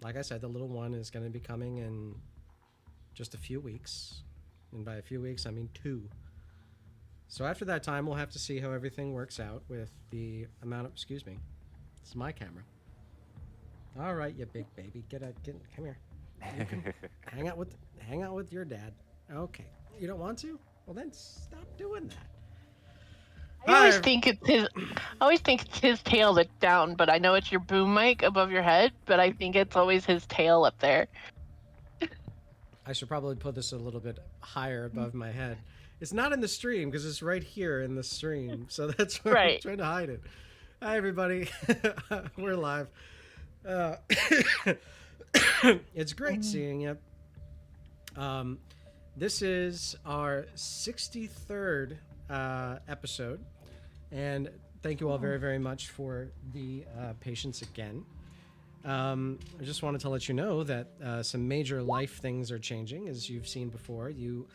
Like I said, the little one is going to be coming in just a few weeks. And by a few weeks, I mean 2. So after that time, we'll have to see how everything works out with the amount of. Excuse me. It's my camera. All right, you big baby, come here. You can hang out with your dad. Okay. You don't want to? Well, then stop doing that. I always Hi. think it's his. I always think it's his tail that's down, but I know it's your boom mic above your head. But I think it's always his tail up there. I should probably put this a little bit higher above my head. It's not in the stream because it's right here in the stream, so that's why I'm Right. trying to hide it. Hi, everybody. We're live. Uh, it's great seeing you. Um, this is our 63rd episode, and thank you all very, very much for the patience again. I just wanted to let you know that some major life things are changing, as you've seen before. You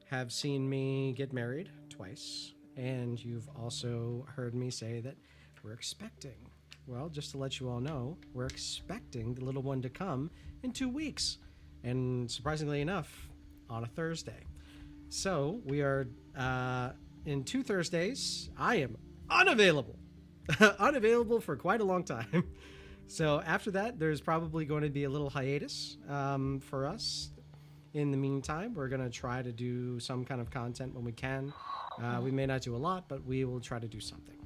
have seen me get married twice, and you've also heard me say that we're expecting. Well, just to let you all know, we're expecting the little one to come in 2 weeks, and surprisingly enough, on a Thursday. So we are in 2 Thursdays. I am unavailable, unavailable for quite a long time. So after that, there's probably going to be a little hiatus for us. In the meantime, we're going to try to do some kind of content when we can. We may not do a lot, but we will try to do something.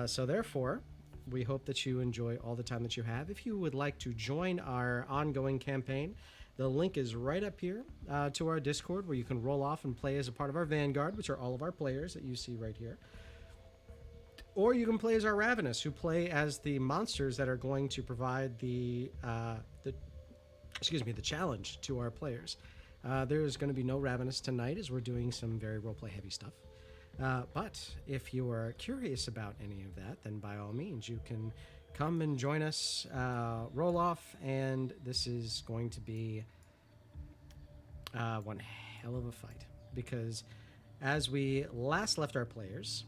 So therefore, we hope that you enjoy all the time that you have. If you would like to join our ongoing campaign, the link is right up here to our Discord, where you can roll off and play as a part of our Vanguard, which are all of our players that you see right here. Or you can play as our Ravenous, who play as the monsters that are going to provide the challenge to our players. There's going to be no Ravenous tonight, as we're doing some very roleplay heavy stuff. But if you are curious about any of that, then by all means, you can come and join us, roll off, and this is going to be one hell of a fight, because as we last left our players,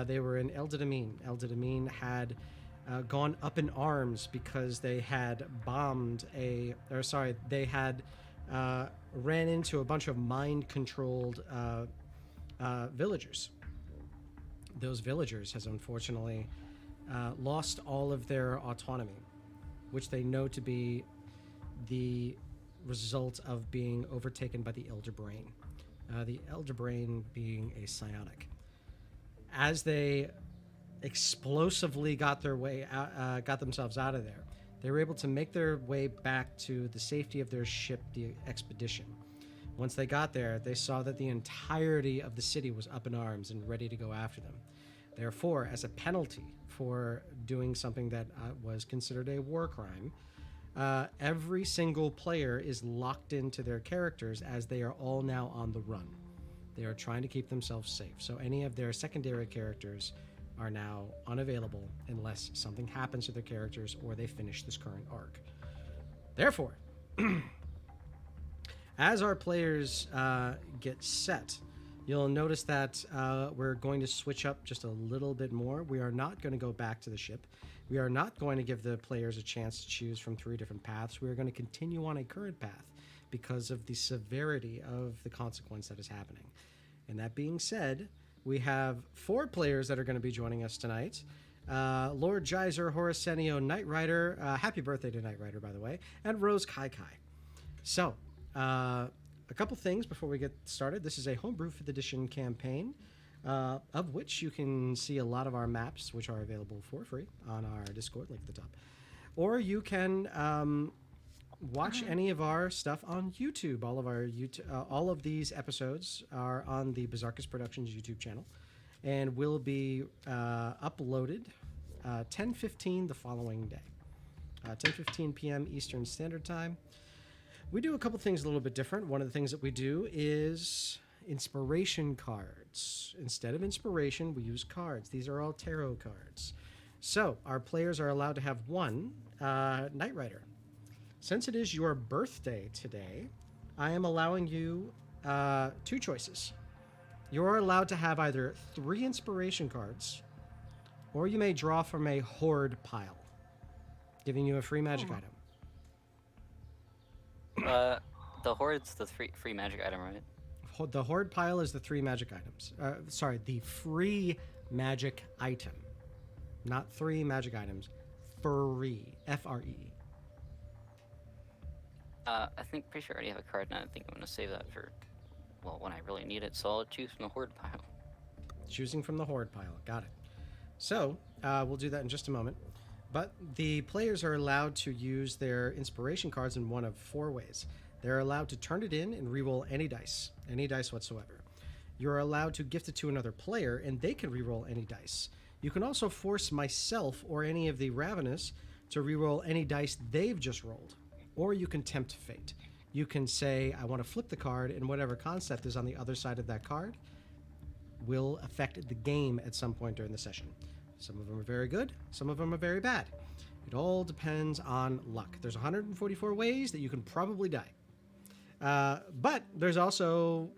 they were in Eldadamine. Eldadamine had gone up in arms because they had they had ran into a bunch of mind-controlled villagers. Those villagers has unfortunately lost all of their autonomy, which they know to be the result of being overtaken by the Elder Brain. The Elder Brain being a psionic. As they explosively got themselves out of there, they were able to make their way back to the safety of their ship, the Expedition. Once they got there, they saw that the entirety of the city was up in arms and ready to go after them. Therefore, as a penalty for doing something that was considered a war crime, every single player is locked into their characters, as they are all now on the run. They are trying to keep themselves safe. So any of their secondary characters are now unavailable unless something happens to their characters or they finish this current arc. Therefore, as our players get set, you'll notice that we're going to switch up just a little bit more. We are not going to go back to the ship. We are not going to give the players a chance to choose from 3 different paths. We are going to continue on a current path because of the severity of the consequence that is happening. And that being said, we have 4 players that are going to be joining us tonight. Lord Geyser, Horacenio, Knight Rider, happy birthday to Knight Rider, by the way, and Rose Kai Kai. So, a couple things before we get started. This is a Homebrew 5th Edition campaign, of which you can see a lot of our maps, which are available for free on our Discord, link at the top. Or you can watch any of our stuff on YouTube. All of these episodes are on the Bizarchus Productions YouTube channel, and will be uploaded 10:15 the following day, 10:15 p.m. Eastern Standard Time. We do a couple things a little bit different. One of the things that we do is inspiration cards. Instead of inspiration, we use cards. These are all tarot cards. So our players are allowed to have one Knight Rider. Since it is your birthday today, I am allowing you 2 choices. You are allowed to have either 3 inspiration cards, or you may draw from a horde pile. giving you a free magic item. The Horde's the free magic item, right? The Horde pile is the 3 magic items. Sorry, the free magic item. Not 3 magic items. Free. F-R-E. I think pretty sure I already have a card, and I think I'm gonna save that for, well, when I really need it. So I'll choose from the Horde pile. Choosing from the Horde pile. Got it. So, we'll do that in just a moment. But the players are allowed to use their inspiration cards in one of 4 ways. They're allowed to turn it in and reroll any dice whatsoever. You're allowed to gift it to another player, and they can reroll any dice. You can also force myself or any of the Ravenous to reroll any dice they've just rolled. Or you can tempt fate. You can say, I want to flip the card, and whatever concept is on the other side of that card will affect the game at some point during the session. Some of them are very good, some of them are very bad. It all depends on luck. There's 144 ways that you can probably die. But there's also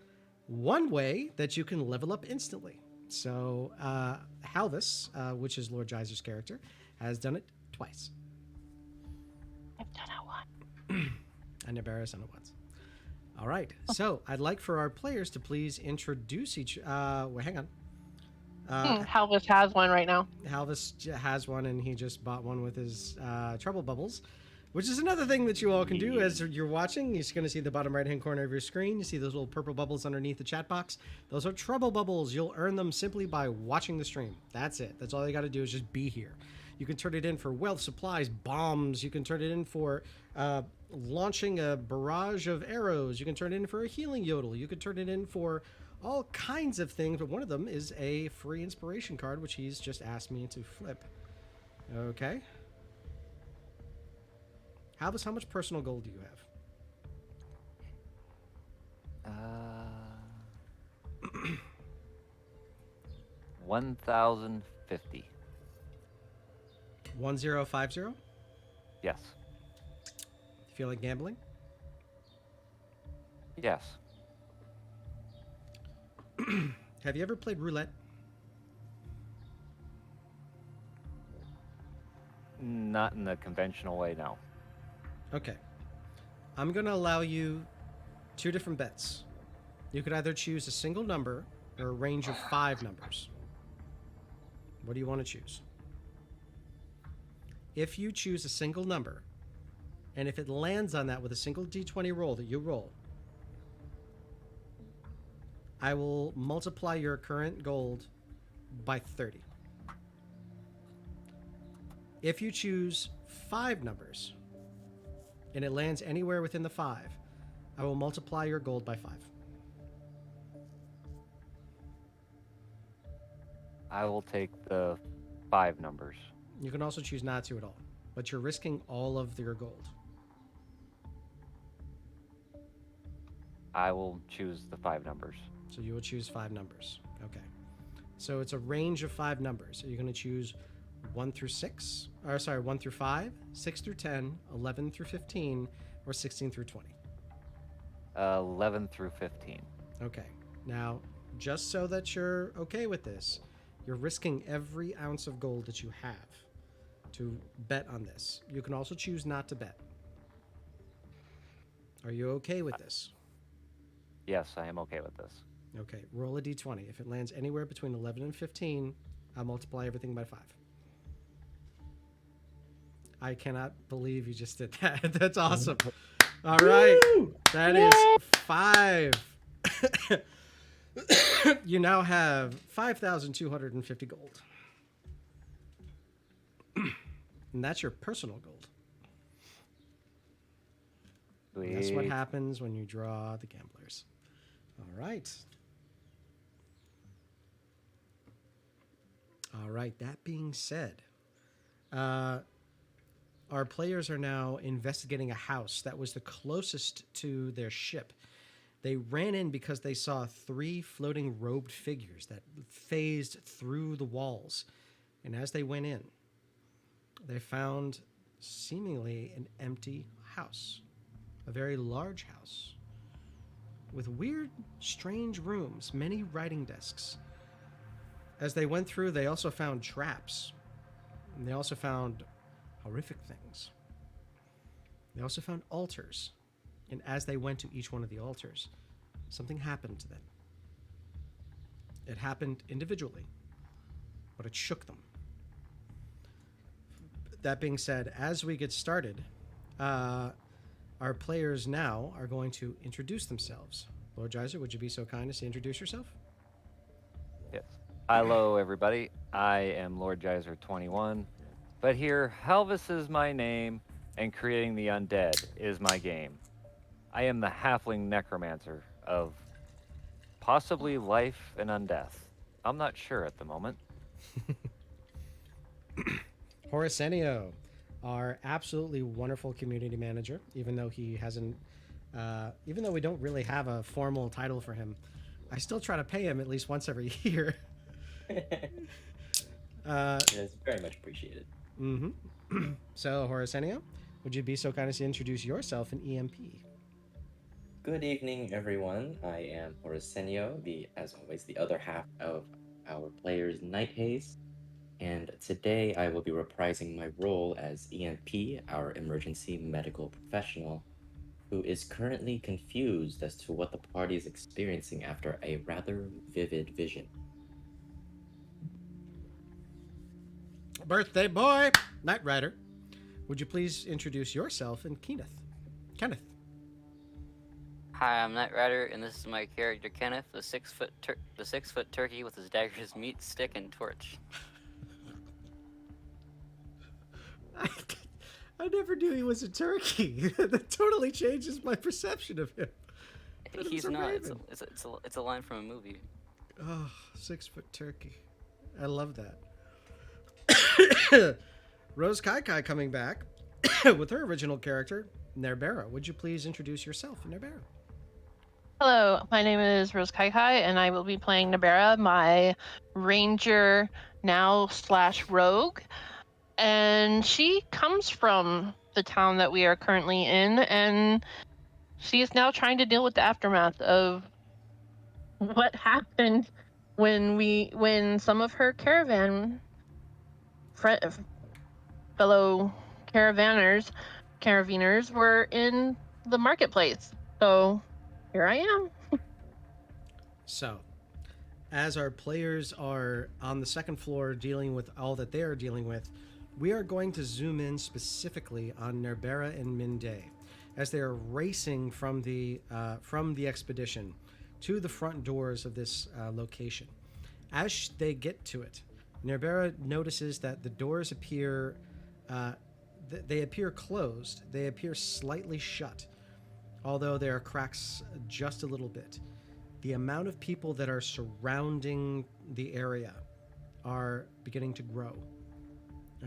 one way that you can level up instantly. So Halvis, which is Lord Geyser's character, has done it twice. I've done it once. And Nabara's done it once. All right. So I'd like for our players to please introduce each... well, hang on. Halvis has one right now. Halvis has one, and he just bought one with his Trouble Bubbles, which is another thing that you all can do as you're watching. You're going to see the bottom right-hand corner of your screen. You see those little purple bubbles underneath the chat box. Those are Trouble Bubbles. You'll earn them simply by watching the stream. That's it. That's all you got to do is just be here. You can turn it in for wealth, supplies, bombs. You can turn it in for launching a barrage of arrows. You can turn it in for a healing yodel. You can turn it in for all kinds of things, but one of them is a free inspiration card, which he's just asked me to flip. Okay. Halvis, how much personal gold do you have? 1,050. 1050? Yes. You feel like gambling? Yes. Have you ever played roulette? Not in the conventional way, no. Okay. I'm going to allow you 2 different bets. You could either choose a single number or a range of 5 numbers. What do you want to choose? If you choose a single number, and if it lands on that with a single d20 roll that you roll, I will multiply your current gold by 30. If you choose 5 numbers, and it lands anywhere within the 5, I will multiply your gold by 5. I will take the 5 numbers. You can also choose not to at all, but you're risking all of your gold. I will choose the 5 numbers. So you will choose 5 numbers. Okay. So it's a range of 5 numbers. Are you going to choose 1 through 6? Or sorry, 1 through 5, 6 through 10, 11 through 15, or 16 through 20? 11 through 15. Okay. Now, just so that you're okay with this, you're risking every ounce of gold that you have to bet on this. You can also choose not to bet. Are you okay with this? Yes, I am okay with this. Okay, roll a d20. If it lands anywhere between 11 and 15, I'll multiply everything by 5. I cannot believe you just did that. That's awesome. All right. That is 5. You now have 5,250 gold. And that's your personal gold. Sweet. That's what happens when you draw the gamblers. All right. All right. That being said, our players are now investigating a house that was the closest to their ship. They ran in because they saw 3 floating robed figures that phased through the walls. And as they went in, they found seemingly an empty house, a very large house with weird, strange rooms, many writing desks. As they went through, they also found traps. And they also found horrific things. They also found altars, and as they went to each one of the altars, something happened to them. It happened individually, but it shook them. That being said, as we get started, our players now are going to introduce themselves. Lord Geyser, would you be so kind as to introduce yourself? Yes. Hello, everybody. I am Lord Geyser 21, but here, Helvis is my name, and creating the undead is my game. I am the halfling necromancer of possibly life and undeath. I'm not sure at the moment. Horacenio, our absolutely wonderful community manager, even though he hasn't, even though we don't really have a formal title for him, I still try to pay him at least once every year. It's very much appreciated. Mm-hmm. So, Horacenio, would you be so kind as to introduce yourself in EMP? Good evening, everyone. I am Horacenio, as always, the other half of our player's Night Haze. And today I will be reprising my role as EMP, our emergency medical professional, who is currently confused as to what the party is experiencing after a rather vivid vision. Birthday boy, Knight Rider, would you please introduce yourself and Kenneth? Hi, I'm Knight Rider, and this is my character Kenneth, the 6-foot turkey with his daggers, meat stick, and torch. I never knew he was a turkey. That totally changes my perception of him. But He's a not. raven. It's a line from a movie. Oh, 6-foot turkey. I love that. Rose Kai Kai coming back with her original character, Nerbera. Would you please introduce yourself, Nerbera? Hello, my name is Rose Kai Kai, and I will be playing Nabera, my ranger now / rogue. And she comes from the town that we are currently in, and she is now trying to deal with the aftermath of what happened when some of her fellow caravaners were in the marketplace. So here I am. So, as our players are on the second floor dealing with all that they are dealing with, we are going to zoom in specifically on Nerbera and Minde as they are racing from the expedition to the front doors of this location. As they get to it, Nerbera notices that the doors appear they appear closed. They appear slightly shut, although there are cracks just a little bit. The amount of people that are surrounding the area are beginning to grow.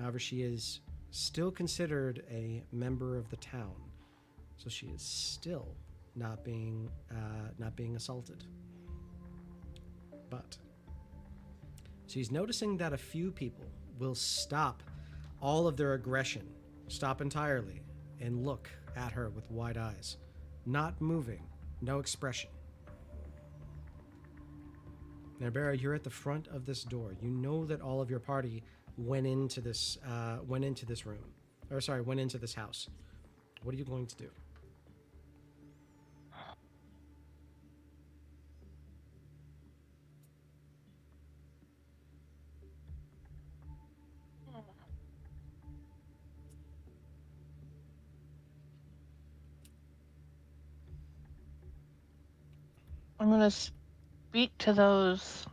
However, she is still considered a member of the town, so she is still not being assaulted. But she's noticing that a few people will stop all of their aggression, stop entirely, and look at her with wide eyes, not moving, no expression. Nerbera, you're at the front of this door. You know that all of your party went into this room, went into this house. What are you going to do? I'm going to speak to those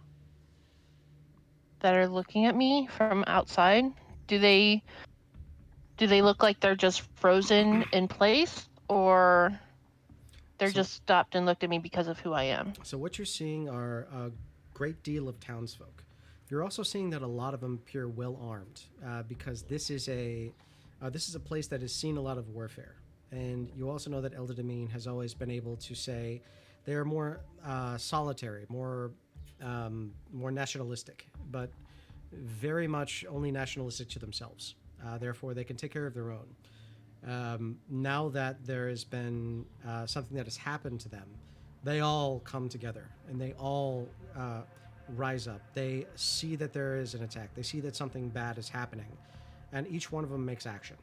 that are looking at me from outside. Do they look like they're just frozen in place, or they're just stopped and looked at me because of who I am? So what you're seeing are a great deal of townsfolk. You're also seeing that a lot of them appear well armed, because this is a place that has seen a lot of warfare. And you also know that Elder Demine has always been able to say they are more solitary, more nationalistic, but very much only nationalistic to themselves. Therefore, they can take care of their own. Now that there has been something that has happened to them, they all come together and they all rise up. They see that there is an attack. They see that something bad is happening. and each one of them makes action.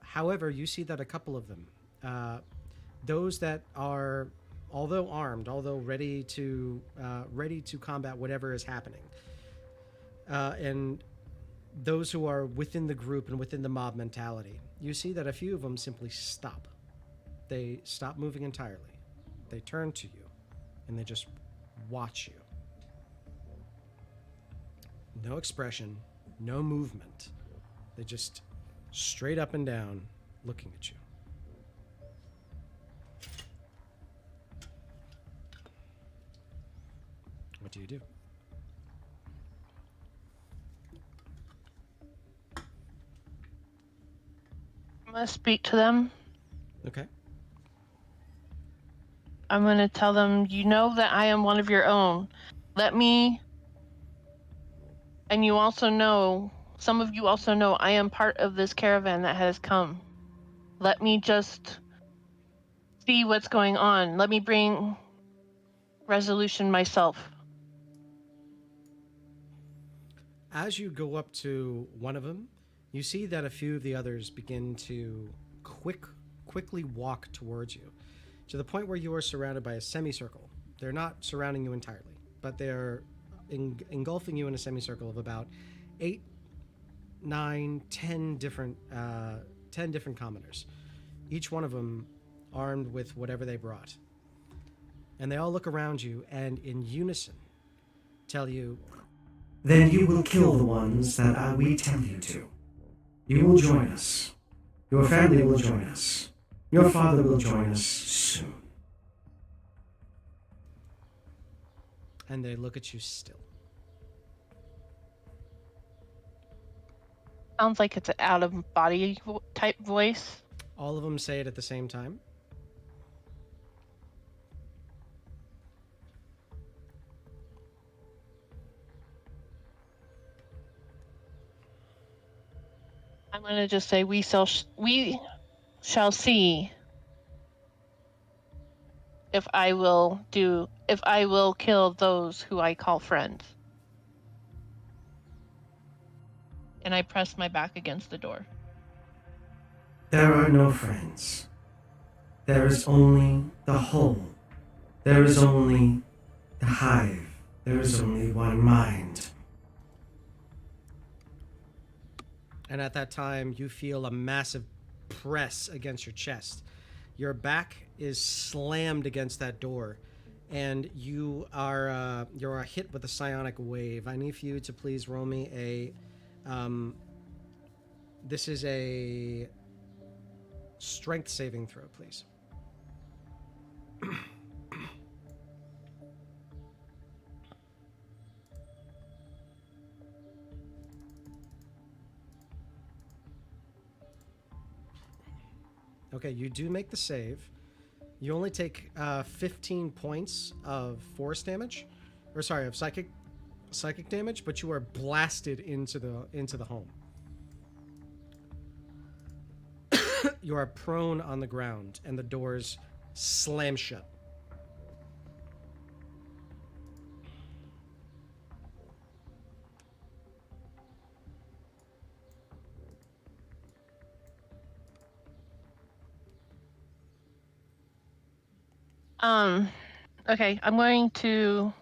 However, you see that a couple of them, those that are, although armed, although ready to combat whatever is happening, and those who are within the group and within the mob mentality, you see that a few of them simply stop. They stop moving entirely. They turn to you, and they just watch you. No expression, no movement. They just straight up and down looking at you. What do you do? I'm going to speak to them. Okay. I'm going to tell them, you know that I am one of your own. Let me... And you also know, some of you also know I am part of this caravan that has come. Let me just see what's going on. Let me bring resolution myself. As you go up to one of them, you see that a few of the others begin to quickly walk towards you, to the point where you are surrounded by a semicircle. They're not surrounding you entirely, but they're engulfing you in a semicircle of about 8, 9, 10 different commoners, each one of them armed with whatever they brought. And they all look around you and in unison tell you, "Then you will kill the ones that we tell you to. You will join us. Your family will join us. Your father will join us soon." and they look at you still. Sounds like it's an out-of-body type voice. All of them say it at the same time. I'm going to just say we shall see if I will kill those who I call friends. And I press my back against the door. There are no friends. There is only the whole. There is only the hive. There is only one mind. And at that time, you feel a massive press against your chest. Your back is slammed against that door, and you are hit with a psionic wave. I need for you to please roll me a. This is a strength saving throw, please. Okay, you do make the save. You only take 15 points of force damage, or sorry, of psychic damage, but you are blasted into the home. You are prone on the ground, and the doors slam shut. Okay, I'm going to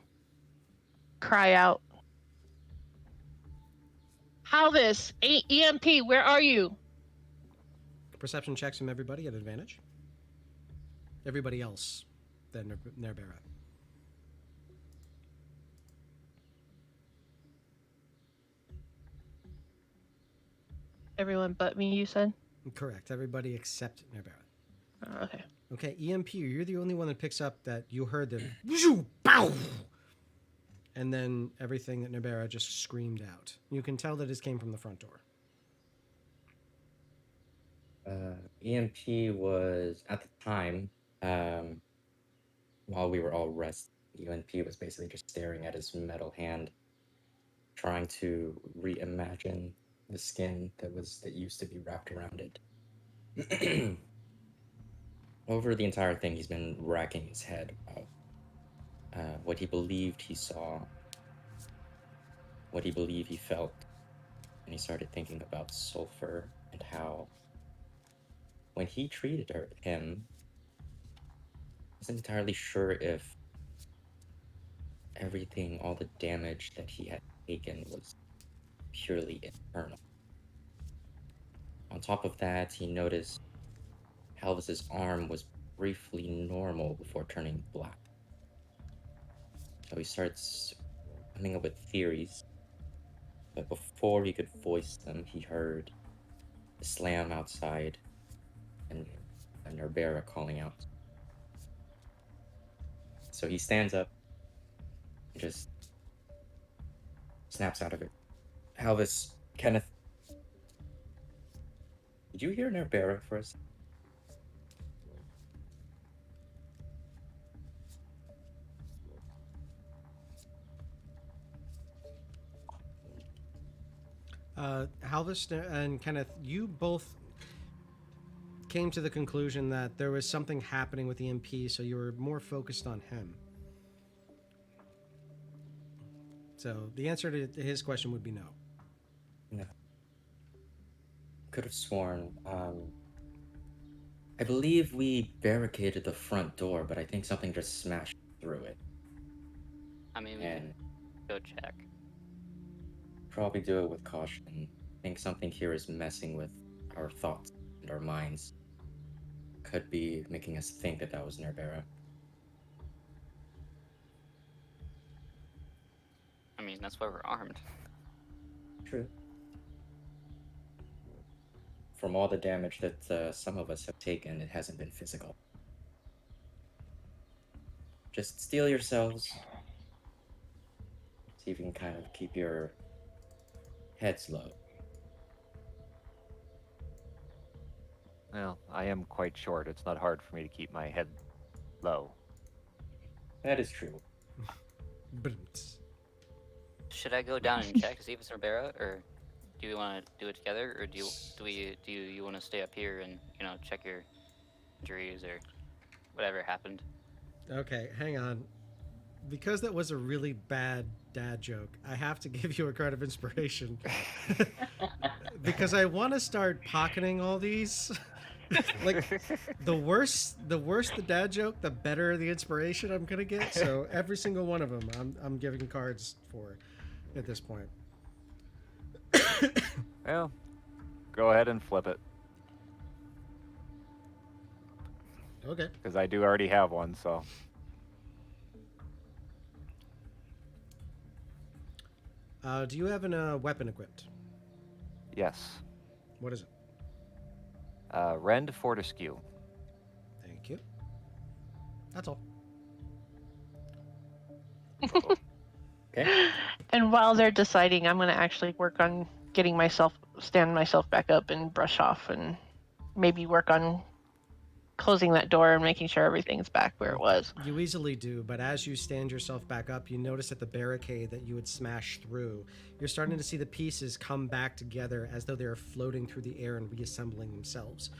cry out. Halvis, EMP, where are you? Perception checks from everybody at advantage. Everybody else than Nerbera. Everyone but me, you said? Correct. Everybody except Nerbera. Okay. Okay, EMP, you're the only one that picks up that you heard the whoosh, pow, and then everything that Nerbera just screamed out. You can tell that it came from the front door. EMP was, at the time, while we were all resting, EMP was basically just staring at his metal hand, trying to reimagine the skin that used to be wrapped around it. Over the entire thing, he's been racking his head about what he believed he saw, what he believed he felt, and he started thinking about Sulfur and how when he treated him, wasn't entirely sure if everything, all the damage that he had taken was purely internal. On top of that, he noticed Halvis's arm was briefly normal before turning black. So he starts coming up with theories, but before he could voice them, he heard a slam outside and Nerbera calling out. So he stands up and just snaps out of it. Halvis, Kenneth, did you hear Nerbera first? Halvis and Kenneth, you both came to the conclusion that there was something happening with the MP, so you were more focused on him. So the answer to his question would be no. No. Could have sworn. I believe we barricaded the front door, but I think something just smashed through it. I mean, we And can go check. probably do it with caution. I think something here is messing with our thoughts and our minds. Could be making us think that that was Nerbera. I mean, that's why we're armed. True. From all the damage that some of us have taken, it hasn't been physical. Just steel yourselves. See if you can kind of keep your heads low. Well, I am quite short. It's not hard for me to keep my head low. That is true. But Should I go down and check to see if it's Ribera, or do we want to do it together, or do you want to stay up here and check your injuries or whatever happened? okay, hang on. Because that was a really bad dad joke, I have to give you a card of inspiration. Because I want to start pocketing all these. Like the worse the dad joke, the better the inspiration I'm gonna get. So every single one of them, I'm giving cards for at this point. Well, go ahead and flip it, Okay. because I do already have one, so. Do you have a weapon equipped? Yes. What is it? Rend Fortescue. Thank you. That's all. Okay. And while they're deciding, I'm going to actually work on stand myself back up and brush off, and maybe work on closing that door and making sure everything's back where it was. You easily do, but as you stand yourself back up, you notice that the barricade that you had smashed through, you're starting to see the pieces come back together as though they're floating through the air and reassembling themselves.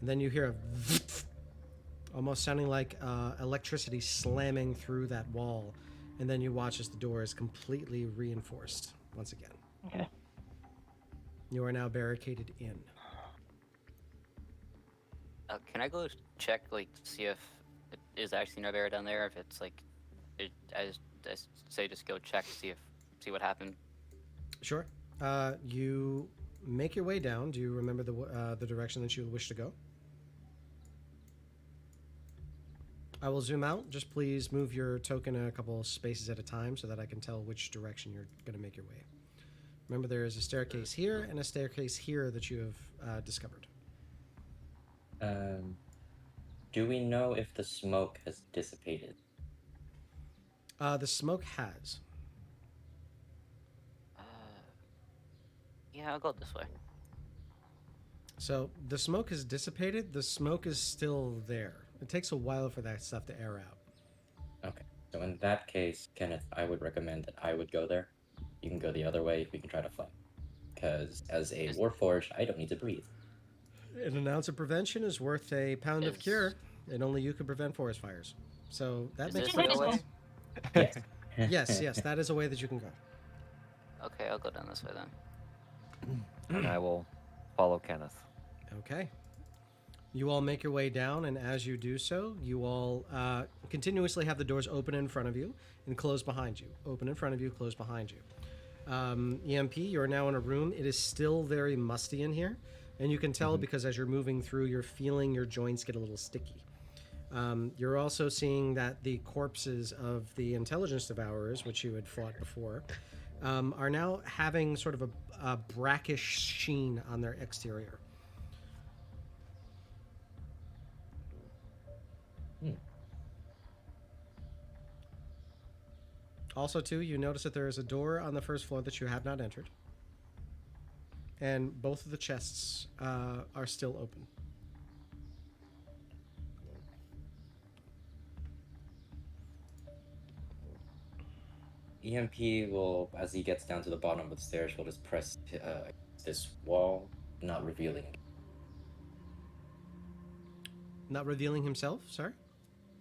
And then you hear a almost sounding like electricity slamming through that wall. And then you watch as the door is completely reinforced once again. Okay. You are now barricaded in. Can I go check, see if it is actually Ribera down there? If it's I say just go check, see what happened. Sure. You make your way down. Do you remember the direction that you wish to go? I will zoom out. Just please move your token a couple spaces at a time so that I can tell which direction you're going to make your way. Remember, there is a staircase here and a staircase here that you have discovered. Do we know if the smoke has dissipated? The smoke has. Yeah, I'll go this way. So the smoke has dissipated. The smoke is still there. It takes a while for that stuff to air out. Okay. So in that case, Kenneth, I would recommend that I would go there. You can go the other way. We can try to fight. Because as a Warforged, I don't need to breathe. An ounce of prevention is worth a pound of cure, and only you can prevent forest fires. So that Is makes this the sense. way? Yes. Yes, that is a way that you can go. Okay, I'll go down this way then. and I will follow Kenneth. Okay. You all make your way down, and as you do so, you all continuously have the doors open in front of you and close behind you. Open in front of you, close behind you. EMP, you're now in a room. It is still very musty in here, and you can tell because as you're moving through, you're feeling your joints get a little sticky. You're also seeing that the corpses of the intelligence devourers, which you had fought before, are now having sort of a brackish sheen on their exterior. Also, too, you notice that there is a door on the first floor that you have not entered. And both of the chests are still open. EMP will, as he gets down to the bottom of the stairs, will just press this wall, not revealing. Not revealing himself, sorry?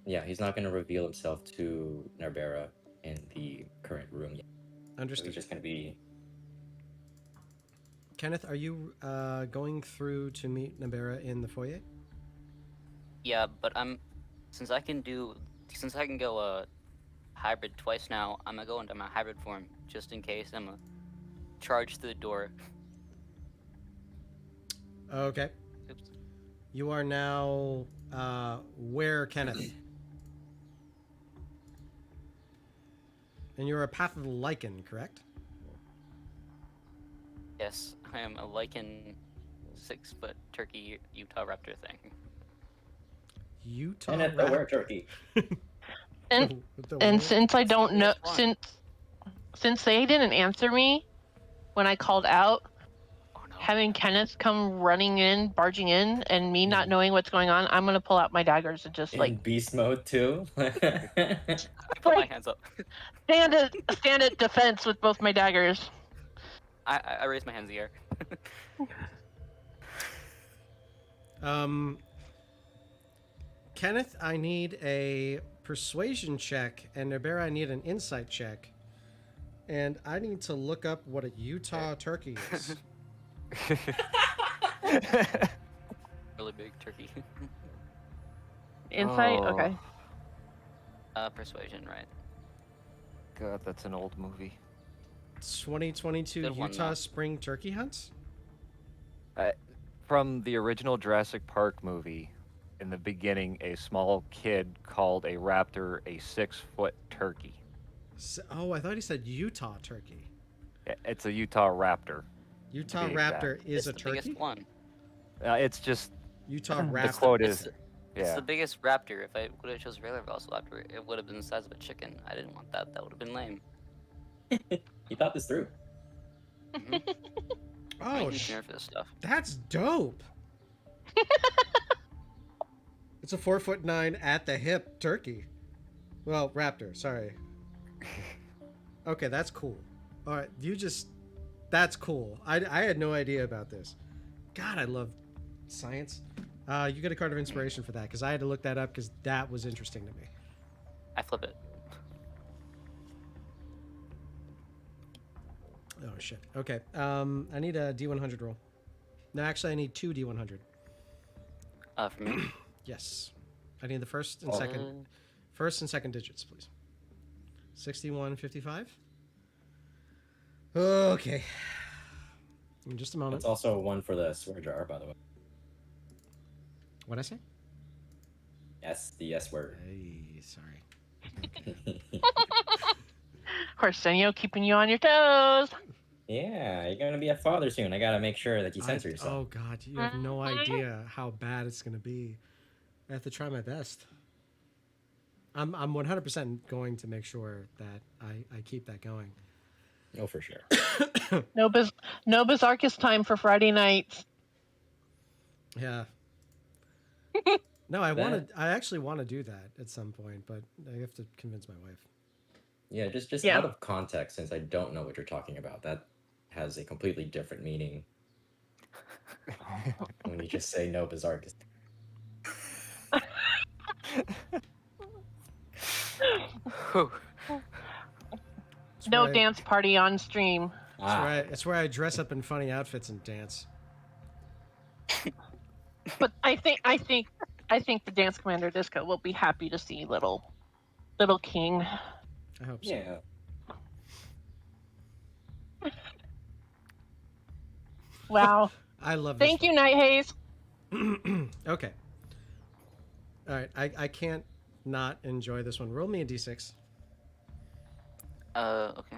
Yeah, he's not going to reveal himself to Narbera in the current room yet. So Understood. he's just going to be... Kenneth, are you going through to meet Nabera in the foyer? Yeah, but since I can go hybrid twice now, I'm gonna go into my hybrid form just in case. I'm gonna charge through the door. Okay. Oops. You are now where, Kenneth? And you're a Path of the Lycan, correct? Yes, I am a lichen 6-foot turkey Utah raptor thing. Utah And the were turkey. And The and word? since I don't know, Which one? since they didn't answer me when I called out, Oh no. having Kenneth come barging in, and me not knowing what's going on, I'm gonna pull out my daggers and just In beast mode too. I put my like- hands up. stand at defense with both my daggers. I raise my hands in the air. Kenneth, I need a persuasion check, and Nabera, I need an insight check. And I need to look up what a Utah turkey is. Really big turkey. Insight, Oh. okay. Persuasion, right? God, that's an old movie. 2022 Good one, Utah though. Spring Turkey Hunt? From the original Jurassic Park movie, in the beginning, a small kid called a raptor a 6-foot turkey. Oh, I thought he said Utah turkey. It's a Utah raptor. Utah Be raptor is It's a the turkey? biggest one. It's just Utah the raptor. quote It's is, It's yeah. the biggest raptor. If I would have chose regular velociraptor, it would have been the size of a chicken. I didn't want that. That would have been lame. He thought this through. I'm Oh, an engineer for this stuff. that's dope. It's a 4'9" at the hip turkey. Well, raptor, sorry. Okay, that's cool. All right, that's cool. I had no idea about this. God, I love science. You get a card of inspiration for that, because I had to look that up, because that was interesting to me. I flip it. Oh, shit. Okay, I need a D100 roll. No, actually, I need 2 D100. For me. Yes. I need the first and Oh. second digits, please. 61, 55. Okay. In just a moment. That's also one for the swear jar, by the way. What'd I say? Yes, the S word. Hey, sorry. Arsenio keeping you on your toes. Yeah, you're gonna be a father soon. I gotta make sure that you censor yourself. Oh God, you have no idea how bad it's gonna be. I have to try my best. I'm 100% going to make sure that I keep that going. Oh, for sure. No Bizarchus time for Friday nights. Yeah. No, I actually want to do that at some point, but I have to convince my wife. Yeah, just Yeah. out of context, since I don't know what you're talking about, that has a completely different meaning when you just say no bizarre. Whew. That's No right. dance party on stream. It's where I dress up in funny outfits and dance. But I think the dance commander disco will be happy to see little king. I hope so. Yeah. Wow. I love this. Thank you, Night Haze. Okay. All right. I can't not enjoy this one. Roll me a d6. Okay.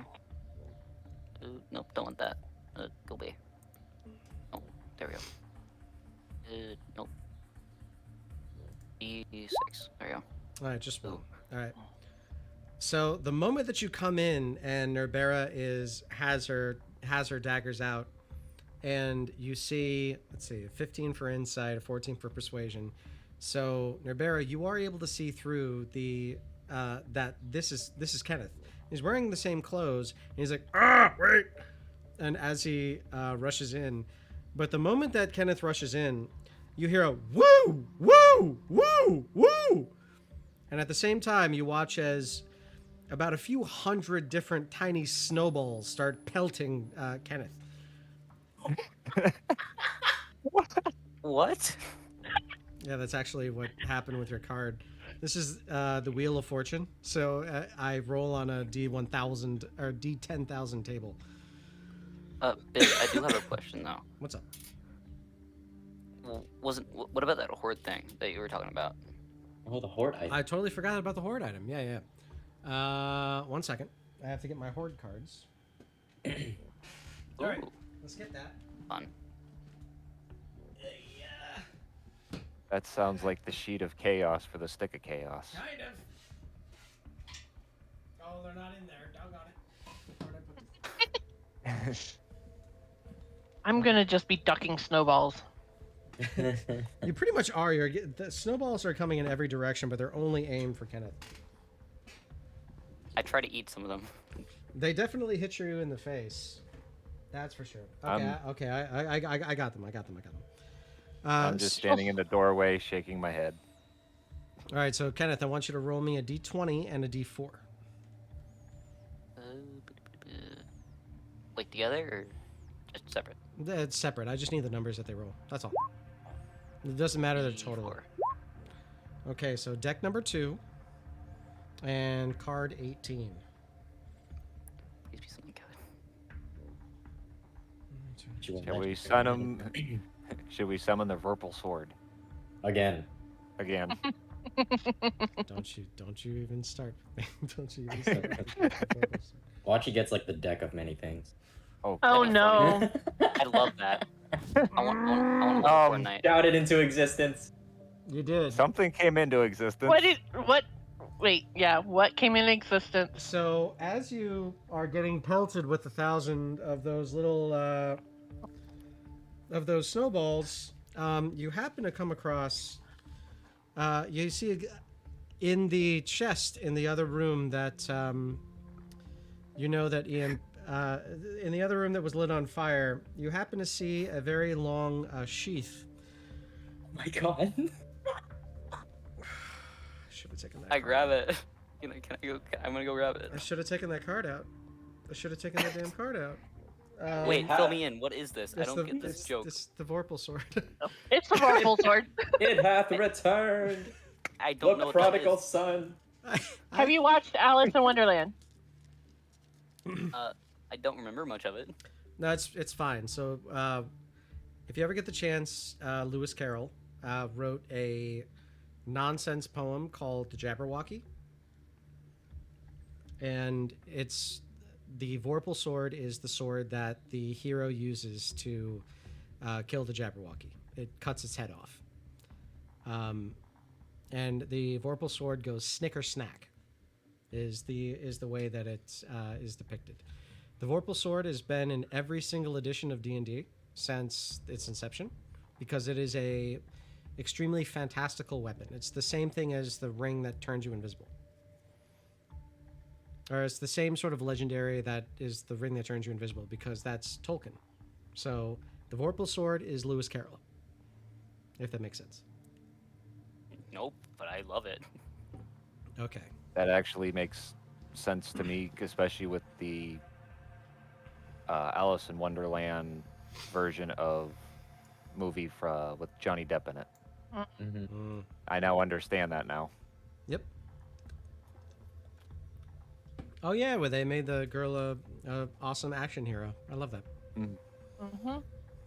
Nope, don't want that. Go away. Oh, there we go. Nope. D6. There we go. All right, just one. All right. So the moment that you come in and Nerbera has her daggers out, and you see, let's see, a 15 for insight, a 14 for persuasion. So Nerbera, you are able to see through the that this is Kenneth. He's wearing the same clothes, and he's like, wait! And as he rushes in, but the moment that Kenneth rushes in, you hear a woo, woo, woo, woo, and at the same time, you watch as about a few hundred different tiny snowballs start pelting Kenneth. What? Yeah, that's actually what happened with your card. This is the Wheel of Fortune. So I roll on a D1000 or D10,000 table. Big, I do have a question though. What's up? What about that horde thing that you were talking about? Oh, the horde item. I totally forgot about the Horde item. Yeah. 1 second. I have to get my Horde cards. All right, Ooh, let's get that. fun. That sounds like the sheet of chaos for the stick of chaos. Kind of. Oh, they're not in there. Doggone it. Where'd I put them? I'm gonna just be ducking snowballs. You pretty much are. The snowballs are coming in every direction, but they're only aimed for Kenneth. I try to eat some of them. They definitely hit you in the face. That's for sure. Okay, I got them. I'm just standing in the doorway, shaking my head. All right, so Kenneth, I want you to roll me a d20 and a d4. Like together or just separate? It's separate. I just need the numbers that they roll. That's all. It doesn't matter the total. Four. Okay, so deck number 2 and card 18. Please be something good. Shall we summon Should we summon the Vorpal Sword Again. again? Don't you even start. Don't you even start. Watch, he gets like the deck of many things. Oh That'd be no. I love that. I want to go for a night. Shout it into existence. You did. Something came into existence. What came in existence? So as you are getting pelted with 1,000 of those little of those snowballs, you happen to come across. You see in the chest in the other room that you know that Ian. In the other room that was lit on fire, you happen to see a very long sheath. Oh my god. Should have taken that. I grab it. Can I go? I'm gonna go grab it. I should have taken that card out. I should have taken that damn card out. Wait, fill me in. What is this? I it's don't get this joke. It's the Vorpal Sword. It's the Vorpal Sword. It hath returned. I don't know The what that prodigal is. son. Have you watched Alice in Wonderland? I don't remember much of it. No, it's fine. So, if you ever get the chance, Lewis Carroll wrote a nonsense poem called "The Jabberwocky," and it's the Vorpal Sword is the sword that the hero uses to kill the Jabberwocky. It cuts its head off, and the Vorpal Sword goes snicker snack. Is the way that it is depicted. The Vorpal Sword has been in every single edition of D&D since its inception because it is a extremely fantastical weapon. It's the same thing as the ring that turns you invisible. Or it's the same sort of legendary that is the ring that turns you invisible because that's Tolkien. So the Vorpal Sword is Lewis Carroll, if that makes sense. Nope, but I love it. Okay. That actually makes sense to me, especially with the Alice in Wonderland version of movie with Johnny Depp in it. Hmm. Mm. I now understand that now. Yep. Oh yeah, where they made the girl a awesome action hero. I love that. Mm-hmm.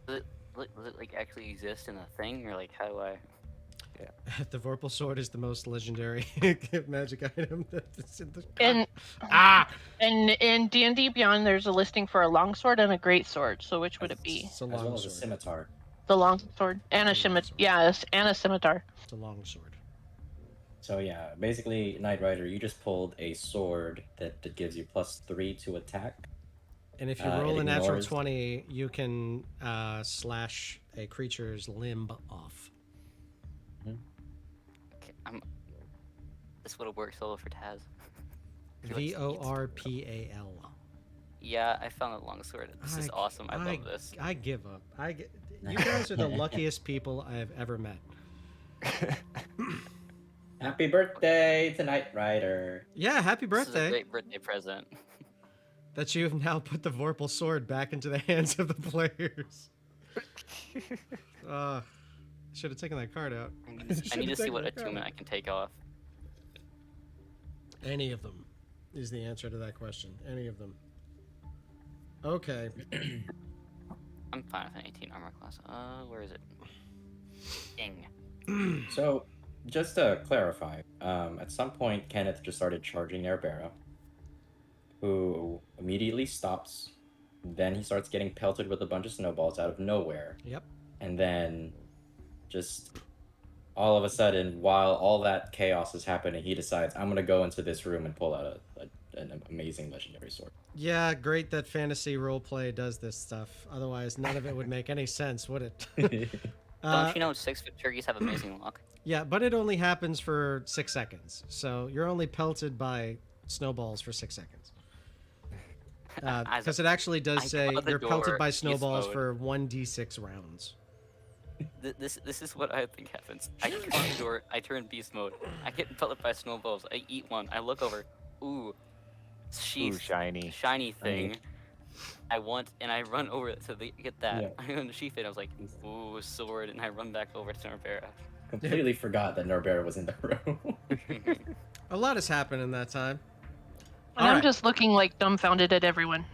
Does it like actually exist in a thing, or like how do I? The Vorpal sword is the most legendary magic item that's in the. And Ah! and in D&D Beyond, there's a listing for a longsword and a greatsword. So which would it be? It's a As long well as a sword. scimitar. The longsword and a It's a long scimitar. sword. Yeah, and a scimitar. It's a long sword. So yeah, basically, Knight Rider, you just pulled a sword that gives you +3 to attack. And if you It roll a natural ignores- 20, you can slash a creature's limb off. Okay, this would have worked so well for Taz. He likes Vorpal. Yeah, I found the longsword. This is awesome. I love this. I give up. You guys are the luckiest people I have ever met. Happy birthday to Knight Rider. Yeah, happy This is a birthday. great birthday present. That you have now put the Vorpal sword back into the hands of the players. Should have taken that card out. I need to see what attunement I can take off. Any of them is the answer to that question. Any of them. Okay. I'm fine with an 18 armor class. Where is it? Ding. So, just to clarify, at some point, Kenneth just started charging Nerbera, who immediately stops. Then he starts getting pelted with a bunch of snowballs out of nowhere. Yep. And then, just all of a sudden, while all that chaos is happening, he decides, I'm going to go into this room and pull out an amazing legendary sword. Yeah, great that fantasy roleplay does this stuff. Otherwise, none of it would make any sense, would it? Don't you know 6-foot turkeys have amazing luck? Yeah, but it only happens for 6 seconds. So you're only pelted by snowballs for 6 seconds. Because it actually does I say go out the you're pelted door, by beast snowballs mode. for 1d6 rounds. This is what I think happens. I come out the door, I turn beast mode. I get pelted by snowballs. I eat one. I look over. Ooh, sheath, shiny. shiny thing. I run over to get that. Yeah. I unsheath it. I was like, ooh, sword, and I run back over to Norbera. Completely forgot that Norbera was in the room. A lot has happened in that time. And I'm Alright. just looking like dumbfounded at everyone.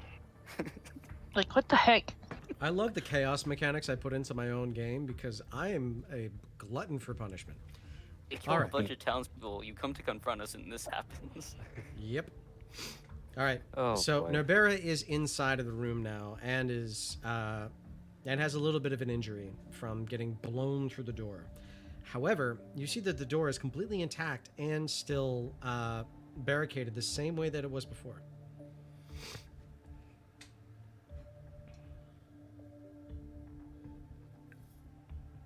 Like, what the heck? I love the chaos mechanics I put into my own game because I am a glutton for punishment. They kill Alright. a bunch of townspeople. You come to confront us, and this happens. Yep. All right. Oh, so boy. Norbera is inside of the room now and is and has a little bit of an injury from getting blown through the door. However, you see that the door is completely intact and still barricaded the same way that it was before.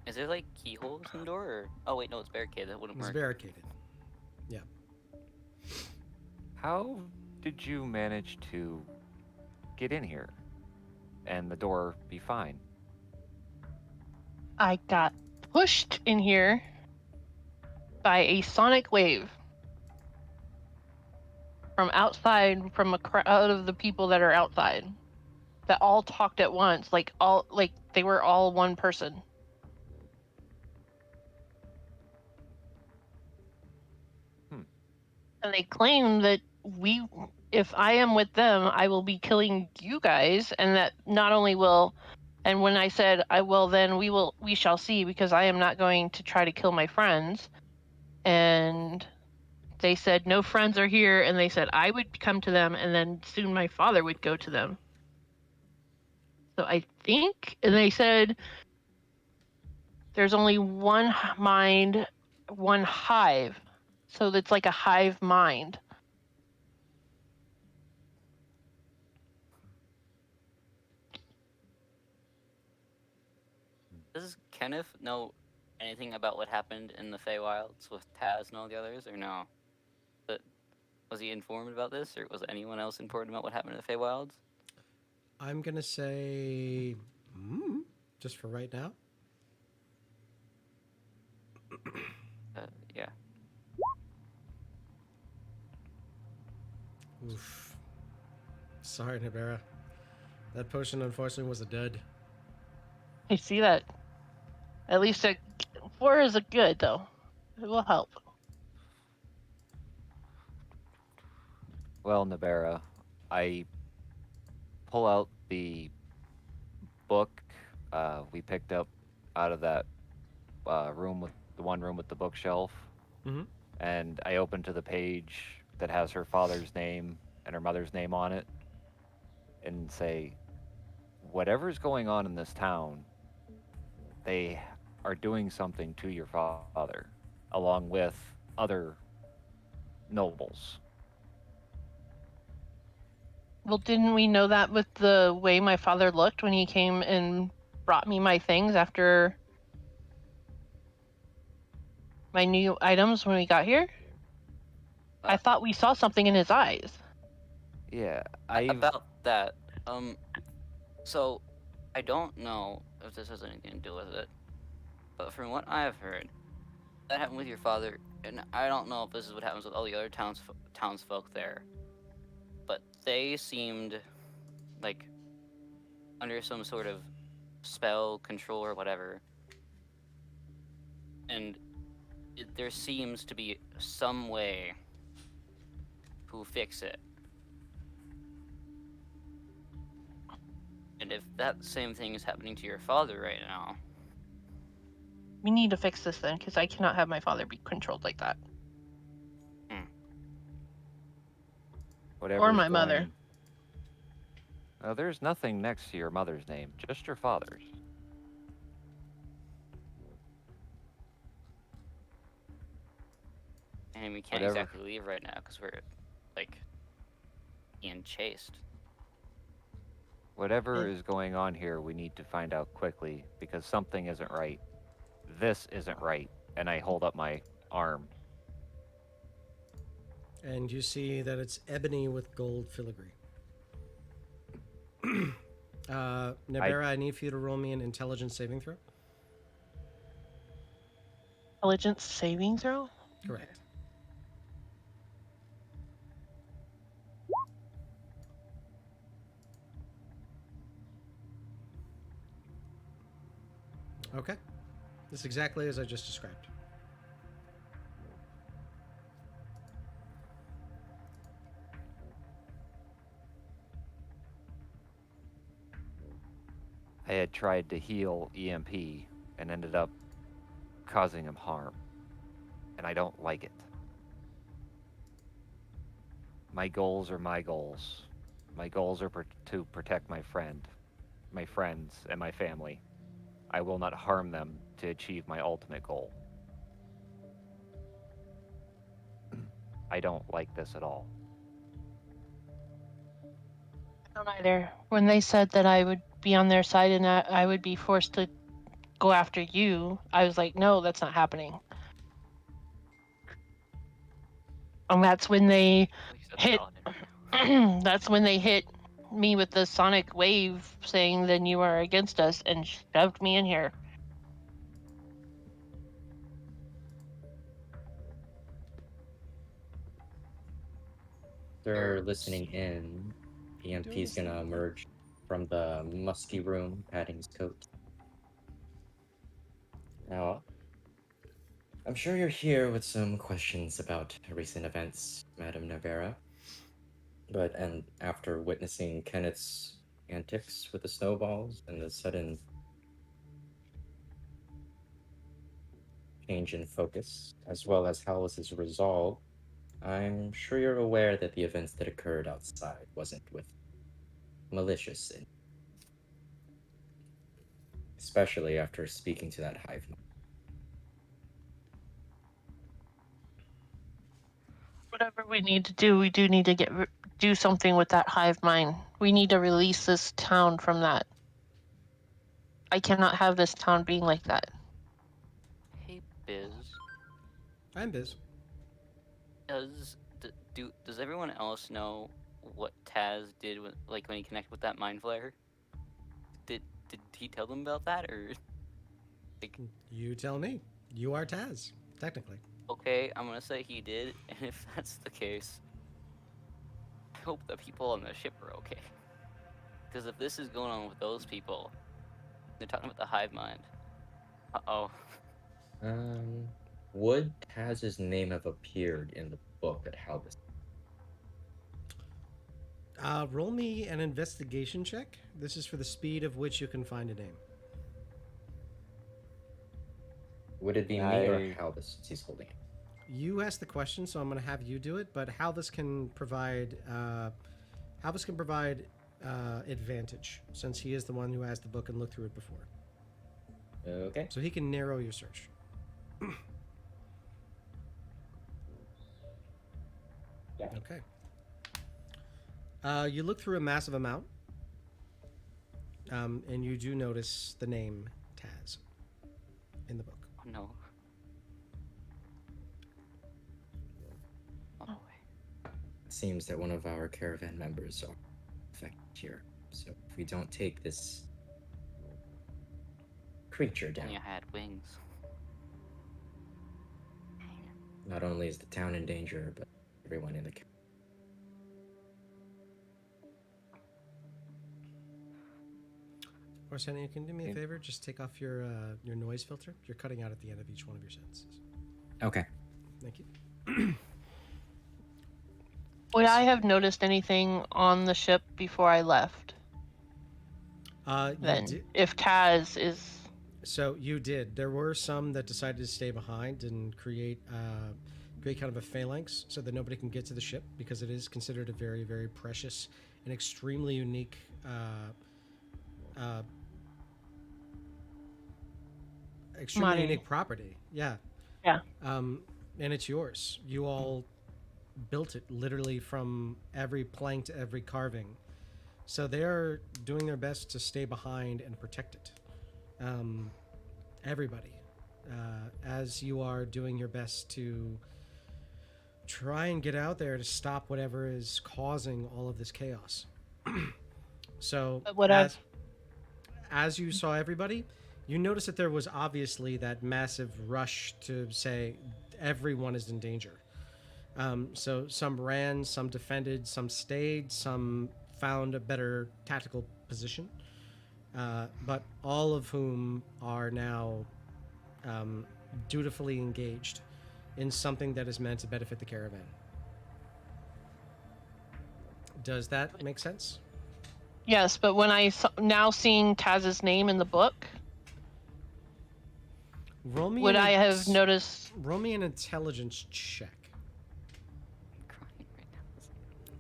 Is there like keyholes in the door? Or... Oh wait, no, it's barricaded. That wouldn't It's work. barricaded. Yeah. How did you manage to get in here and the door be fine? I got pushed in here by a sonic wave from outside, from a crowd of the people that are outside, that all talked at once, like they were all one person. And they claim that if I am with them, I will be killing you guys, and that not only will, and when I said I will, then we shall see, because I am not going to try to kill my friends. And they said no friends are here, and they said I would come to them, and then soon my father would go to them. So I think, and they said there's only one mind, one hive. So it's like a hive mind. Does Kenneth know anything about what happened in the Feywilds with Taz and all the others, or no? But was he informed about this, or was anyone else informed about what happened in the Feywilds? I'm going to say just for right now. Yeah. Oof. Sorry, Nibera. That potion, unfortunately, was a dud. I see that. At least 4 is a good, though. It will help. Well, Nabera, I pull out the book we picked up out of that room with the one room with the bookshelf, Mm-hmm. and I open to the page that has her father's name and her mother's name on it, and say, "Whatever's going on in this town, they are doing something to your father, along with other nobles." Well, didn't we know that with the way my father looked when he came and brought me my things after my new items when we got here? I Uh, thought we saw something in his eyes. Yeah, I've about that, so I don't know if this has anything to do with it, but from what I've heard, that happened with your father, and I don't know if this is what happens with all the other townsfolk there, but they seemed like under some sort of spell control or whatever, and there seems to be some way to fix it. And if that same thing is happening to your father right now, We need to fix this then, because I cannot have my father be controlled like that. whatever's Or my mother. going. There's nothing next to your mother's name, just your father's. and we can't Whatever. exactly leave right now because we're like being chased. Whatever is going on here, we need to find out quickly because something isn't right. This isn't right. And I hold up my arm. And you see that it's ebony with gold filigree. Nabera, I need for you to roll me an intelligence saving throw. Intelligence saving throw? Correct. Okay. This is exactly as I just described. I had tried to heal EMP and ended up causing him harm. And I don't like it. My goals are my goals. My goals are to protect my friends, and my family. I will not harm them to achieve my ultimate goal. I don't like this at all. I don't either. When they said that I would be on their side and that I would be forced to go after you, I was like, no, that's not happening. And that's when they At least that's hit. valid. That's when they hit me with the sonic wave saying, then you are against us, and shoved me in here. They're listening in. EMP's gonna emerge from the musky room, patting his coat. Now, I'm sure you're here with some questions about recent events, Madame Navera. And after witnessing Kenneth's antics with the snowballs and the sudden change in focus, as well as Hallis's resolve, I'm sure you're aware that the events that occurred outside wasn't with malicious, especially after speaking to that hive mind. Whatever we need to do, we do need to do something with that hive mind. We need to release this town from that. I cannot have this town being like that. Hey, Biz, I'm Biz. does everyone else know what Taz did when he connected with that mind flare? Did he tell them about that, or like? You tell me. You are Taz, technically. Okay, I'm gonna say he did, and if that's the case, I hope the people on the ship are okay. Because if this is going on with those people, they're talking about the hive mind. Uh-oh. Would Taz's name have appeared in the book at Halbus? Roll me an investigation check. This is for the speed of which you can find a name. Would it be me or I- Halbus since he's holding it? You asked the question, so I'm going to have you do it. But Halvis can provide advantage since he is the one who has the book and looked through it before. Okay. So he can narrow your search. Yeah. Okay. You look through a massive amount, and you do notice the name Taz in the book. Oh no. Oh, wait. Seems that one of our caravan members are affected here. So if we don't take this creature down, Only I had wings. not only is the town in danger, but everyone in the Orsenia, can you do me a Yeah. favor? Just take off your noise filter. You're cutting out at the end of each one of your sentences. Okay. Thank you. Would I have noticed anything on the ship before I left? You Then, did. if Taz is So you did. There were some that decided to stay behind and create kind of a phalanx so that nobody can get to the ship because it is considered a very, very precious and extremely unique Money. unique property. Yeah. Yeah. And it's yours. You all built it literally from every plank to every carving. So they're doing their best to stay behind and protect it. Everybody, as you are doing your best to try and get out there to stop whatever is causing all of this chaos. So, What I've- as you saw everybody, you noticed that there was obviously that massive rush to say everyone is in danger. So some ran, some defended, some stayed, some found a better tactical position. But all of whom are now dutifully engaged in something that is meant to benefit the caravan. Does that make sense? Yes, but when now seeing Taz's name in the book, Roll me would an I have noticed? Roll me an intelligence check. I'm crying right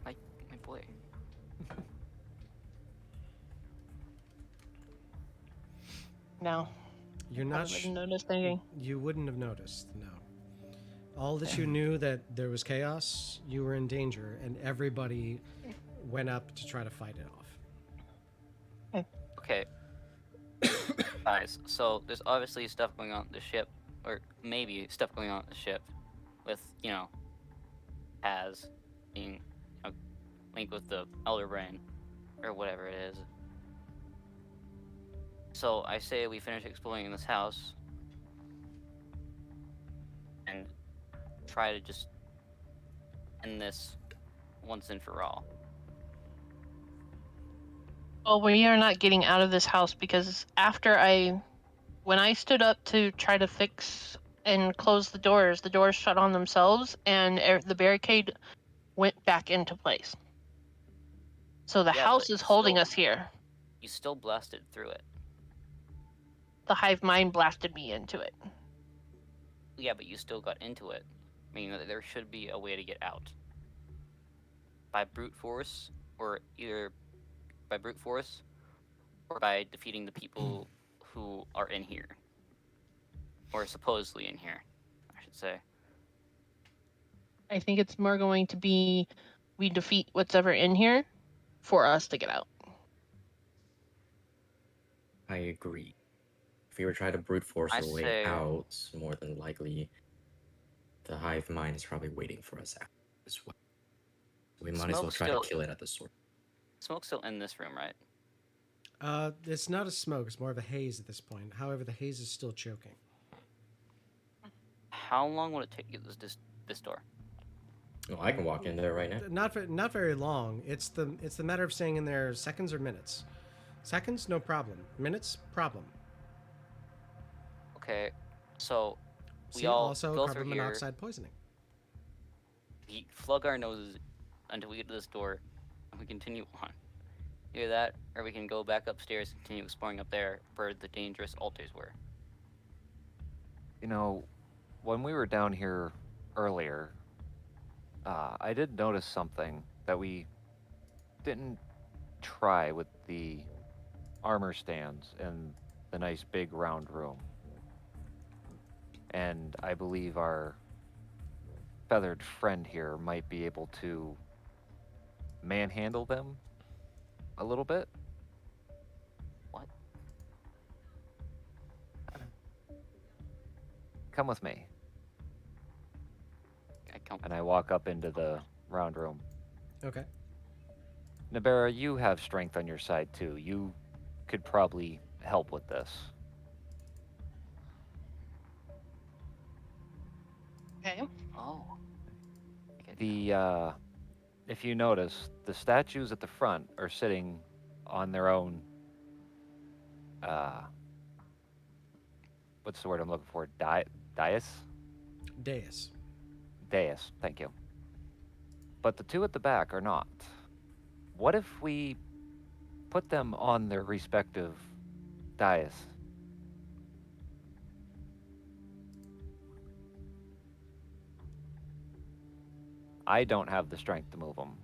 now. My boy. No, You're I not. wouldn't noticed anything. You wouldn't have noticed. No. All that you knew that there was chaos, you were in danger, and everybody went up to try to fight it off. Okay. Guys, so there's obviously stuff going on the ship, or maybe stuff going on the ship with, Taz being linked with the Elder Brain, or whatever it is. So I say we finish exploring this house and try to just end this once and for all. Well, we are not getting out of this house because when I stood up to try to fix and close the doors shut on themselves, and the barricade went back into place. So the Yeah, house but is holding still- us here. You still blasted through it. The hive mind blasted me into it. Yeah, but you still got into it. Meaning that there should be a way to get out. By brute force, or either by brute force, or by defeating the people who are in here. Or supposedly in here, I should say. I think it's more going to be we defeat what's ever in here for us to get out. I agree. If we were trying to brute force I our way say- out, more than likely the hive mind is probably waiting for us out as well. We might as well Smoke's try still- to kill it at the source. Smoke's still in this room, right? It's not a smoke; it's more of a haze at this point. However, the haze is still choking. How long would it take you to this door? Well, I can walk in there right now. Not very long. It's the matter of staying in there seconds or minutes. Seconds, no problem. Minutes, problem. Okay, so we See, all also go carbon through here. monoxide poisoning. We plug our noses until we get to this door, and we continue on. Either that, or we can go back upstairs and continue exploring up there where the dangerous altars were. You know, when we were down here earlier, I did notice something that we didn't try with the armor stands in the nice big round room. And I believe our feathered friend here might be able to manhandle them a little bit. What? Come with me. I come. And I walk up into the round room. Okay. Nabera, you have strength on your side too. You could probably help with this. Okay. Oh. Okay. The if you notice, the statues at the front are sitting on their own what's the word I'm looking for? Dais? Dais. Dais, thank you. But the two at the back are not. What if we put them on their respective dais? I don't have the strength to move them.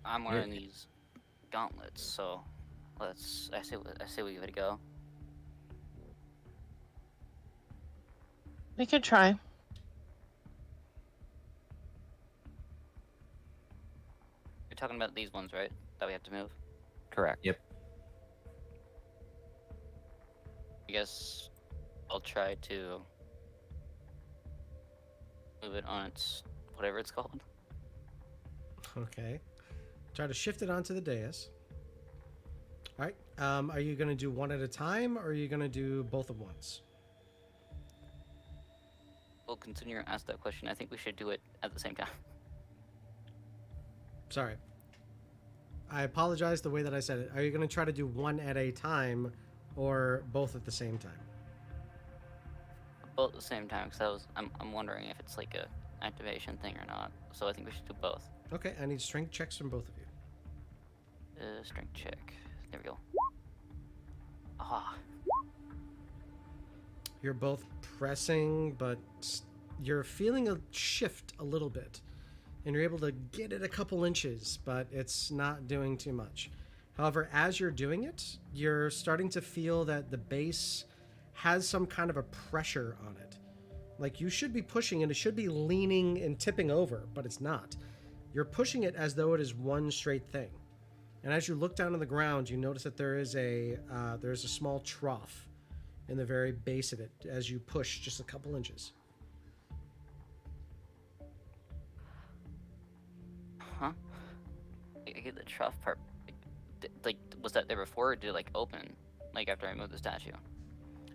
I'm wearing these gauntlets, so let's. I say we give it a go. We could try. You're talking about these ones, right? That we have to move. Correct. Yep. I guess I'll try to move it on its whatever it's called. Okay. Try to shift it onto the dais. All right. Are you going to do one at a time, or are you going to do both at once? We'll continue to ask that question. I think we should do it at the same time. Sorry. I apologize the way that I said it. Are you going to try to do one at a time, or both at the same time? Both at the same time, because I'm wondering if it's like a activation thing or not. So I think we should do both. Okay. I need strength checks from both of you. Strength check. There we go. Ah. You're both pressing, but you're feeling a shift a little bit. And you're able to get it a couple inches, but it's not doing too much. However, as you're doing it, you're starting to feel that the base has some kind of a pressure on it. Like you should be pushing it, it should be leaning and tipping over, but it's not. You're pushing it as though it is one straight thing. And as you look down on the ground, you notice that there's a small trough in the very base of it as you push just a couple inches. Huh? I get the trough part. Like, was that there before, or did it like open? Like after I moved the statue?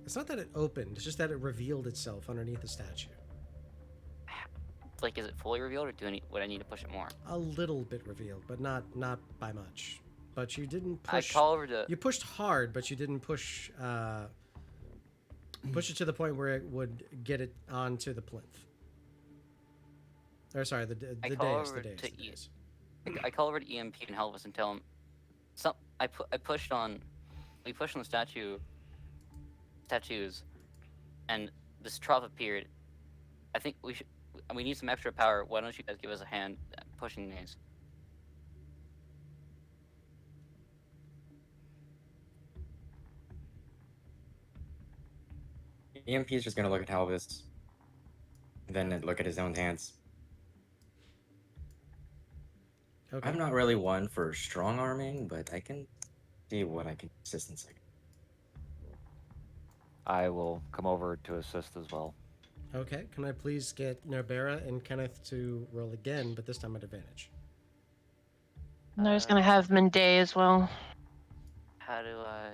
It's not that it opened, it's just that it revealed itself underneath the statue. Like, is it fully revealed, or would I need to push it more? A little bit revealed, but not by much. But you didn't I push. call over to. You pushed hard, but you didn't push it to the point where it would get it onto the plinth. Or sorry, the I call dais. over The dais. to The dais. I call over to EMP and Helvis and tell him. I pushed on. We pushed on the statues, and this trough appeared. I think we need some extra power. Why don't you guys give us a hand at pushing these? EMP is just gonna look at Halvis, then look at his own hands. Okay. I'm not really one for strong arming, but I can see what I can assist in a second. I will come over to assist as well. Okay. Can I please get Narbera and Kenneth to roll again, but this time at advantage? And there's gonna have Mende as well. How do I?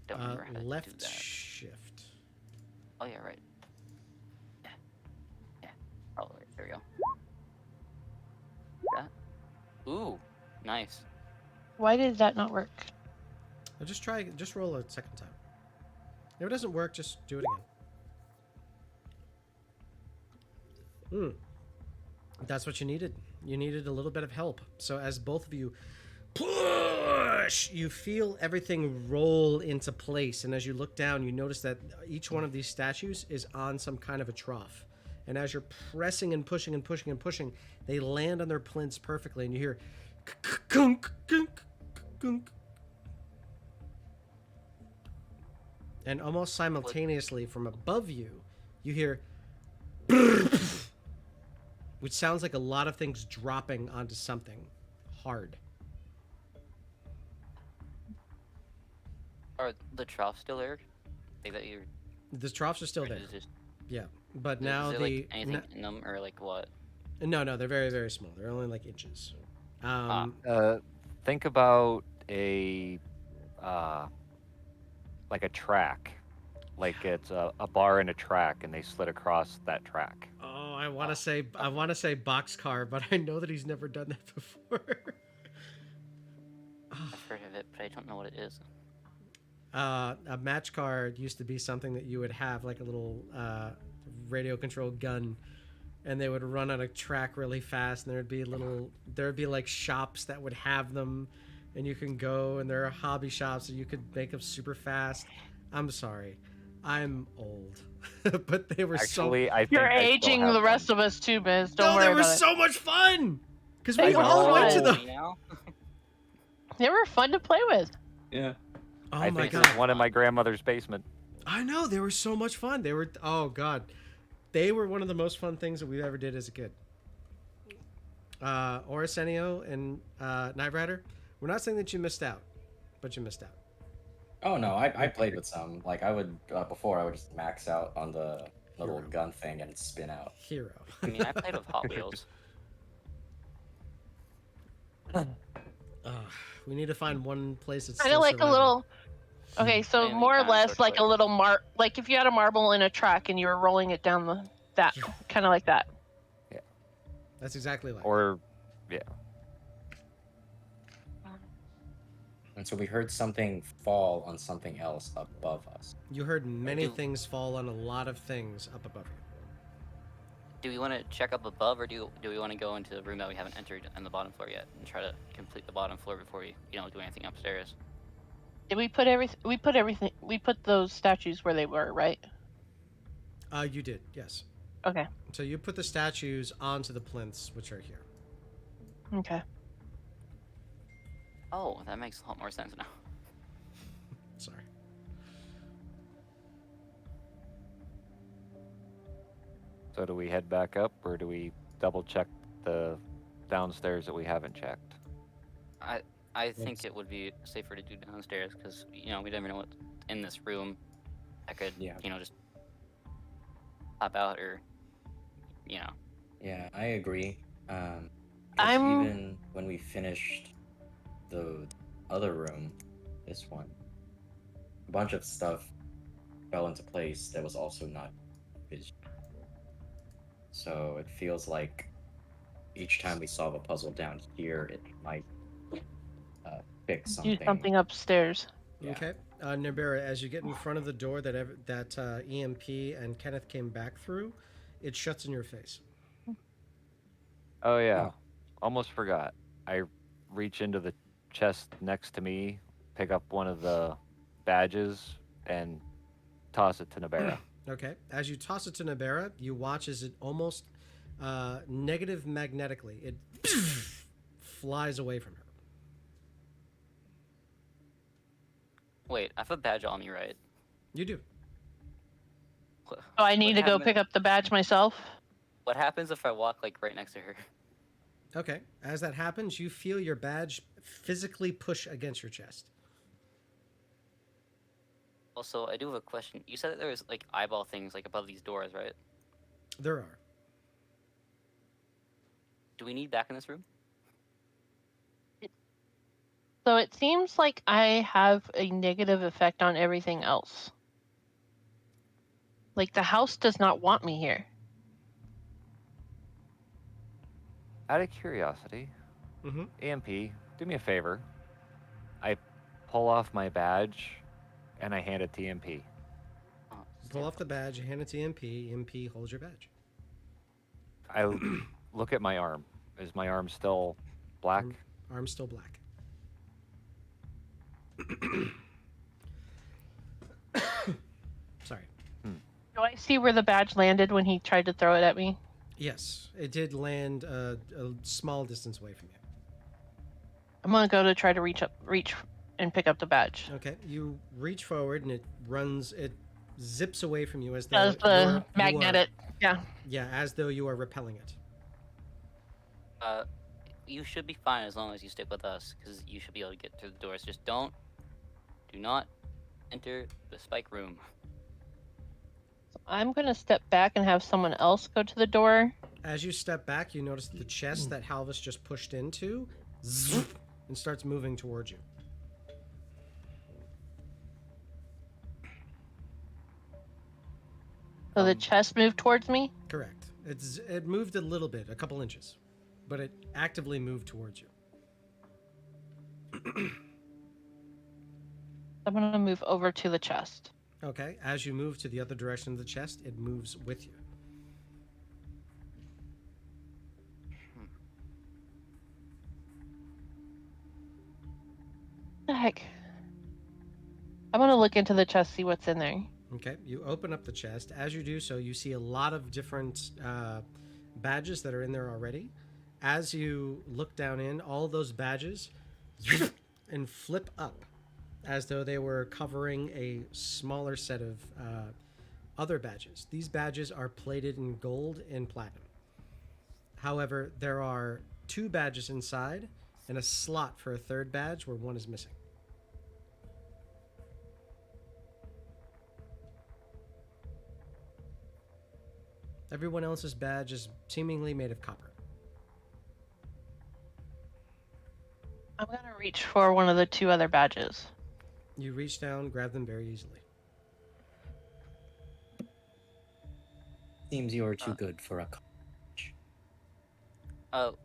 Don't remember how to do Left that. shift. Oh yeah, right. Yeah. There we go. That. Ooh, nice. Why did that not work? Now just roll a second time. If it doesn't work, just do it again. That's what you needed. You needed a little bit of help. So as both of you push, you feel everything roll into place. And as you look down, you notice that each one of these statues is on some kind of a trough. And as you're pressing and pushing and pushing and pushing, they land on their plinths perfectly. And you hear kunk, kunk, kunk. And almost simultaneously from above you, you hear which sounds like a lot of things dropping onto something hard. Are the troughs still there? Like that you're. The troughs are still or there. is it just- Yeah, but is now there, the like anything in them or like what? no, they're very very small. They're only like inches. Think about a like a track, like it's a bar and a track, and they slid across that track. Oh, I want to say boxcar, but I know that he's never done that before. I've heard of it, but I don't know what it is. A match car used to be something that you would have like a little radio controlled gun, and they would run on a track really fast, and there'd be like shops that would have them, and you can go, and there are hobby shops and you could make them super fast. I'm sorry, I'm old, but they were Actually, I think You're I still aging have the rest one. of us too, Biz. no, Don't worry they were about it. so much fun because They we all were went to fun. the. Now? They were fun to play with. Yeah. Oh I my think god! there's one in my grandmother's basement. I know, they were so much fun. They were, oh god, they were one of the most fun things that we ever did as a kid. Orisenio and Knight Rider, we're not saying that you missed out, but you missed out. Oh no, I played with some. Like I would before I would just max out on the little Hero. gun thing and spin out. Hero. I mean, I played with Hot Wheels. We need to find one place that's Kind still of like a surviving. little. Okay, so Mainly more or dinosaur less like a toy. little like if you had a marble in a track and you were rolling it down that kind of like that. That's exactly like. Or, yeah. And so we heard something fall on something else above us. You heard many do- things fall on a lot of things up above you. Do we want to check up above, or do we want to go into the room that we haven't entered on the bottom floor yet and try to complete the bottom floor before we, do anything upstairs? Did we put everything? We put those statues where they were, right? You did, yes. Okay. So you put the statues onto the plinths, which are here. Okay. Oh, that makes a lot more sense now. Sorry. So do we head back up, or do we double check the downstairs that we haven't checked? I think it would be safer to do downstairs because we never know what's in this room. I could Yeah. just pop out or Yeah, I agree. 'Cause I'm- even when we finished the other room, this one, a bunch of stuff fell into place that was also not vision. So it feels like each time we solve a puzzle down here, it might fix something. Do something upstairs. Yeah. Okay. Nibera, as you get in front of the door that EMP and Kenneth came back through, it shuts in your face. Oh yeah, almost forgot. I reach into the chest next to me, pick up one of the badges, and toss it to Nabera. Okay. As you toss it to Nibera, you watch as it almost negative magnetically. It flies away from her. Wait, I have a badge on me, right? You do. What, Oh, I need what to go happen- pick up the badge myself. What happens if I walk like right next to her? Okay. As that happens, you feel your badge physically push against your chest. Also, I do have a question. You said that there was like eyeball things like above these doors, right? There are. Do we need back in this room? So it seems like I have a negative effect on everything else. Like the house does not want me here. Out of curiosity, Mm-hmm. EMP, do me a favor. I pull off my badge and I hand it to EMP. Oh, Pull off the stupid. badge, you hand it to MP. MP holds your badge. I look at my arm. Is my arm still black? Arm's still black. Sorry. Do I see where the badge landed when he tried to throw it at me? Yes, it did land a small distance away from you. I'm gonna go to try to reach and pick up the badge. Okay, you reach forward and it zips away from you as though Does the you magnet are, it? Yeah. yeah, as though you are repelling it. You should be fine as long as you stick with us, because you should be able to get through the doors. Just do not enter the spike room. I'm gonna step back and have someone else go to the door. As you step back, you notice the chest that Halvis just pushed into zoop, and starts moving towards you. So the chest moved towards me. Correct. It moved a little bit, a couple inches, but it actively moved towards you. I'm gonna move over to the chest. Okay, as you move to the other direction of the chest, it moves with you. What the heck? I'm gonna look into the chest, see what's in there. Okay, you open up the chest. As you do so, you see a lot of different badges that are in there already. As you look down in, all those badges and flip up as though they were covering a smaller set of other badges. These badges are plated in gold and platinum. However, there are 2 badges inside and a slot for a third badge where one is missing. Everyone else's badge is seemingly made of copper. I'm gonna reach for one of the 2 other badges. You reach down, grab them very easily. Seems you're too good for a college.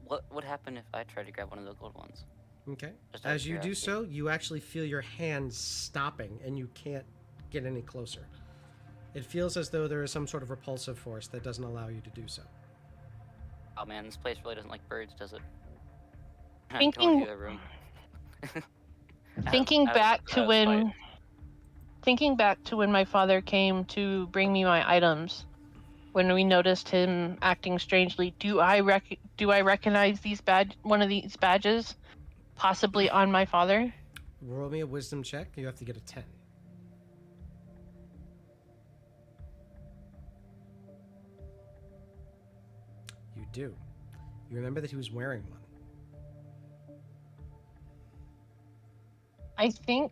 What would happen if I tried to grab one of the gold ones? Okay. Just out of As you do curiosity. so, you actually feel your hand stopping and you can't get any closer. It feels as though there is some sort of repulsive force that doesn't allow you to do so. Oh man, this place really doesn't like birds, does it? Thinking- Going through the room. Thinking back to spite. when my father came to bring me my items, when we noticed him acting strangely, do I recognize one of these badges, possibly on my father? Roll me a wisdom check. You have to get a 10. You do. You remember that he was wearing one. I think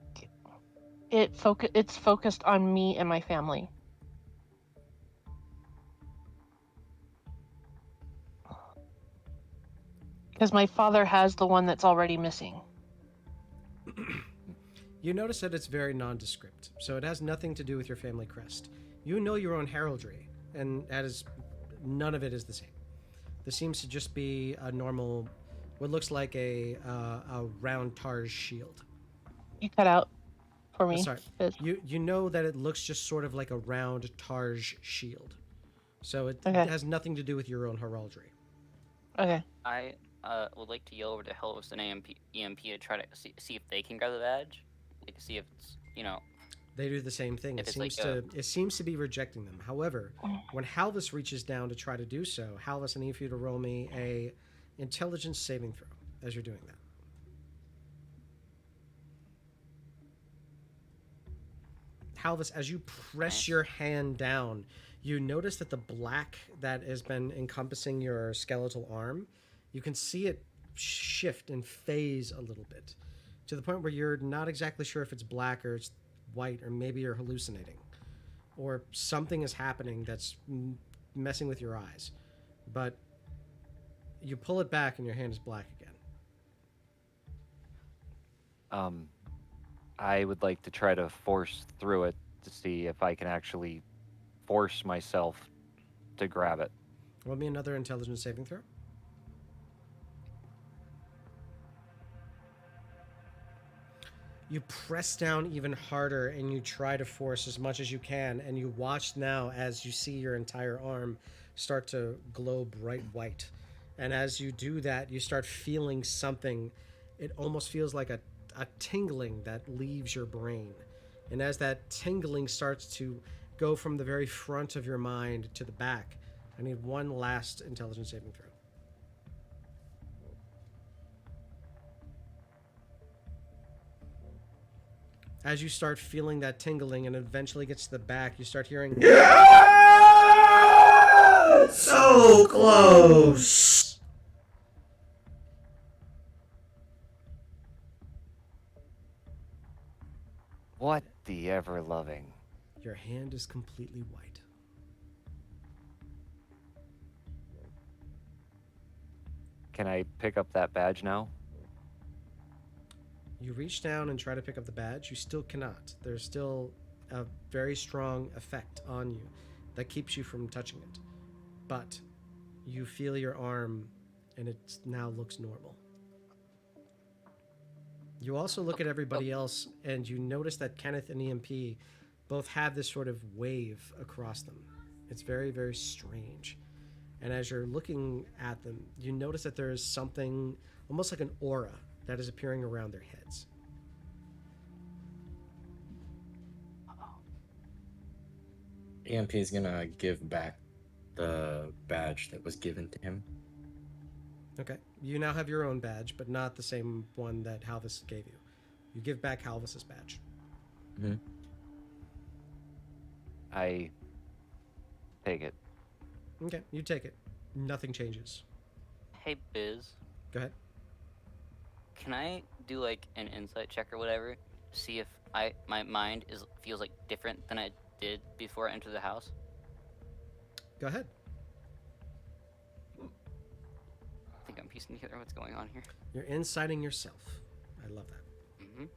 it's focused on me and my family. Because my father has the one that's already missing. You notice that it's very nondescript, so it has nothing to do with your family crest. You know your own heraldry, and none of it is the same. This seems to just be a normal, what looks like a round Targe shield. You cut out for me. Sorry. You know that it looks just sort of like a round Targe shield. So it Okay. has nothing to do with your own heraldry. Okay. I would like to yell over to Helvis and EMP to try to see if they can grab the badge. Like to see if it's, They do the same thing. If It it's seems to be rejecting them. However, when Halvis reaches down to try to do so, Halvis, I need for you to roll me a intelligence saving throw as you're doing that. Halvis, as you press Nice. your hand down, you notice that the black that has been encompassing your skeletal arm, you can see it shift and phase a little bit to the point where you're not exactly sure if it's black or it's white, or maybe you're hallucinating, or something is happening that's messing with your eyes. But you pull it back and your hand is black again. I would like to try to force through it to see if I can actually force myself to grab it. Roll me another intelligence saving throw. You press down even harder and you try to force as much as you can, and you watch now as you see your entire arm start to glow bright white. And as you do that, you start feeling something. It almost feels like a tingling that leaves your brain. And as that tingling starts to go from the very front of your mind to the back, I need one last intelligence saving throw. As you start feeling that tingling and eventually gets to the back, you start hearing. Yeah! So close. What the ever loving? Your hand is completely white. Can I pick up that badge now? You reach down and try to pick up the badge. You still cannot. There's still a very strong effect on you that keeps you from touching it. But you feel your arm and it now looks normal. You also look at everybody else and you notice that Kenneth and EMP both have this sort of wave across them. It's very, very strange. And as you're looking at them, you notice that there is something almost like an aura that is appearing around their heads. EMP is gonna give back the badge that was given to him. Okay. You now have your own badge, but not the same one that Halvis gave you. You give back Halvis's badge. Mm-hmm. I take it. Okay, you take it. Nothing changes. Hey, Biz. Go ahead. Can I do like an insight check or whatever to see if my mind feels like different than I did before I entered the house? Go ahead. I think I'm piecing together what's going on here. You're inciting yourself. I love that. Mm-hmm.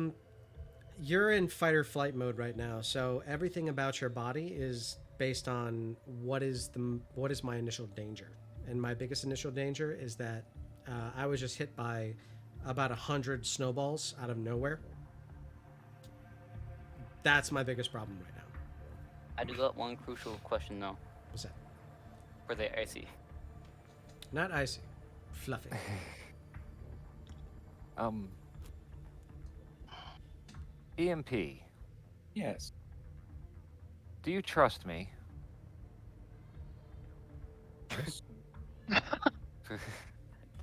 Okay. You're in fight or flight mode right now, so everything about your body is based on what is my initial danger. And my biggest initial danger is that I was just hit by about 100 snowballs out of nowhere. That's my biggest problem right now. I do got one crucial question though. What's that? Were they icy? Not icy. Fluffy. EMP, Yes. do you trust me?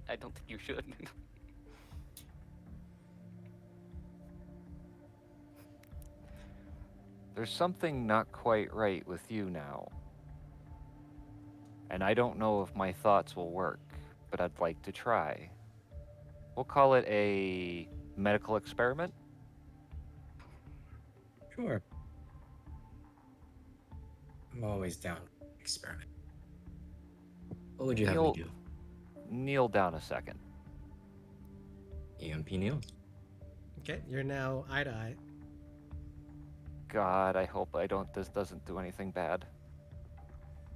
I don't think you should. There's something not quite right with you now. And I don't know if my thoughts will work, but I'd like to try. We'll call it a medical experiment. Sure. I'm always down for an experiment. What would you have me do? Kneel down a second. EMP kneels. Okay, you're now eye to eye. God, I hope this doesn't do anything bad.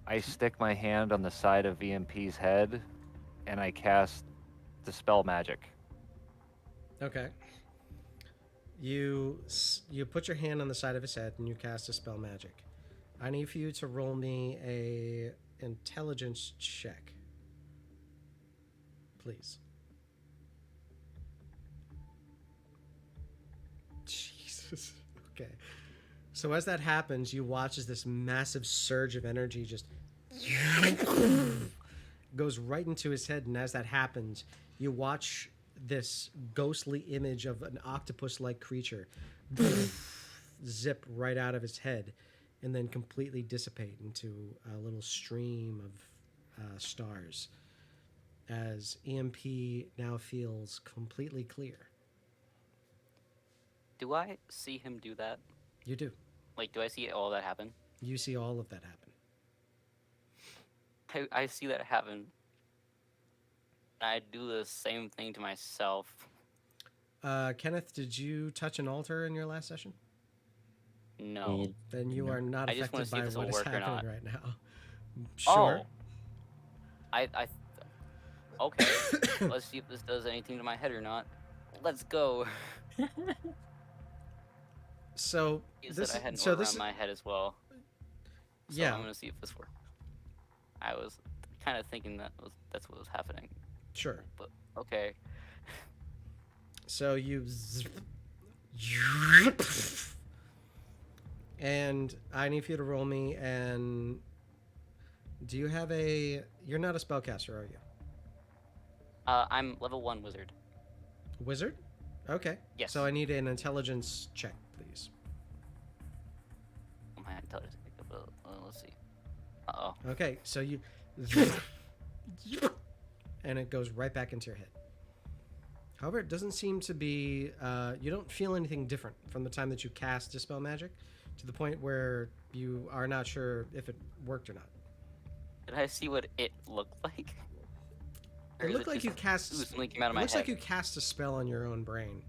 I stick my hand on the side of EMP's head, and I cast Dispel Magic. Okay. You put your hand on the side of his head and you cast a spell magic. I need for you to roll me a intelligence check, please. Jesus. Okay. So as that happens, you watch as this massive surge of energy just goes right into his head, and as that happens, you watch this ghostly image of an octopus-like creature zip right out of his head and then completely dissipate into a little stream of stars as EMP now feels completely clear. Do I see him do that? You do. Like, do I see all that happen? You see all of that happen. I see that happen. I do the same thing to myself. Kenneth, did you touch an altar in your last session? No. Then you are not I just wanna affected see by if this will what is work or happening not. right now. Sure. Oh. I Okay. Let's see if this does anything to my head or not. Let's go. So You said this I is had an so aura this around my head as well. So yeah, I'm gonna see if this works. I was kind of thinking that's what was happening, sure. but okay. So you and I need for you to roll me. And do you have a? You're not a spellcaster, are you? I'm level 1 wizard. Wizard? Okay. Yes. So I need an intelligence check, please. Oh, my intelligence. Let's see. Uh oh. Okay, so you and it goes right back into your head. However, it doesn't seem to be. You don't feel anything different from the time that you cast Dispel Magic, to the point where you are not sure if it worked or not. Did I see what it looked like? Or It is looked like just, you cast. ooh, something came out of It my looks head. like you cast a spell on your own brain.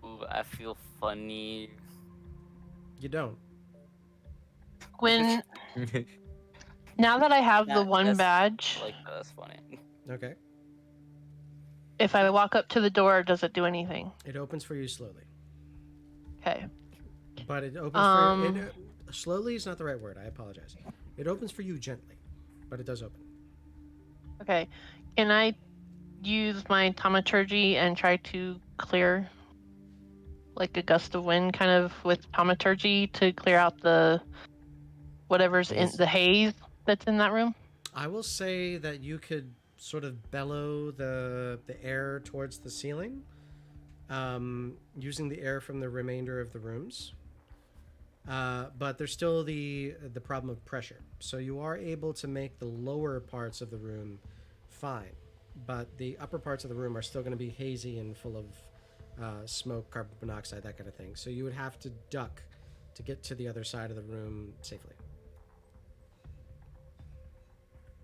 Ooh, I feel funny. You don't. When now that I have the one That's badge, like that's funny. Okay. if I walk up to the door, does it do anything? It opens for you slowly, Okay. but it opens for it. Slowly is not the right word. I apologize. It opens for you gently, but it does open. Okay. Can I use my thaumaturgy and try to clear, like a gust of wind, kind of with thaumaturgy to clear out the whatever's in Haze. the haze that's in that room? I will say that you could sort of bellow the air towards the ceiling, using the air from the remainder of the rooms. But there's still the problem of pressure. So you are able to make the lower parts of the room fine, but the upper parts of the room are still going to be hazy and full of smoke, carbon monoxide, that kind of thing. So you would have to duck to get to the other side of the room safely.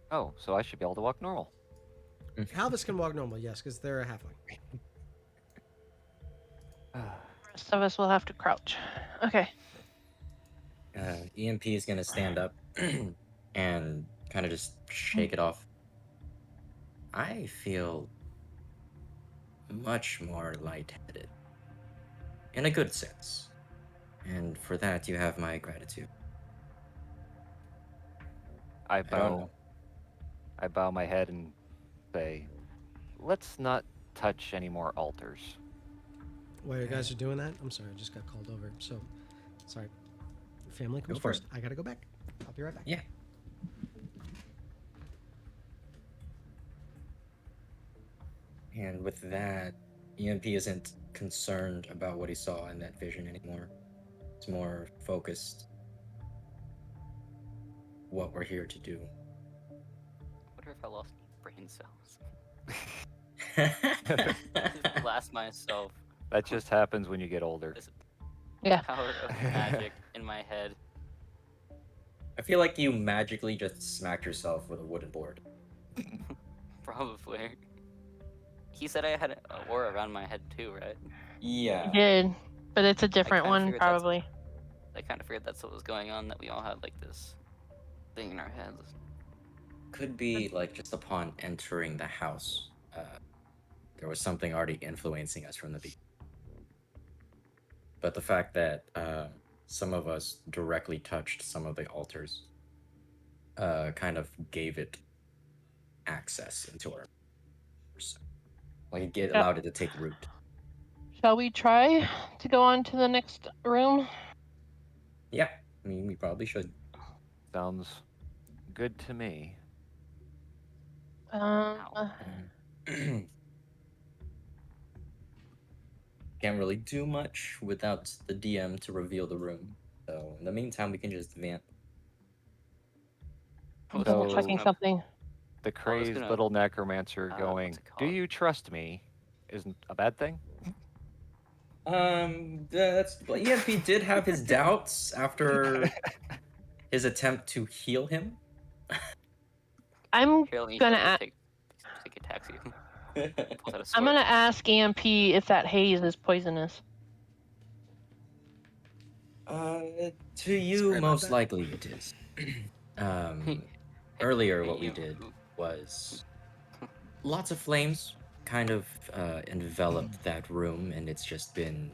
Oh, so I should be able to walk normal. Halvis can walk normal, yes, because they're a halfling. The rest of us will have to crouch. Okay. EMP is gonna stand up and kind of just shake it off. I feel much more lightheaded, in a good sense, and for that you have my gratitude. I don't bow. know. I bow my head and say, "Let's not touch any more altars." While you guys are doing that, I'm sorry, I just got called over. So, sorry. Family comes Go for first. I gotta go back. I'll be right back. Yeah. And with that, EMP isn't concerned about what he saw in that vision anymore. It's more focused. What we're here to do. Wonder if I lost brain cells. Just blast myself. That just happens when you get older. This Yeah. power of magic in my head. I feel like you magically just smacked yourself with a wooden board. Probably. He said I had an aura around my head too, right? Yeah. You did, but it's a different kinda one, figured that's- probably. I kind of figured that's what was going on, that we all had like this thing in our heads. Could be like just upon entering the house, there was something already influencing us from the beginning. But the fact that some of us directly touched some of the altars kind of gave it access into our like it Yeah. allowed it to take root. Shall we try to go on to the next room? Yeah, I mean we probably should. Sounds good to me. Can't really do much without the DM to reveal the room. So in the meantime, we can just vamp. I'm So- double checking something. The crazed gonna- little necromancer what's going, it "Do called? you trust me?" isn't a bad thing. That's EMP did have his doubts after his attempt to heal him. I'm Carol needs gonna to a- take a taxi. Pulls out a I'm sword. gonna ask EMP if that haze is poisonous. To you, Sorry about most that. likely it is. Earlier, what we Hey, did was lots of flames kind of enveloped that room, and we've just been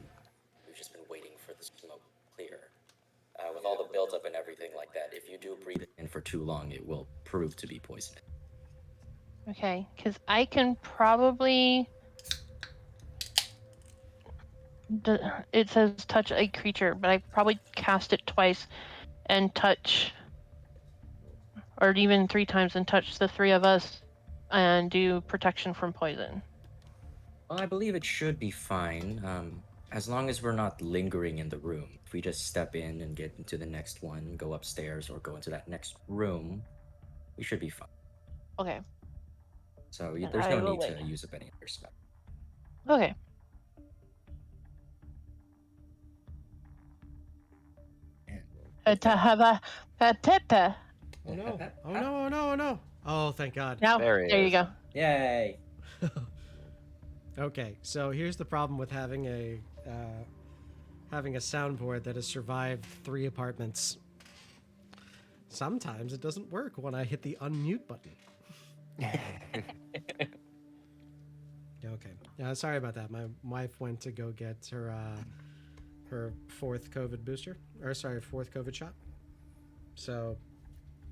waiting for the smoke to clear. With all the buildup and everything like that, if you do breathe it in for too long, it will prove to be poisonous. Okay, because I can probably. It says touch a creature, but I probably cast it twice and touch, or even 3 times and touch the 3 of us and do protection from poison. Well, I believe it should be fine, as long as we're not lingering in the room. If we just step in and get into the next one, go upstairs, or go into that next room, we should be fine. Okay. So Then there's I no will need wait. to use up any other spell. Okay. With that- Peppa. Oh no! Oh no! Oh no! Oh no! Oh, thank God. Now, There he there you is. go. Yay! Okay, so here's the problem with having a soundboard that has survived 3 apartments. Sometimes it doesn't work when I hit the unmute button. Okay. Sorry about that. My wife went to go get her 4th COVID booster, or sorry, 4th COVID shot. So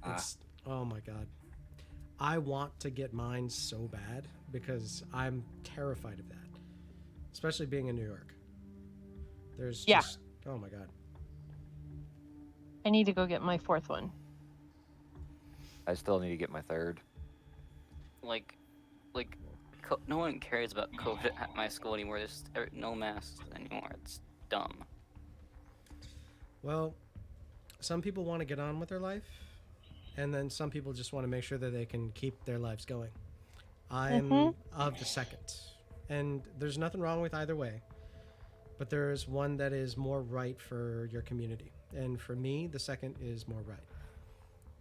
it's oh my God. I want to get mine so bad because I'm terrified of that. Especially being in New York. There's Yeah. just oh my God. I need to go get my 4th one. I still need to get my 3rd. Like, no one cares about COVID at my school anymore. There's no masks anymore. It's dumb. Well, some people want to get on with their life, and then some people just want to make sure that they can keep their lives going. I'm of the second, and there's nothing wrong with either way, but there's one that is more right for your community, and for me, the second is more right.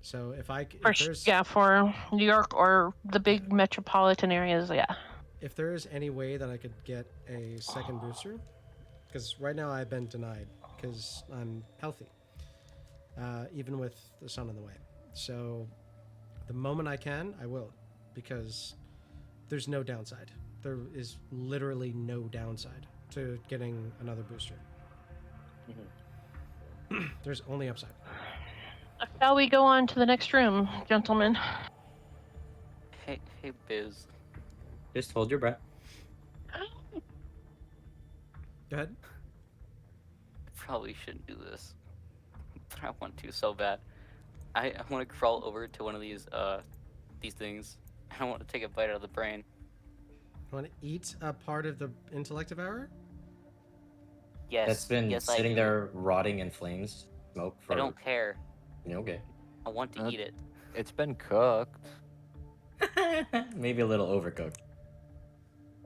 So if there's for New York or the big metropolitan areas, yeah. if there is any way that I could get a second booster, because right now I've been denied because I'm healthy, even with the sun in the way. So the moment I can, I will, because there's no downside. There is literally no downside to getting another booster. There's only upside. Shall we go on to the next room, gentlemen? Hey, Biz. Just hold your breath. Go ahead. Probably shouldn't do this, but I want to so bad. I want to crawl over to one of these things. I want to take a bite out of the brain. You want to eat a part of the intellective hour? Yes. That's been yes, sitting I do. there rotting in flames, smoke for. I don't care. Okay. I want to eat it. It's been cooked. Maybe a little overcooked.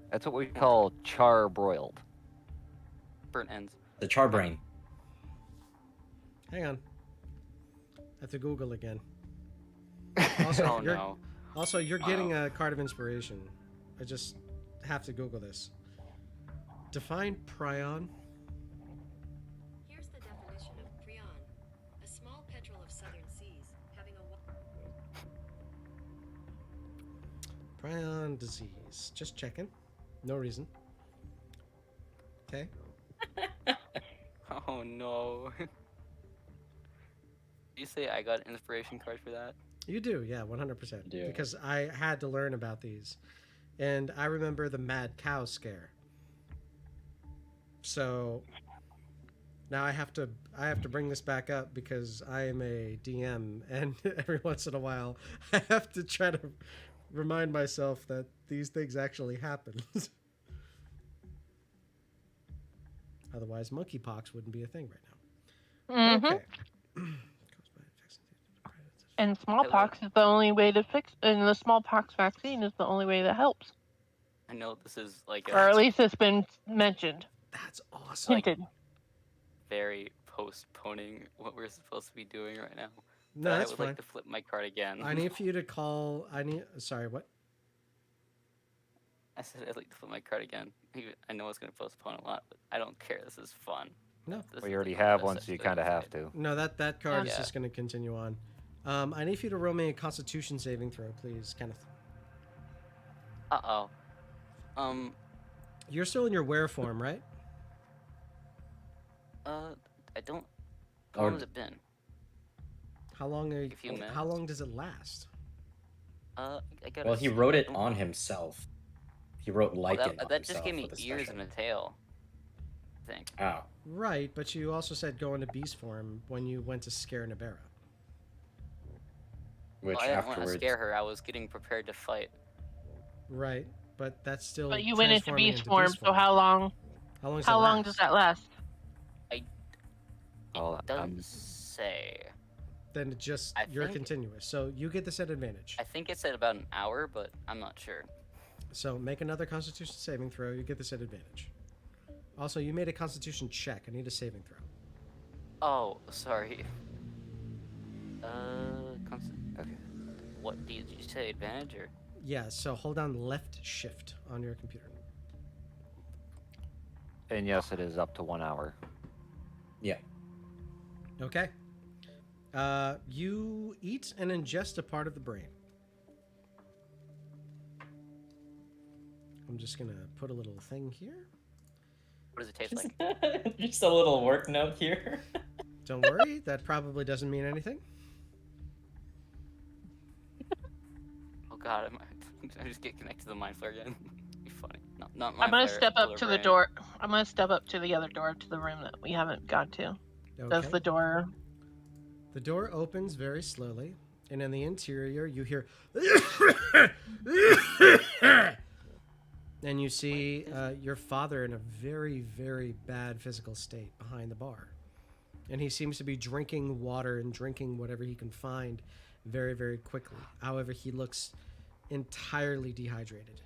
That's what we call char-broiled. Burnt ends. The char brain. Hang on. I have to Google again. Also, Oh no. Also, you're getting a card of inspiration. I just have to Google this. Define prion. Here's the definition of prion: a small petrel of southern seas, having a Prion disease. Just checking. No reason. Okay. Oh no. You say I got an inspiration card for that? You do, yeah, 100%. do. Because I had to learn about these. And I remember the mad cow scare. So now I have to bring this back up because I am a DM, and every once in a while I have to try to remind myself that these things actually happen. Otherwise, monkeypox wouldn't be a thing right now. Mm-hmm. Okay. And smallpox is the only way to fix. And the smallpox vaccine is the only way that helps. I know this is like Or at least it's been mentioned. That's awesome. Hinted. very postponing what we're supposed to be doing right now. No, But that's I would fine. like to flip my card again. I need for you to call. Sorry, what? I said I'd like to flip my card again. I know it's going to postpone a lot, but I don't care. This is fun. No. This We is already like have the one, best so you thing kind of I've have played. to. No, that card is Yeah. just going to continue on. I need you to roll me a Constitution saving throw, please, Kenneth. Uh oh. You're still in your were form, right? I don't. How Or long has it been? How long are you, A few minutes. How long does it last? I gotta. well, he see. wrote I it don't- on himself. He wrote Oh, lichen on that himself just gave me with a ears special. and a tail. I think. Oh, Right, but you also said go into beast form when you went to scare Nabera. which Well, I didn't want to afterwards. scare her. I was getting prepared to fight. Right, but that's still. But you went into transforming beast form, so how long? How long? Does How it long last? does that last? It Well, doesn't say. Then it just I you're think- continuous, so you get this at advantage. I think it said about an hour, but I'm not sure. So make another Constitution saving throw. You get this at advantage. Also, you made a Constitution check. I need a saving throw. Oh, sorry. Okay. What did you say? Advantage or? Yeah. So hold down left shift on your computer. and yes, it is up to 1 hour. Yeah. Okay. You eat and ingest a part of the brain. I'm just gonna put a little thing here. What does it taste like? Just a little work note here. Don't worry, that probably doesn't mean anything. Oh god, I just get connected to the mind flare again. Be funny. Not I'm mind gonna flare, step up Killer to the Brain. door. I'm gonna step up to the other door to the room that we haven't got to. Does Okay. the door? The door opens very slowly, and in the interior you hear and you see your father in a very, very bad physical state behind the bar. And he seems to be drinking water and drinking whatever he can find very, very quickly. However, he looks entirely dehydrated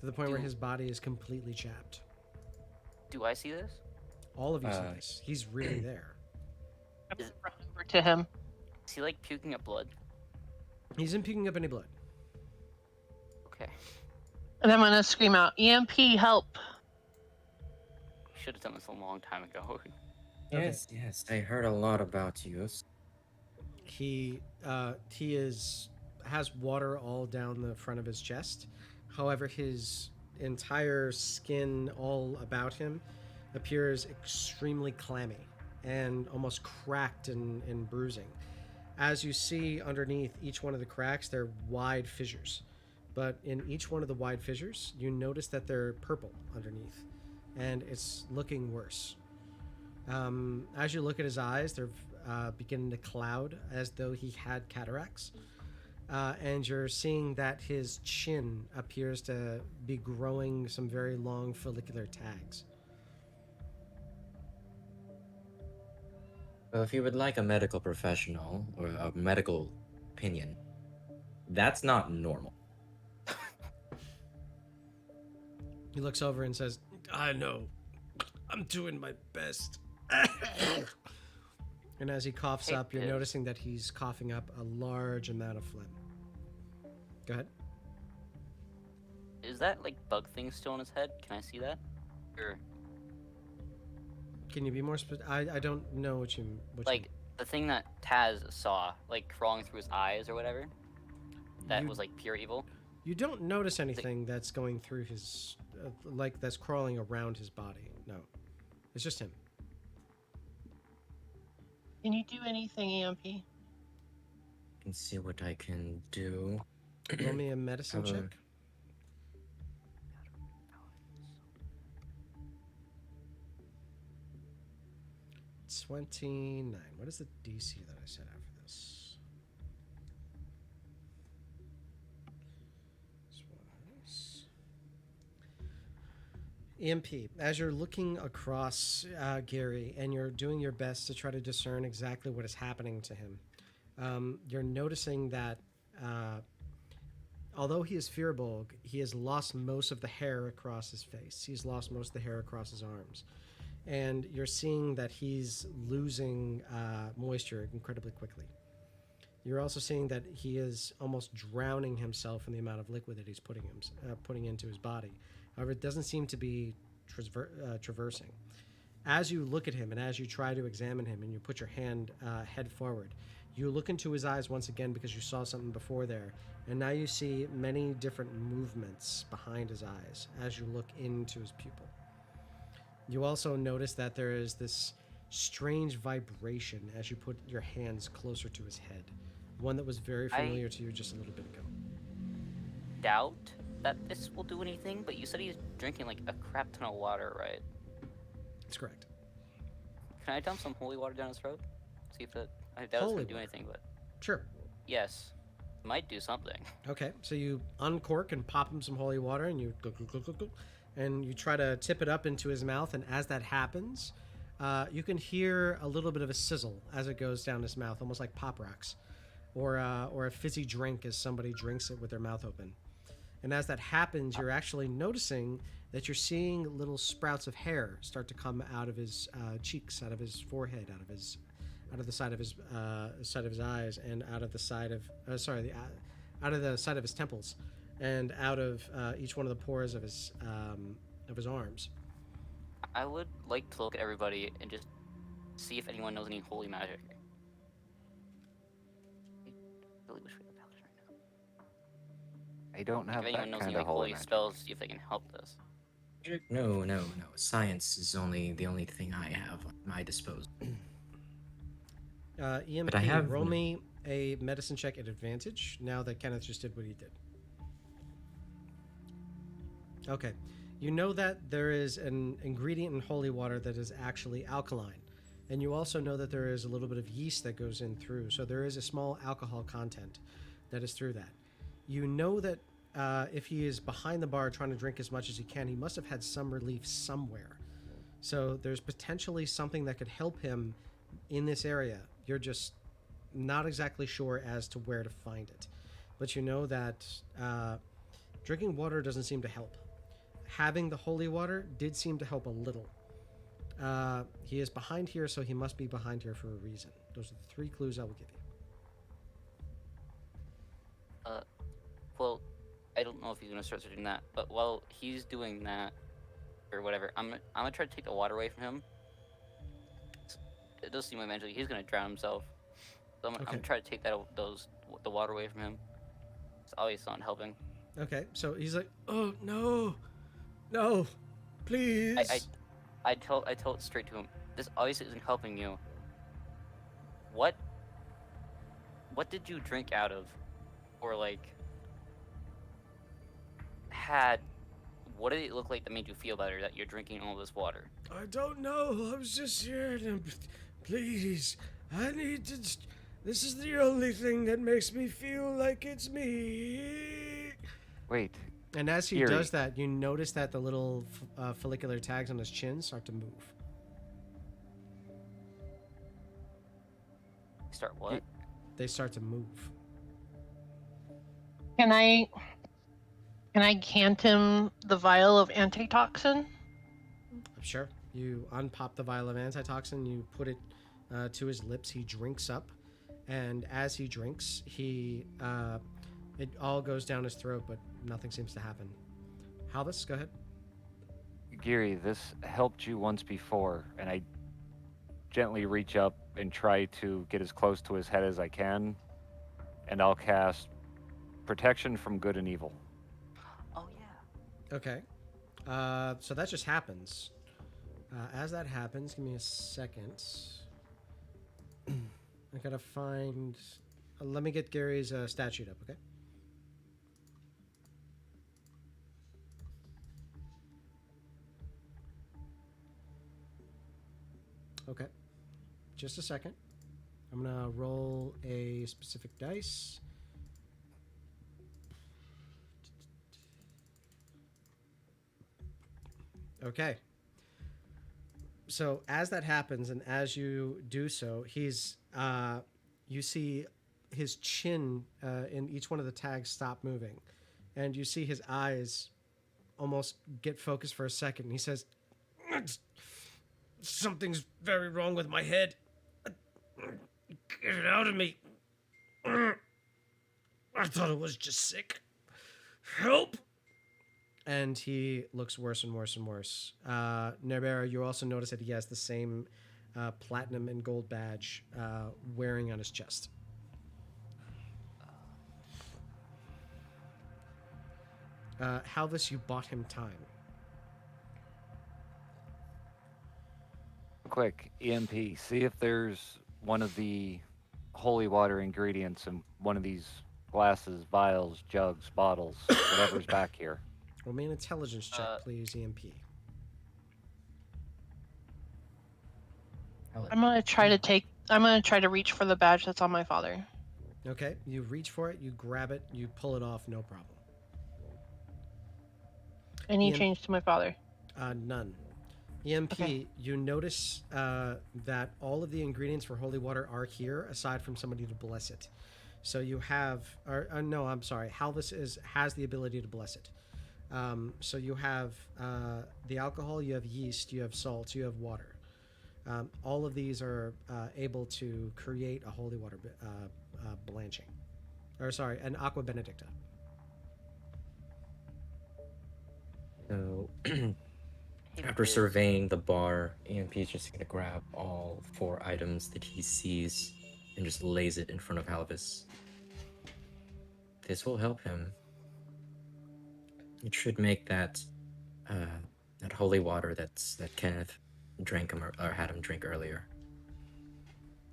to the point where his body is completely chapped. Do I see this? All of you see Uh, this. He's really there. I'm Is- gonna run over to him. Is he like puking up blood? He's not picking up any blood. Okay. And I'm gonna scream out, "EMP, help!" Should have done this a long time ago. Yes, yes. I heard a lot about you. He has water all down the front of his chest. However, his entire skin all about him appears extremely clammy and almost cracked and bruising. As you see underneath each one of the cracks, they're wide fissures. But in each one of the wide fissures, you notice that they're purple underneath, and it's looking worse. As you look at his eyes, they're beginning to cloud as though he had cataracts. And you're seeing that his chin appears to be growing some very long follicular tags. Well, if you would like a medical professional or a medical opinion, that's not normal. He looks over and says, I know. I'm doing my best. And as he coughs Hey, up, you're Piz. noticing that he's coughing up a large amount of phlegm. Go ahead. Is that like bug thing still on his head? Can I see that? Or Can you be more specific? I don't know what you... like the thing that Taz saw, like crawling through his eyes or whatever? That You- was like pure evil? You don't notice anything that's going through his... like that's crawling around his body. No. It's just him. Can you do anything, EMP? Can see what I can do. Roll me a medicine Have a- check. $29. What is the DC that I set out for this? This was... EMP, as you're looking across Gerey and you're doing your best to try to discern exactly what is happening to him, you're noticing that although he is Fearbulg, he has lost most of the hair across his face. He's lost most of the hair across his arms. And you're seeing that he's losing moisture incredibly quickly. You're also seeing that he is almost drowning himself in the amount of liquid that he's putting into his body. However, it doesn't seem to be traversing. As you look at him and as you try to examine him and you put your head forward, You look into his eyes once again because you saw something before there, and now you see many different movements behind his eyes as you look into his pupil. You also notice that there is this strange vibration as you put your hands closer to his head, one that was very familiar to you just a little bit ago. Doubt that this will do anything, but you said he's drinking like a crap ton of water, right? That's correct. Can I dump some holy water down his throat? See if it. I doubt it's Holy gonna do water. anything, but Sure. yes, might do something. Okay, so you uncork and pop him some holy water, and you go, and you try to tip it up into his mouth. And as that happens, you can hear a little bit of a sizzle as it goes down his mouth, almost like pop rocks, or a fizzy drink as somebody drinks it with their mouth open. And as that happens, you're actually noticing that you're seeing little sprouts of hair start to come out of his cheeks, out of his forehead, out of the side of his eyes, and out of the side of out of the side of his temples, and out of each one of the pores of his arms. I would like to look at everybody and just see if anyone knows any holy magic. I really wish we had paladin right now. I don't have If anyone that knows kind any of like, holy magic. spells, see if they can help this. No. Science is the only thing I have at my disposal. EMP, But I have- roll me a medicine check at advantage now that Kenneth just did what he did. Okay. You know that there is an ingredient in holy water that is actually alkaline. And you also know that there is a little bit of yeast that goes in through. So there is a small alcohol content that is through that. You know that if he is behind the bar trying to drink as much as he can, he must have had some relief somewhere. So there's potentially something that could help him in this area. You're just not exactly sure as to where to find it. But you know that drinking water doesn't seem to help. Having the holy water did seem to help a little. He is behind here, so he must be behind here for a reason. Those are the 3 clues I will give you. Well, I don't know if he's gonna start doing that, but while he's doing that, or whatever, I'm gonna try to take the water away from him. It does seem eventually he's gonna drown himself, so I'm Okay. gonna try to take the water away from him. It's obviously not helping. Okay, so he's like, "Oh no, please." I tell it straight to him. This obviously isn't helping you. What did you drink out of, or like had? What did it look like that made you feel better that you're drinking all this water? I don't know. I was just here. Please, I need to. This is the only thing that makes me feel like it's me. Wait, And as he Gerey. does that, you notice that the little follicular tags on his chin start to move. Start what? They start to move. Can I hand him the vial of antitoxin? Sure. You unpop the vial of antitoxin. You put it to his lips. He drinks up, and as he drinks, it all goes down his throat, but nothing seems to happen. Halbus, go ahead. Gerey, this helped you once before, and I gently reach up and try to get as close to his head as I can, and I'll cast Protection from Good and Evil. Oh yeah. Okay. So that just happens. As that happens, give me a second. I gotta find. Let me get Gary's stat sheet up, okay? Okay. Just a second. I'm gonna roll a specific dice. Okay. So as that happens, and as you do so, you see his chin in each one of the tags stop moving, and you see his eyes almost get focused for a second. And he says, "Something's very wrong with my head. Get it out of me. I thought it was just sick. Help!" And he looks worse and worse and worse. Nerbera, you also notice that he has the same platinum and gold badge wearing on his chest. Halvis, you bought him time. Quick, EMP. See if there's one of the holy water ingredients in one of these glasses, vials, jugs, bottles, whatever's back here. Roll me an intelligence check, Uh, please, EMP. I'm gonna try to take. I'm gonna try to reach for the badge that's on my father. Okay, you reach for it, you grab it, you pull it off, no problem. Any EM change to my father? None. EMP, Okay. you notice that all of the ingredients for holy water are here, aside from somebody to bless it. So you have, no, I'm sorry. Halvis has the ability to bless it. So you have the alcohol, you have yeast, you have salt, you have water. All of these are able to create a holy water blanching, or sorry, an aqua benedicta. So, Hey, after Biz. surveying the bar, EMP is just gonna grab all 4 items that he sees and just lays it in front of Halvis. This will help him. It should make that that holy water that Kenneth drank him or had him drink earlier.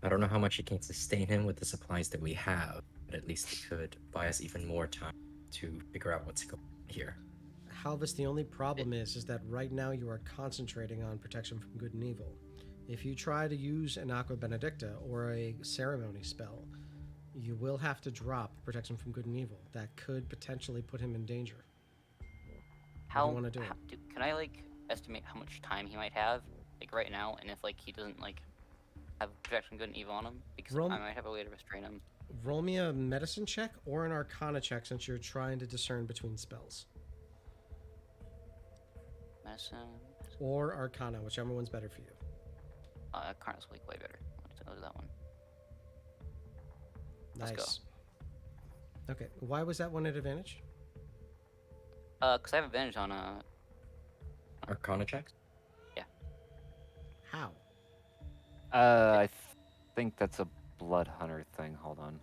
I don't know how much it can sustain him with the supplies that we have, but at least it could buy us even more time to figure out what's going on here. Halvis, the only problem is that right now you are concentrating on protection from good and evil. If you try to use an aqua benedicta or a ceremony spell, you will have to drop protection from good and evil. That could potentially put him in danger. How, wanna do? Can I like estimate how much time he might have, like right now, and if like he doesn't like have protection good and evil on him, because Roll- I might have a way to restrain him. Roll me a medicine check or an arcana check since you're trying to discern between spells. Medicine. Or arcana, whichever one's better for you. Carn's like way better. I'll do that one. Nice. Let's Okay, why was that one at advantage? Cause I have advantage on Arcana checks? How? I think that's a blood hunter thing. Hold on.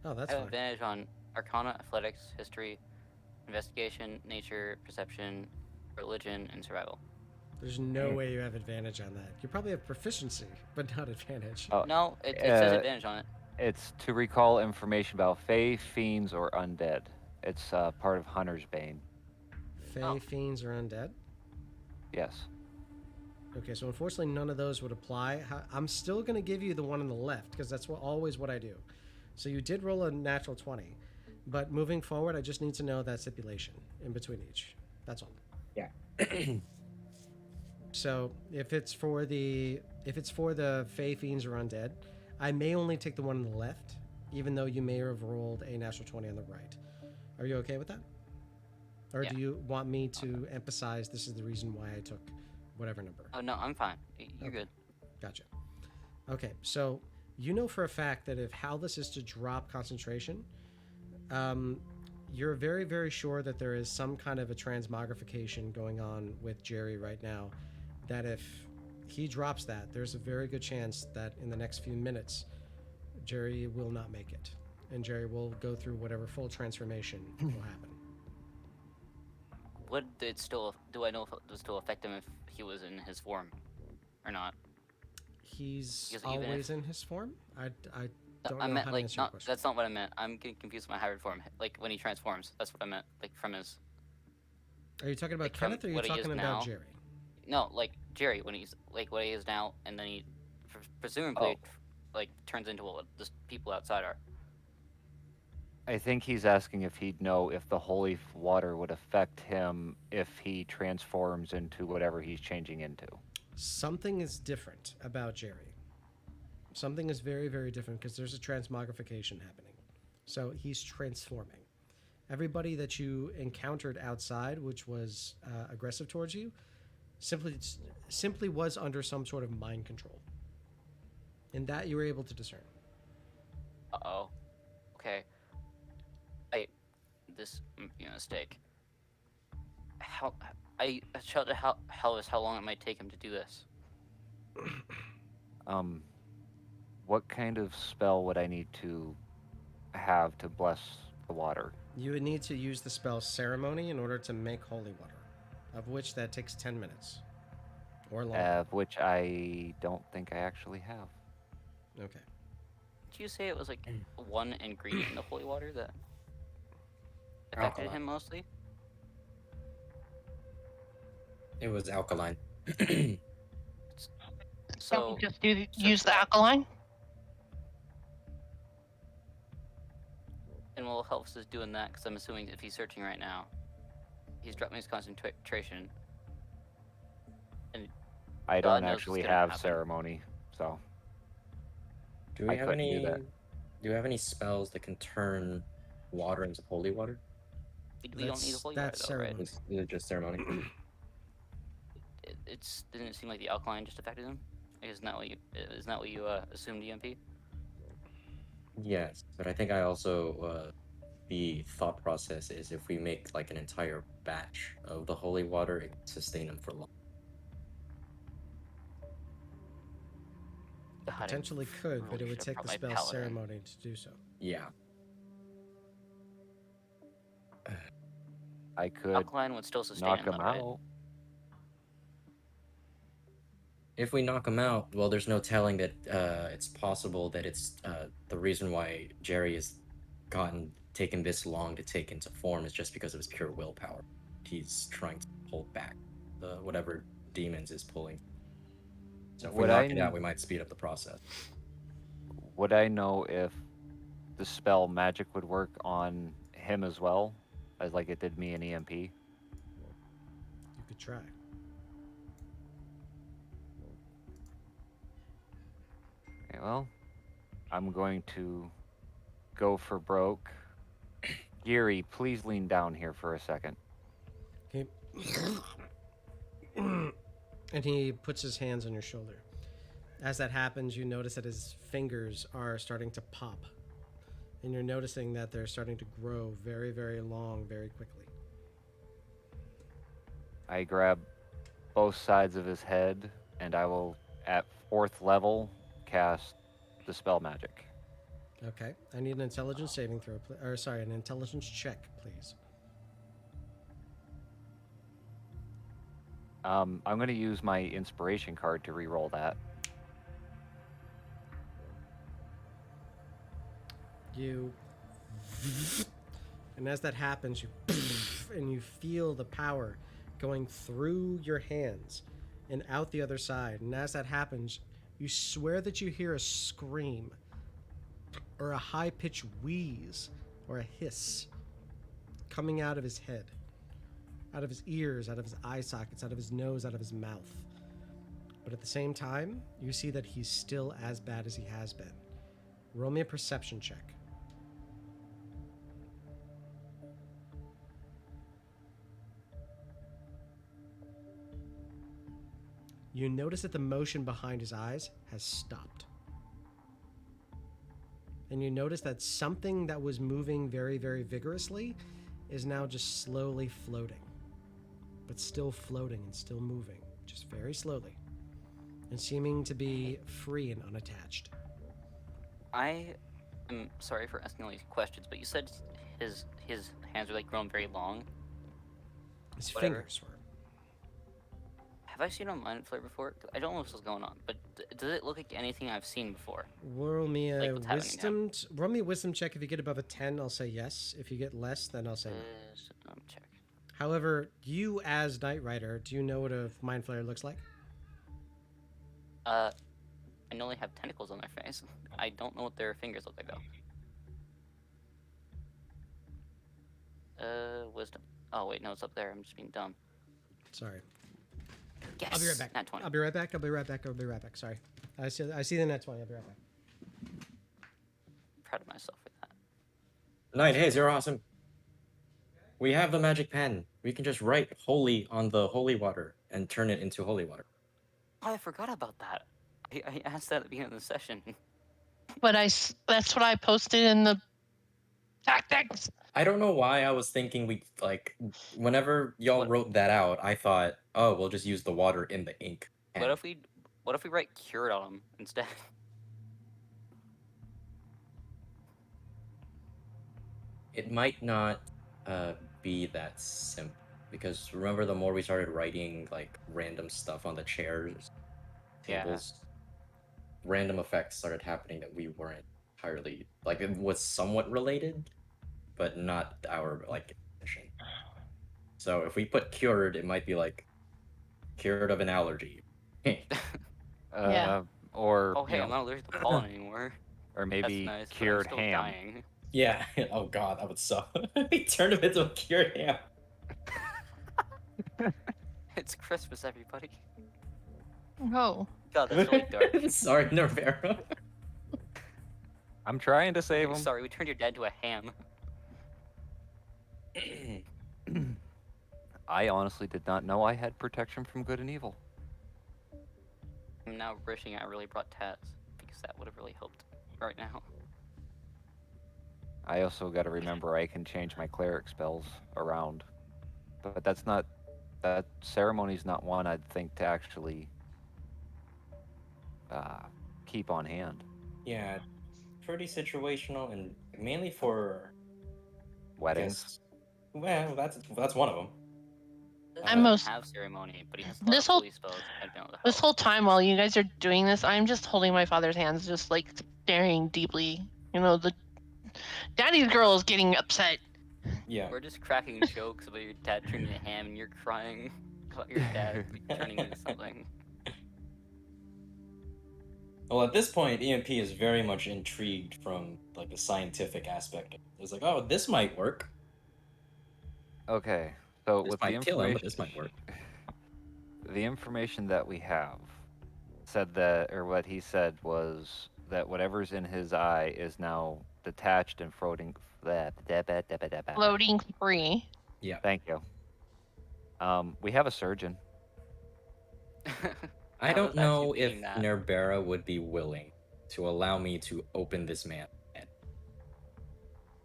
Oh, that's I have fine. advantage on Arcana, Athletics, History, Investigation, Nature, Perception, Religion, and Survival. There's no way you have advantage on that. You probably have proficiency, but not advantage. Oh, No, it says advantage on it. It's to recall information about fae, fiends, or undead. It's part of Hunter's Bane. Fey, fiends, or undead? Yes. Okay, so unfortunately none of those would apply. I'm still going to give you the one on the left, because that's always what I do. So you did roll a natural 20, but moving forward, I just need to know that stipulation in between each. That's all. Yeah. So if it's for the Fey, fiends, or undead, I may only take the one on the left, even though you may have rolled a natural 20 on the right. Are you okay with that? Or Yeah. do you want me to emphasize this is the reason why I took whatever number? Oh no, I'm fine. You're Okay. good. Gotcha. Okay, so you know for a fact that if Halvis is to drop concentration, you're very, very sure that there is some kind of a transmogrification going on with Gerey right now. That if he drops that, there's a very good chance that in the next few minutes, Gerey will not make it. And Gerey will go through whatever full transformation will happen. Would it still? Do I know if it would still affect him if he was in his form, or not? He's Because even always in his form? I don't I know meant how to like answer your not. question. That's not what I meant. I'm getting confused with my hybrid form. Like when he transforms. That's what I meant. Like from his. Are you talking about like from Kenneth or are you what he is talking about now. Gerey? No, like Gerey when he's like what he is now, and then he presumably like turns into what the people outside are. I think he's asking if he'd know if the holy water would affect him if he transforms into whatever he's changing into. Something is different about Gerey. Something is very, very different because there's a transmogrification happening. So he's transforming. Everybody that you encountered outside, which was aggressive towards you, simply was under some sort of mind control. And that you were able to discern. Uh-oh. Okay. This might be a mistake. How long it might take him to do this? What kind of spell would I need to have to bless the water? You would need to use the spell Ceremony in order to make holy water, of which that takes 10 minutes or longer. Of which I don't think I actually have. Okay. Did you say it was like one ingredient in the holy water that affected Alkaline. him mostly? It was alkaline. So Can't we just use search the that. alkaline? And while Helps is doing that, because I'm assuming if he's searching right now, he's dropping his concentration. And I God don't knows what's actually gonna have happen. ceremony, so Do we I have couldn't do any? that. Do we have any spells that can turn water into holy water? we don't need a holy water That's though, right? ceremony. Is it just ceremony? Didn't it seem like the alkaline just affected him? Like, isn't that what you assumed, EMP? Yes, but I think I also the thought process is if we make like an entire batch of the holy water, it can sustain them for long. It God, I potentially could, but really it would should've take brought the my spell paladin. Ceremony to do so. Yeah. I could Alkaline would still sustain knock him, him though, right? out. If we knock him out, well, there's no telling that it's possible that it's the reason why Gerey has taken this long to take into form is just because of his pure willpower. He's trying to hold back the whatever demons is pulling. So if we Would knock I it out, we might speed up the process. Would I know if the spell magic would work on him as well, as like it did me in EMP? You could try. Okay, well, I'm going to go for broke. Gerey, please lean down here for a second. Okay. And he puts his hands on your shoulder. As that happens, you notice that his fingers are starting to pop. And you're noticing that they're starting to grow very, very long very quickly. I grab both sides of his head, and I will, at 4th level, cast Dispel Magic. Okay. I need an intelligence saving throw, an intelligence check, please. I'm going to use my inspiration card to re-roll that. And as that happens, and you feel the power going through your hands and out the other side. And as that happens, you swear that you hear a scream or a high-pitched wheeze or a hiss coming out of his head, out of his ears, out of his eye sockets, out of his nose, out of his mouth. But at the same time, you see that he's still as bad as he has been. Roll me a perception check. You notice that the motion behind his eyes has stopped. And you notice that something that was moving very, very vigorously is now just slowly floating. But still floating and still moving, just very slowly. And seeming to be free and unattached. I am sorry for asking all these questions, but you said his hands are like grown very long. His Whatever. fingers were. Have I seen a mind flare before? I don't know what's going on, but does it look like anything I've seen before? Roll me a Like what's happening roll me a wisdom check. If you get above a 10, I'll say yes. If you get less, then I'll say no. Check. However, you as Knight Rider, do you know what a mind flare looks like? I know they have tentacles on their face. I don't know what their fingers look like though. Wisdom. Oh wait, no, it's up there. I'm just being dumb. Sorry. Yes. I'll be right back. Nat 20. I'll be right back. Sorry. I see the net 20. I'll be right back. Proud of myself with that. Knight, hey, you're awesome. We have the magic pen. We can just write holy on the holy water and turn it into holy water. Oh, I forgot about that. I asked that at the beginning of the session. But that's what I posted in the tactics. I don't know why I was thinking whenever y'all What- wrote that out, I thought, oh, we'll just use the water in the ink. What if we write cured on them instead? it might not be that simple because remember the more we started writing like random stuff on the chairs, Yeah. tables, random effects started happening that we weren't entirely like it was somewhat related, but not our like intention. So if we put cured, it might be like cured of an allergy. Yeah. Or Oh, hey, you I'm know, not allergic to pollen anymore. or That's maybe nice, but I'm cured still ham. dying. Yeah. Oh god, that would suck. We turned him into a cured ham. It's Christmas, everybody. Oh. God, that's really dark. Sorry, Nervera. I'm trying to save him. Sorry, we turned your dad into a ham. I honestly did not know I had protection from good and evil. I'm now wishing I really brought tats because that would have really helped right now. I also got to remember I can change my cleric spells around, but that's not that ceremony's not one I'd think to actually keep on hand. Yeah, pretty situational and mainly for Weddings. guess. Well, that's one of them. I'm Doesn't most- have ceremony, but he has a lot This of whole- holy spells. I'd be able to This help. whole time while you guys are doing this, I'm just holding my father's hands, just like staring deeply. You know, the daddy's girl is getting upset. Yeah. We're just cracking jokes about your dad turning into a ham and you're crying about your dad turning into something. Well, at this point, EMP is very much intrigued from like the scientific aspect. It's like, oh, this might work. Okay, so This with the might kill him, information, but this might work. the information that we have said that, or what he said was that whatever's in his eye is now detached and floating. Floating free. Yeah. Thank you. We have a surgeon. I don't was actually know if thinking that. Nerbera would be willing to allow me to open this man's head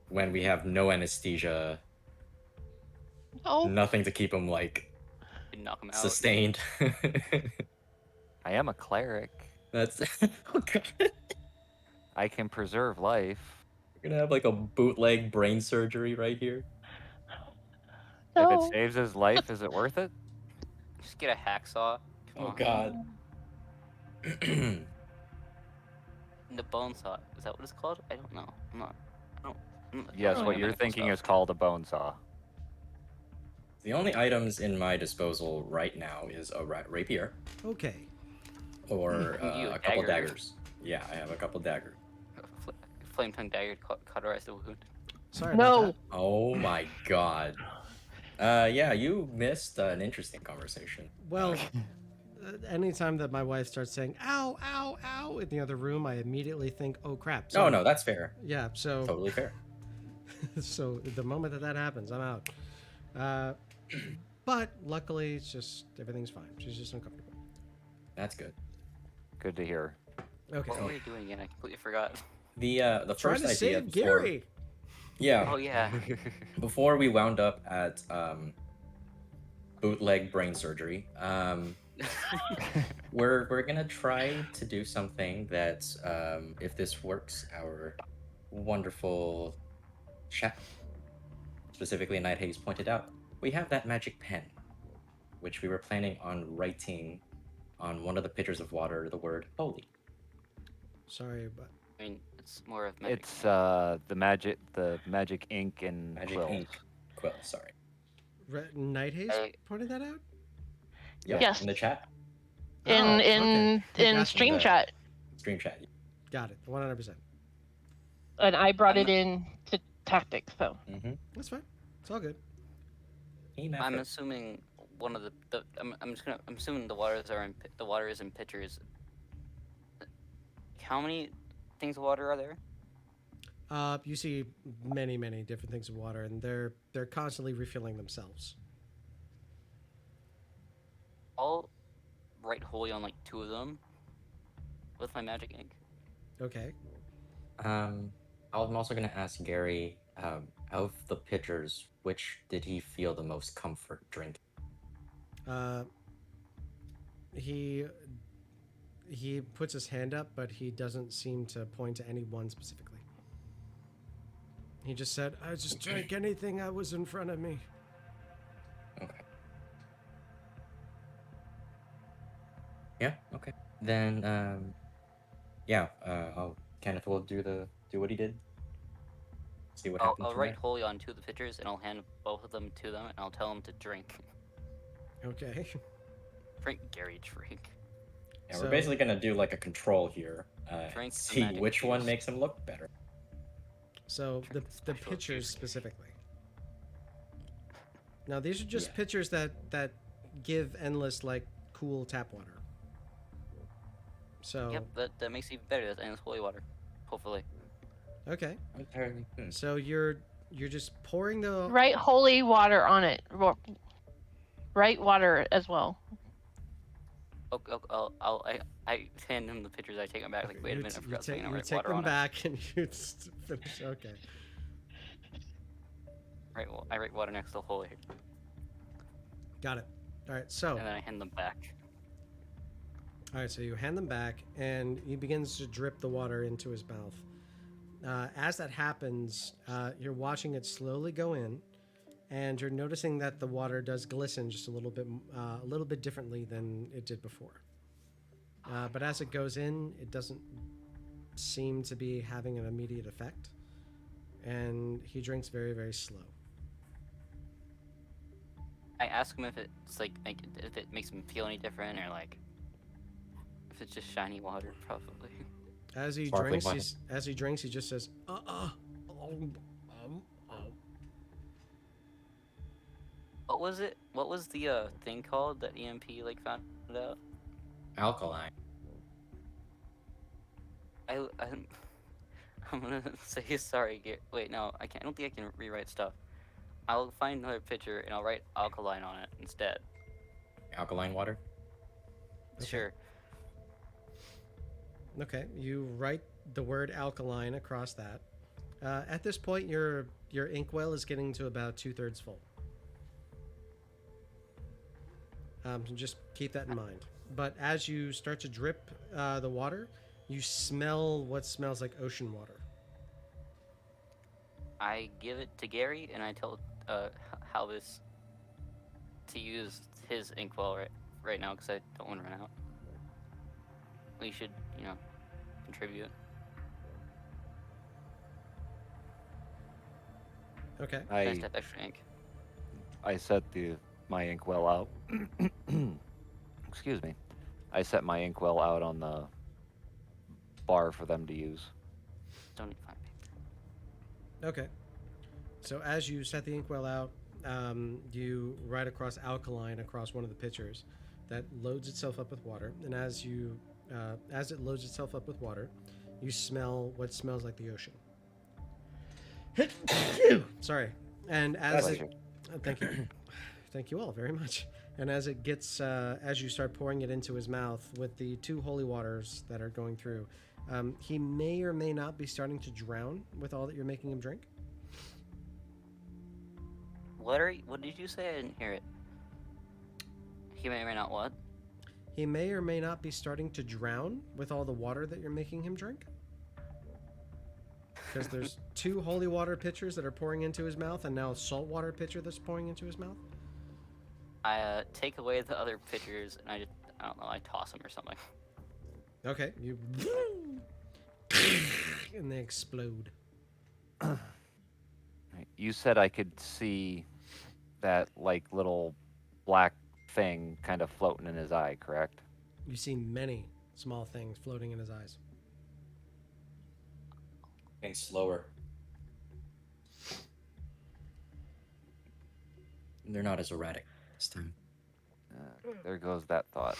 when we have no anesthesia, Oh, nothing to keep him like Could knock him out. sustained. I am a cleric. That's oh god. I can preserve life. We're gonna have like a bootleg brain surgery right here. If it no. saves his life, is it worth it? Just get a hacksaw. Come Oh on. god. The bone saw. Is that what it's called? I don't know. I'm not Yes, really what into you're medical thinking stuff. is called a bone saw. The only items in my disposal right now is a rapier Okay. or You a a couple dagger. daggers. Yeah, I have a couple daggers. Flame tongue dagger cauterize the wound. Sorry No. about Oh my god. Yeah, you missed an interesting conversation. that. Well, anytime that my wife starts saying "ow, ow, ow" in the other room, I immediately think, "Oh crap!" Oh no, that's fair. Yeah. So, Totally fair. so the moment that happens, I'm out. But luckily, it's just everything's fine. She's just uncomfortable. That's good. Good to hear. Okay. What were you doing again? I completely forgot. The Trying first to idea save before, Gerey. yeah, Oh yeah. before we wound up at bootleg brain surgery, we're gonna try to do something that if this works, our wonderful chef, specifically Night Haze, pointed out, we have that magic pen, which we were planning on writing on one of the pitchers of water the word holy. Sorry, but I mean, it's more of magic. It's the magic ink and Magic quills. ink quill, sorry. Night Haze I- pointed that out. Yeah, Yes. in the chat, In Oh, okay. in Gotcha. stream The- chat, stream chat. Got it. 100%. and I brought I'm- it in to tactics. So Mm-hmm. That's fine. It's all good. I'm assuming one of the I'm assuming the water is in pitchers. How many things of water are there? You see many, many different things of water, and they're constantly refilling themselves. I'll write holy on like 2 of them with my magic ink. Okay. I'm also gonna ask Gary, of the pitchers, which did he feel the most comfort drinking? He puts his hand up, but he doesn't seem to point to any one specifically. He just said, "I just drank anything that was in front of me." Okay. Yeah. Okay. Then yeah. Kenneth will do what he did. See what happens I'll from write there. holy on 2 of the pitchers, and I'll hand both of them to them, and I'll tell them to drink. Okay. Drink, Gerey, drink. Yeah, So- we're basically gonna do like a control here. Drink the See magic which one juice. makes him look better. So the Special pitchers juice. specifically. Now these are just Yeah. pitchers that give endless like cool tap water. So Yep, that makes it even better. That's endless holy water. Hopefully. okay. Entirely. So you're just pouring the Write holy water on it. Write water as well. I hand him the pitchers. I take them back. Like, wait a minute, I forgot something. I you write take water them on back and you finish. Okay. it. Right, well, I write water next to holy, Got it. All right. So and then I hand them back. all right. So you hand them back, and he begins to drip the water into his mouth. As that happens, you're watching it slowly go in, and you're noticing that the water does glisten just a little bit differently than it did before. But as it goes in, it doesn't seem to be having an immediate effect, and he drinks very, very slow. I ask him if it's like if it makes him feel any different, or like if it's just shiny water, probably. As he Sparkling drinks, water. he just says, What was it? What was the thing called that EMP like found out? Alkaline. I'm I'm gonna say sorry. Wait, no, I can't. I don't think I can rewrite stuff. I'll find another picture and I'll write alkaline on it instead. Alkaline water. Okay. Sure. Okay, you write the word alkaline across that. At this point, your inkwell is getting to about 2/3 full. So just keep that in mind. But as you start to drip the water, you smell what smells like ocean water. I give it to Gerey and I tell Halvis to use his inkwell right now because I don't want to run out. We should, contribute. Okay. Nice to have extra ink. I set my inkwell out. Excuse me. I set my inkwell out on the bar for them to use. Don't need fine paper. Okay. So as you set the inkwell out, you write across alkaline across one of the pitchers that loads itself up with water. And as it loads itself up with water, you smell what smells like the ocean. Sorry. And as Pleasure. thank you, thank you all very much. And as it gets, as you start pouring it into his mouth with the 2 holy waters that are going through, he may or may not be starting to drown with all that you're making him drink. What did you say? I didn't hear it. He may or may not what? He may or may not be starting to drown with all the water that you're making him drink. Because there's 2 holy water pitchers that are pouring into his mouth, and now a saltwater pitcher that's pouring into his mouth. I take away the other pitchers and I don't know, I toss them or something. Okay, you and they explode. You said I could see that like little black thing kind of floating in his eye, correct? You see many small things floating in his eyes. Getting slower. They're not as erratic this time. There goes that thought.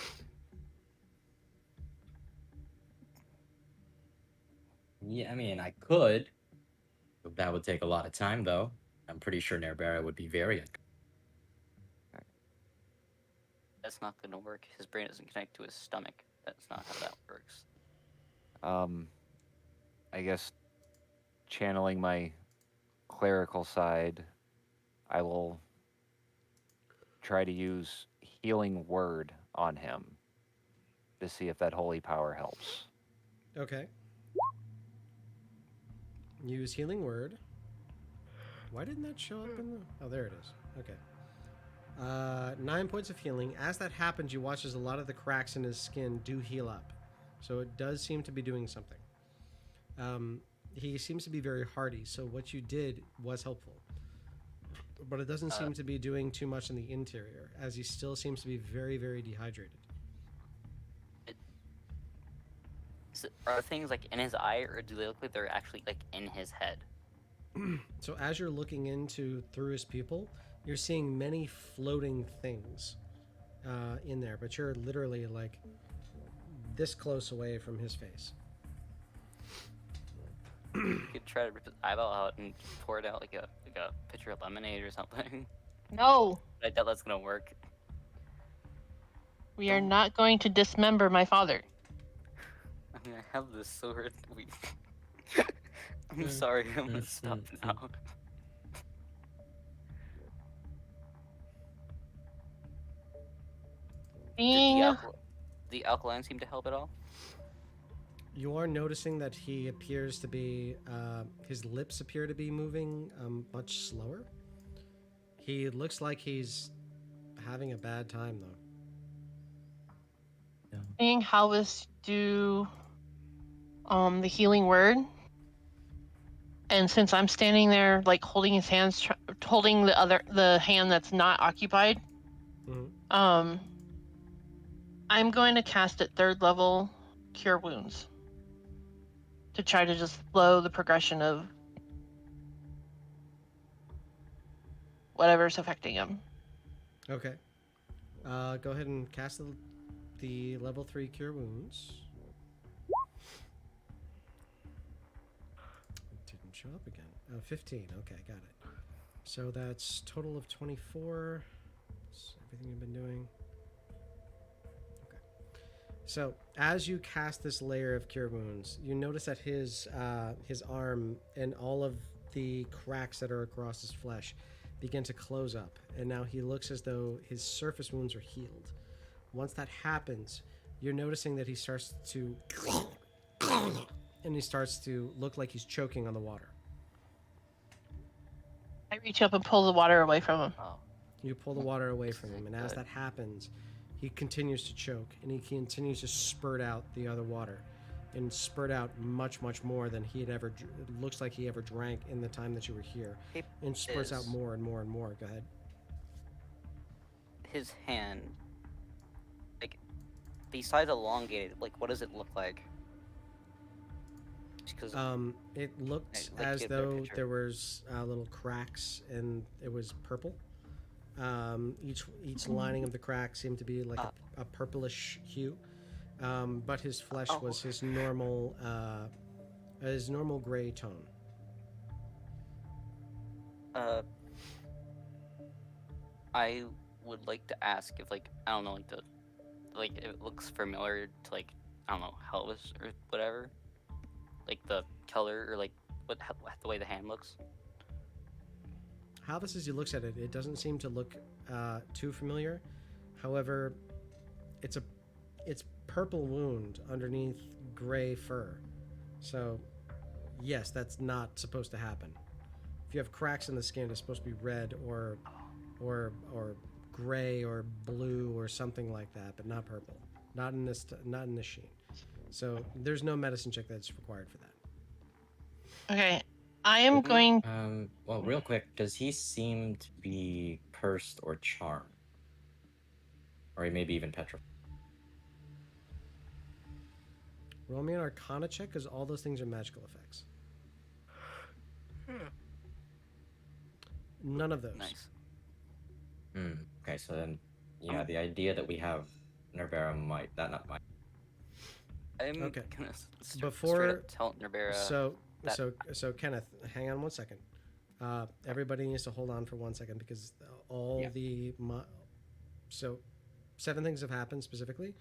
Yeah, I mean, I could. But that would take a lot of time, though. I'm pretty sure Nerbera would be very. That's not gonna work. His brain doesn't connect to his stomach. That's not how that works. I guess channeling my clerical side, I will try to use healing word on him to see if that holy power helps. Okay. Use healing word. Why didn't that show up in the... Oh, there it is. Okay. 9 points of healing. As that happens, you watch as a lot of the cracks in his skin do heal up. So it does seem to be doing something. He seems to be very hardy, so what you did was helpful. But it doesn't seem to be doing too much in the interior, as he still seems to be very, very dehydrated. Are things like in his eye, or do they look like they're actually like in his head? So as you're looking into through his pupil, you're seeing many floating things in there, but you're literally like this close away from his face. You could try to rip his eyeball out and pour it out like a pitcher of lemonade or something. No, I doubt that's gonna work. we are not going to dismember my father. I mean, I have this sword. I'm sorry, I'm gonna stop now. Being The alkaline seem to help at all? You are noticing that he appears to be, his lips appear to be moving much slower. He looks like he's having a bad time, though. seeing Halvis do the healing word, and since I'm standing there like holding his hands, holding the hand that's not occupied, Mm-hmm. I'm going to cast at 3rd level Cure Wounds to try to just slow the progression of whatever's affecting him. Okay. Go ahead and cast the level 3 Cure Wounds. It didn't show up again. 15. Okay, got it. So that's total of 24. That's everything you've been doing. Okay. So as you cast this layer of Cure Wounds, you notice that his arm and all of the cracks that are across his flesh begin to close up, and now he looks as though his surface wounds are healed. Once that happens, you're noticing that he starts to and he starts to look like he's choking on the water. I reach up and pull the water away from him. Oh. You pull the water away from him, and as that happens, he continues to choke, and he continues to spurt out the other water, and spurt out much, much more than he had ever. It looks like he ever drank in the time that you were here, and spurts out more and more and more. Go ahead. His hand, like, besides elongated, like, what does it look like? Because It looked Like, as give a better though picture. there was little cracks, and it was purple. Each lining of the crack seemed to be like a purplish hue, but his flesh was his normal gray tone. I would like to ask if, like, I don't know, like if it looks familiar to, like, I don't know, Elvis or whatever, like the color or like the way the hand looks. Halvis, as he looks at it, it doesn't seem to look too familiar. However, it's purple wound underneath gray fur. So, yes, that's not supposed to happen. If you have cracks in the skin, it's supposed to be red or gray or blue or something like that, but not purple. Not in this sheen. So there's no medicine check that's required for that. Okay, I am going. Well, real quick, does he seem to be cursed or charmed? Or maybe even petrified? Roll me an Arcana check, because all those things are magical effects. None of those. Nice. Okay, so then, yeah, the idea that we have Nerbera might. I'm Okay. gonna straight Before up tell Nerbera. So Kenneth, hang on one second. Everybody needs to hold on for 1 second, because so 7 things have happened specifically.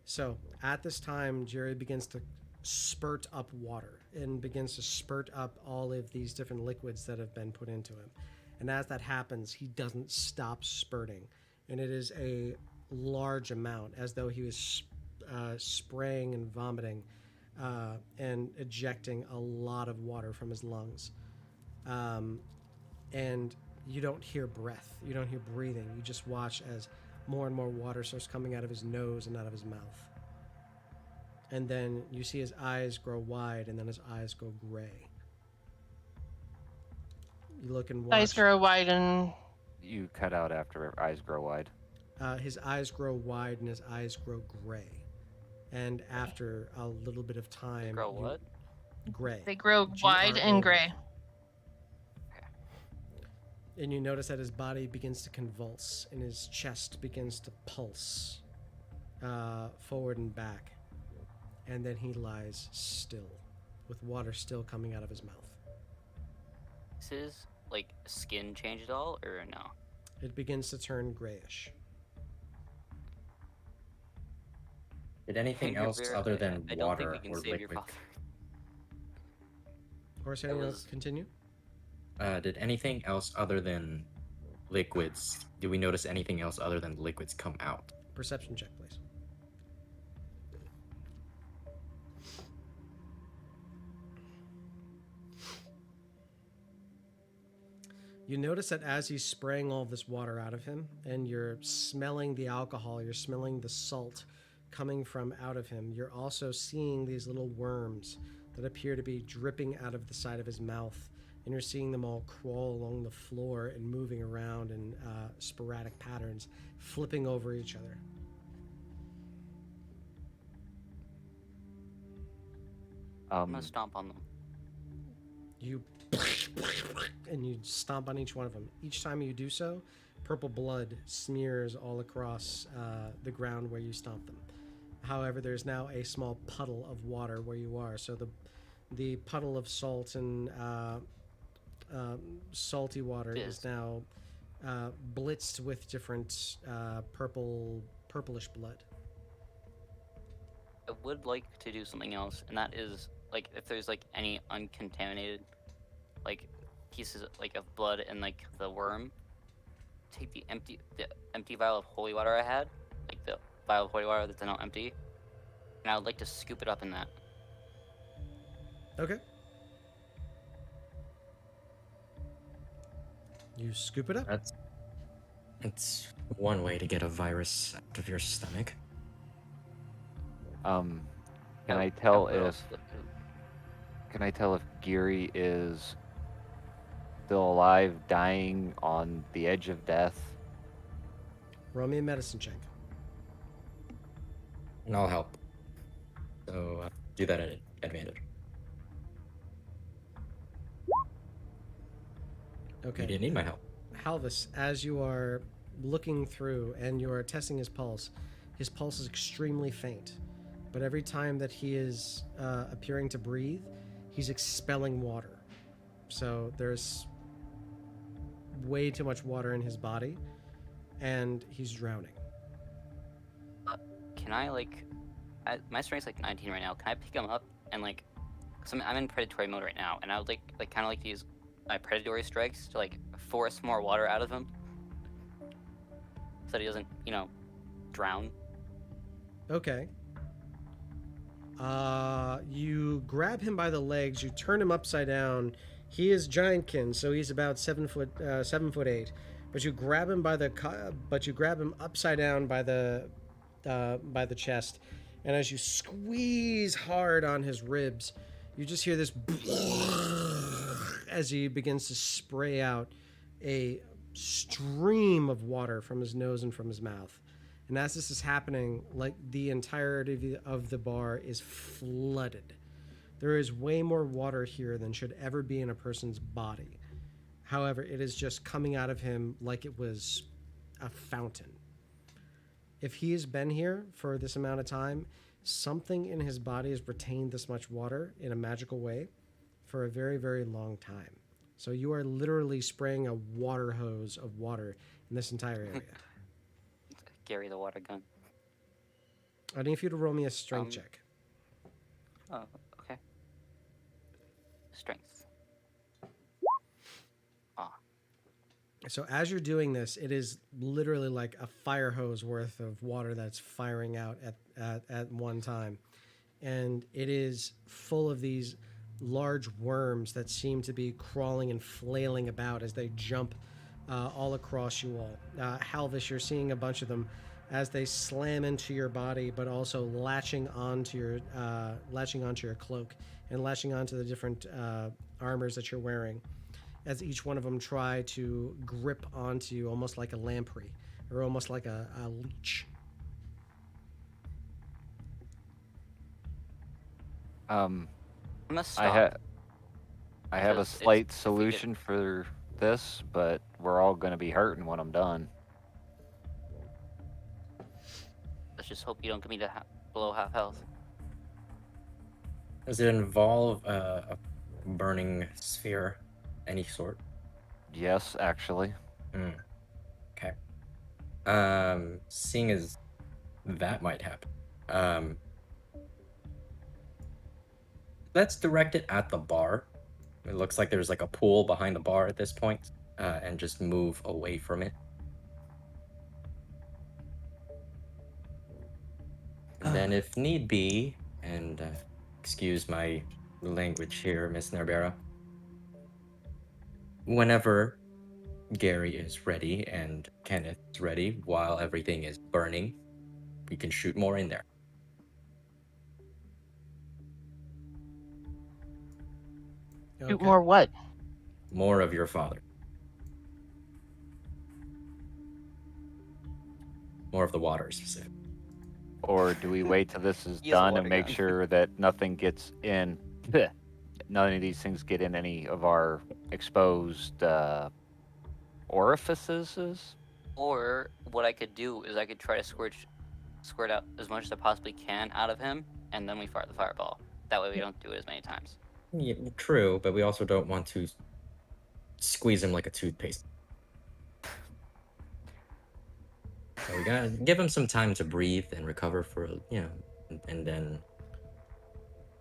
So at this time, Gerey begins to spurt up water and begins to spurt up all of these different liquids that have been put into him. And as that happens, he doesn't stop spurting. And it is a large amount, as though he was spraying and vomiting and ejecting a lot of water from his lungs. and you don't hear breath. You don't hear breathing. You just watch as more and more water starts coming out of his nose and out of his mouth. And then you see his eyes grow wide, and then his eyes go gray. You look and watch. Eyes grow wide and You cut out after eyes grow wide. His eyes grow wide and his eyes grow gray. And after a little bit of time, Grow what? Gray. they grow wide and gray. And you notice that his body begins to convulse and his chest begins to pulse forward and back. And then he lies still, with water still coming out of his mouth. Is his like skin change at all, or no? It begins to turn grayish. Did anything You're else very- other than I don't think water we can or save your liquid? father. Horse, anything else was- continue? Did anything else other than liquids? Do we notice anything else other than liquids come out? Perception check, please. You notice that as he's spraying all this water out of him, and you're smelling the alcohol, you're smelling the salt coming from out of him, you're also seeing these little worms that appear to be dripping out of the side of his mouth, and you're seeing them all crawl along the floor and moving around in sporadic patterns, flipping over each other. I'm gonna stomp on them. You and you stomp on each one of them. Each time you do so, purple blood smears all across the ground where you stomp them. However, there's now a small puddle of water where you are. So the puddle of salt and salty water is now blitzed with different purplish blood. I would like to do something else, and that is like if there's like any uncontaminated like pieces like of blood and like the worm, take the empty vial of holy water I had, like the vial of holy water that's now empty, and I would like to scoop it up in that. Okay. You scoop it up. That's one way to get a virus out of your stomach. Can How- I tell how if else- Gerey is still alive, dying on the edge of death? Roll me a medicine check. And I'll help. So do that at advantage. Okay. You didn't need my help. Halvis, as you are looking through and you are testing his pulse is extremely faint. But every time that he is appearing to breathe, he's expelling water. So there's way too much water in his body, and he's drowning. Can I like, my strength's like 19 right now. Can I pick him up and like, cause I'm in predatory mode right now, and I would like kind of like to use my predatory strikes to like force more water out of him, so that he doesn't, drown. Okay. You grab him by the legs. You turn him upside down. He is giantkin, so he's about 7'8". But you grab him upside down by the chest, and as you squeeze hard on his ribs, you just hear this as he begins to spray out a stream of water from his nose and from his mouth. And as this is happening, like the entirety of the bar is flooded. There is way more water here than should ever be in a person's body. However, it is just coming out of him like it was a fountain. If he has been here for this amount of time, something in his body has retained this much water in a magical way for a very, very long time. So you are literally spraying a water hose of water in this entire area. Gerey the water gun. I need you to roll me a strength Um, check. Oh, okay. Strength. So as you're doing this, it is literally like a fire hose worth of water that's firing out at one time. And it is full of these large worms that seem to be crawling and flailing about as they jump all across you all. Halvis, you're seeing a bunch of them as they slam into your body, but also latching onto your cloak and latching onto the different armors that you're wearing. As each one of them try to grip onto you, almost like a lamprey or almost like a leech. Um, I'm gonna I stop. have I have a Because it's- slight if we get- solution for this, but we're all gonna be hurting when I'm done. Let's just hope you don't get me to below half health. Does it involve a burning sphere, any sort? Yes, actually. Mm, okay. Seeing as that might happen, um, let's direct it at the bar. It looks like there's like a pool behind the bar at this point, and just move away from it. And then, if need be, and excuse my language here, Miss Narbera, whenever Gerey is ready and Kenneth is ready, while everything is burning, we can shoot more in there. Shoot more what? More of your father. More of the water, specifically. Or do we wait till this is He has a done water and make gun. sure that nothing gets in? None of these things get in any of our exposed orifices? Or what I could do is I could try to squirt out as much as I possibly can out of him, and then we fire the fireball. That way we don't do it as many times. Yeah, true, but we also don't want to squeeze him like a toothpaste. So we gotta give him some time to breathe and recover for, and then.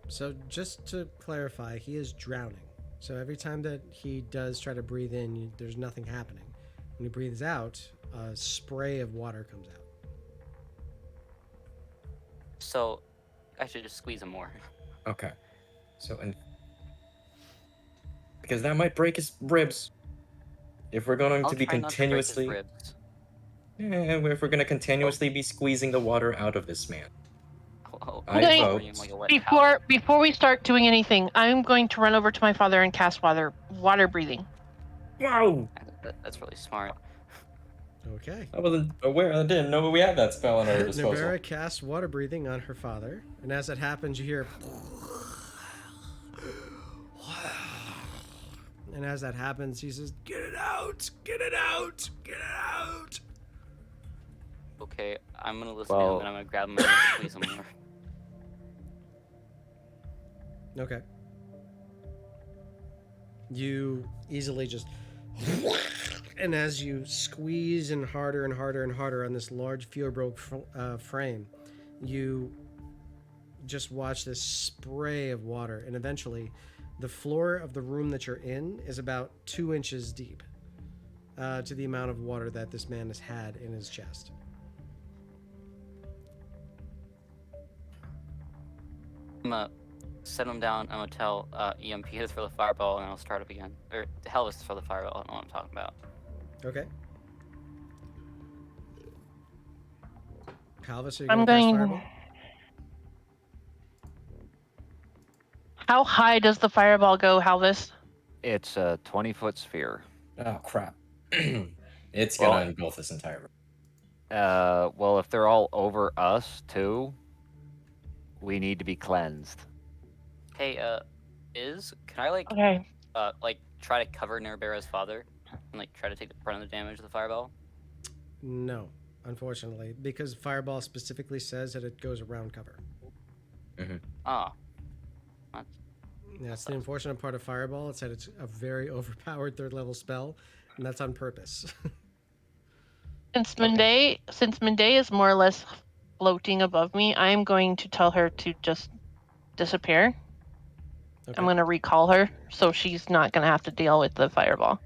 So just to clarify, he is drowning. So every time that he does try to breathe in, there's nothing happening. When he breathes out, a spray of water comes out. So I should just squeeze him more. Okay. So, and. Because that might break his ribs. If we're going I'll to be try not to break his continuously. ribs. If we're going to continuously be squeezing the water out of this man. I Okay. vote. Like a wet towel. Before we start doing anything, I'm going to run over to my father and cast water breathing. Wow! That's really smart. Okay. I wasn't aware. I didn't know we had that spell at our disposal. Nabera casts water breathing on her father, and as it happens, you hear. And as that happens, he says, "Get it out! Get it out! Get it out!" Okay, I'm gonna listen to him Well- and I'm gonna grab him and squeeze him more. Okay. You easily just. And as you squeeze and harder and harder and harder on this large Fiorbroke frame, you just watch this spray of water, and eventually the floor of the room that you're in is about 2 inches deep to the amount of water that this man has had in his chest. I'm gonna set him down. I'm gonna tell EMP to throw the fireball, and I'll start up again. Or Helvis to throw the fireball. I don't know what I'm talking about. Okay. Calvis, are you I'm going to cast going. fireball? How high does the fireball go, Halvis? It's a 20-foot sphere. Oh, crap. It's Well- gonna engulf this entire room. Well, if they're all over us too, we need to be cleansed. Hey, can I Okay. try to cover Nerabera's father and try to take the brunt of the damage of the fireball? No, unfortunately, because fireball specifically says that it goes around cover. Ah, Yeah, that's the unfortunate part of fireball. It said it's a very overpowered 3rd level spell, and that's on purpose. Since Mende is more or less floating above me, I'm going to tell her to just disappear. Okay. I'm going to recall her, so she's not going to have to deal with the fireball.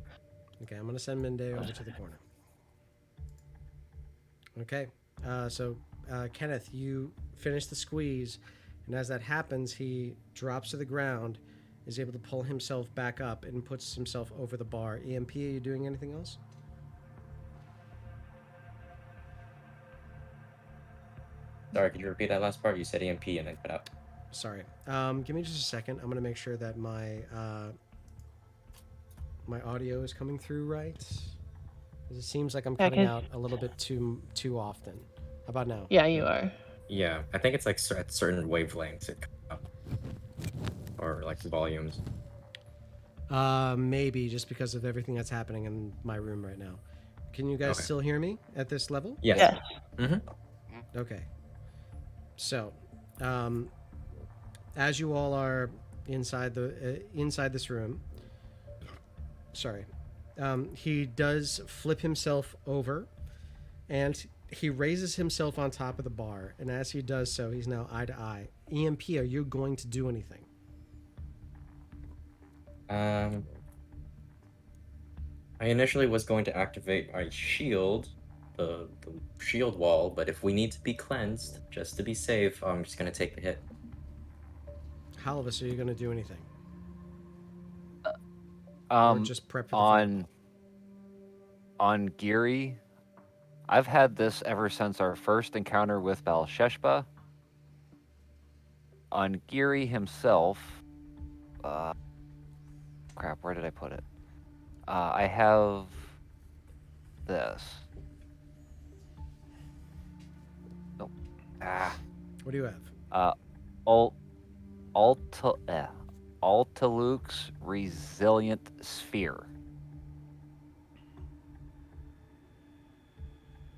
Okay, I'm going to send Mende over to the corner. Okay, so Kenneth, you finish the squeeze, and as that happens, he drops to the ground, is able to pull himself back up and puts himself over the bar. EMP, are you doing anything else? Sorry, could you repeat that last part? You said EMP and then cut out. Sorry. Give me just a second. I'm gonna make sure that my audio is coming through right. 'Cause it seems like I'm Yeah, cutting 'cause- out a little bit too often. How about now? Yeah, you are. Yeah, I think it's like at certain wavelengths it comes up. Or like volumes. Maybe just because of everything that's happening in my room right now. Can you guys Okay. still hear me at this level? Yes. Yes. Mm-hmm. Okay. So, as you all are inside this room, sorry, he does flip himself over, and he raises himself on top of the bar. And as he does so, he's now eye to eye. EMP, are you going to do anything? I initially was going to activate my shield, the shield wall, but if we need to be cleansed, just to be safe, I'm just gonna take the hit. Halvis, are you going to do anything? Or Um, just prep for the fireball? on Gerey, I've had this ever since our first encounter with Balsheshba. On Gerey himself, crap, where did I put it? I have this. Nope. What do you have? Altaluke's Resilient Sphere.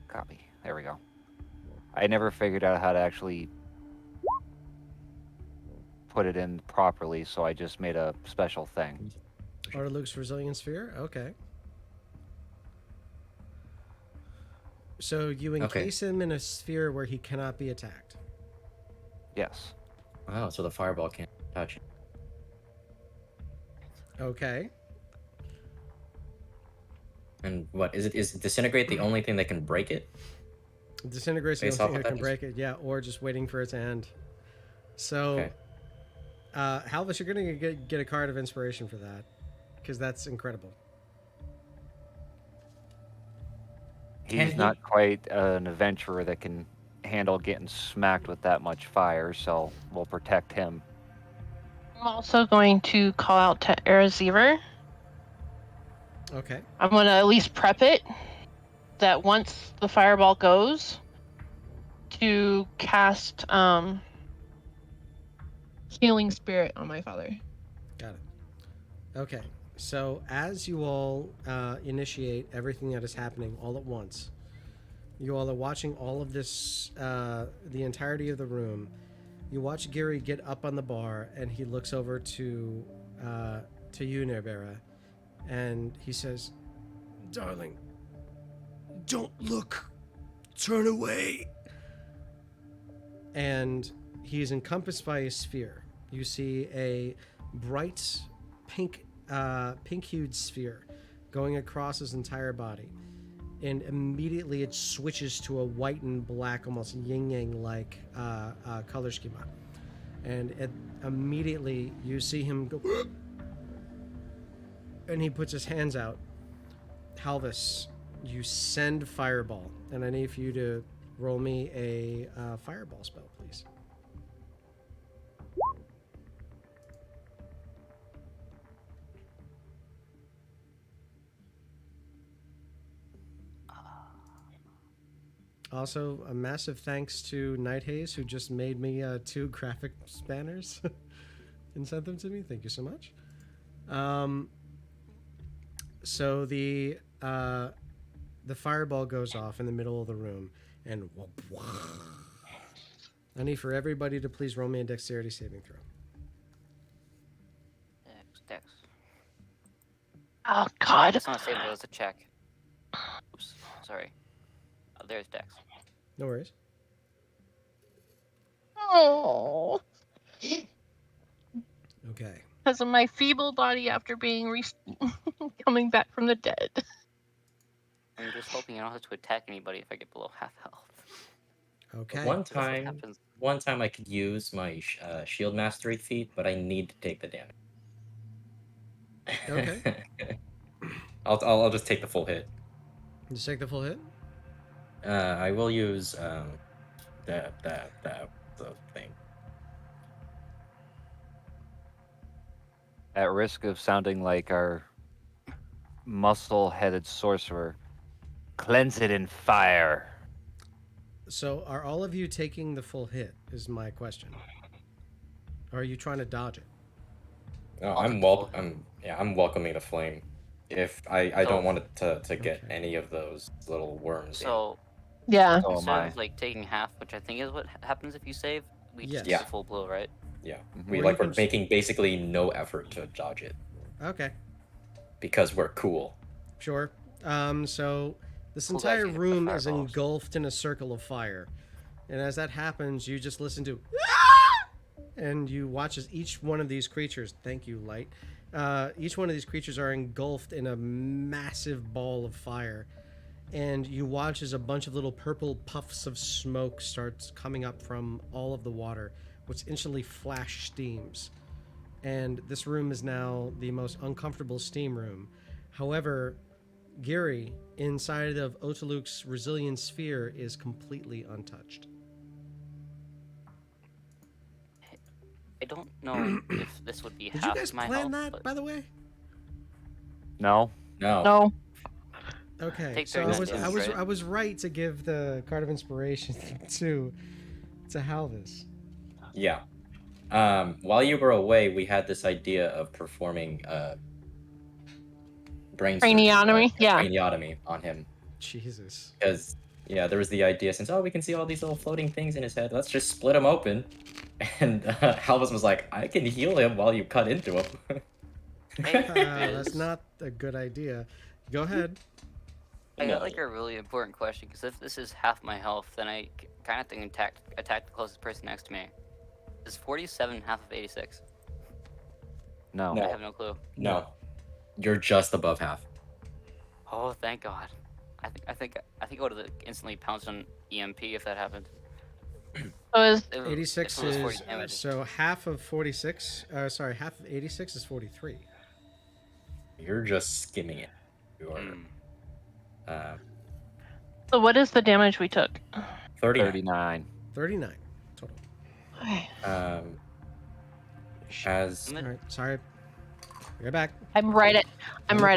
Copy. There we go. I never figured out how to actually put it in properly, so I just made a special thing. Or Luke's Resilient Sphere? Okay. So you encase him in a sphere where he cannot be attacked. Yes. Wow, so the fireball can't touch him. Okay. And what is it? Is disintegrate the only thing that can break it? Disintegration is Based the off only of thing that can that, break it, yeah, or just waiting for it to end. So, Okay. Halvis, you're going to get a card of inspiration for that, because that's incredible. He's not quite an adventurer that can handle getting smacked with that much fire, so we'll protect him. I'm also going to call out to Arazever. Okay. I'm going to at least prep it that once the fireball goes, to cast Healing Spirit on my father. Got it. Okay. So as you all initiate everything that is happening all at once, you all are watching all of this, the entirety of the room. You watch Gerey get up on the bar, and he looks over to you, Nerbera, and he says, "Darling, don't look. Turn away." And he is encompassed by a sphere. You see a bright pink-hued sphere going across his entire body. And immediately it switches to a white and black, almost yin-yang like color schema. And immediately you see him go, and he puts his hands out. Halvis, you send fireball, and I need for you to roll me a fireball spell, please. Also, a massive thanks to Nighthaze, who just made me 2 graphic banners and sent them to me. Thank you so much. So the fireball goes off in the middle of the room, and I need for everybody to please roll me a dexterity saving throw. Dex. Oh, I God. just want to save those to check. Oops, sorry. There's Dex. No worries. Oh. Okay. Because of my feeble body after being coming back from the dead. I'm just hoping I don't have to attack anybody if I get below half health. Okay. One That's what time, happens. I could use my shield mastery feat, but I need to take the damage. Okay. I'll just take the full hit. Just take the full hit. I will use the thing. At risk of sounding like our muscle-headed sorcerer, cleanse it in fire. So, are all of you taking the full hit? Is my question. Or are you trying to dodge it? No, I'll take the full hit. I'm welcoming the flame. If I don't So- want it to get Okay. any of those little worms. So Yeah. So am instead I. of like taking half, which I think is what happens if you save, we just Yes. take the full blow, right? Yeah, Mhm. we Or like you we're can making basically no effort to dodge it Okay. because we're cool. Sure. So this Cool guys entire can hit the room is fireballs. engulfed in a circle of fire. And as that happens, you just listen to and you watch as each one of these creatures, thank you, Light. Each one of these creatures are engulfed in a massive ball of fire. And you watch as a bunch of little purple puffs of smoke starts coming up from all of the water, which instantly flash steams. And this room is now the most uncomfortable steam room. However, Gerey, inside of Otaluk's resilient sphere, is completely untouched. I don't know if this would be Did you half guys my plan health, that, but by the way? No? No. No. Okay, Take so 39 damage, right? I was right to give the card of inspiration to Halvis. Yeah. While you were away, we had this idea of performing brain surgery, Craniotomy? Yeah. craniotomy on him. Jesus. Because there was the idea since we can see all these little floating things in his head. Let's just split him open. And Halvis was like, I can heal him while you cut into him. Hey, That's Biz, not a good idea. Go ahead. I No. got like a really important question because if this is half my health, then I kind of think attack the closest person next to me. Is 47 half of 86? No. No. I have no clue. No. You're just above half. Oh, thank God. I think I would have instantly pounced on EMP if that happened. So is If 86 it was 40 is damage. so half of 46. Sorry, half of 86 is 43. You're just skimming it. You're Hmm. so what is the damage we took? 39. 39. 39 total. Okay. As All right, sorry. Be right back. I'm right at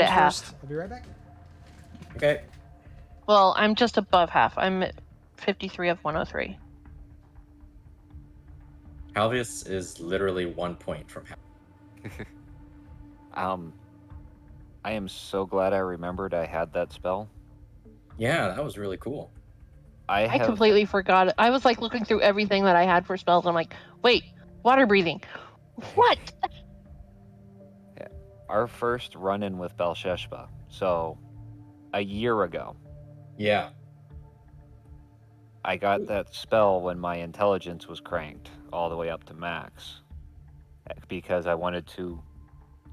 half. First. I'll be right back. okay, Well, I'm just above half. I'm at 53 of 103. Halvis is literally 1 point from half. I am so glad I remembered I had that spell. Yeah, that was really cool. I have completely forgot it. I was like looking through everything that I had for spells. I'm like, wait, water breathing. What? our first run-in with Belsheshba. So, a year ago, Yeah. I got that spell when my intelligence was cranked all the way up to max because I wanted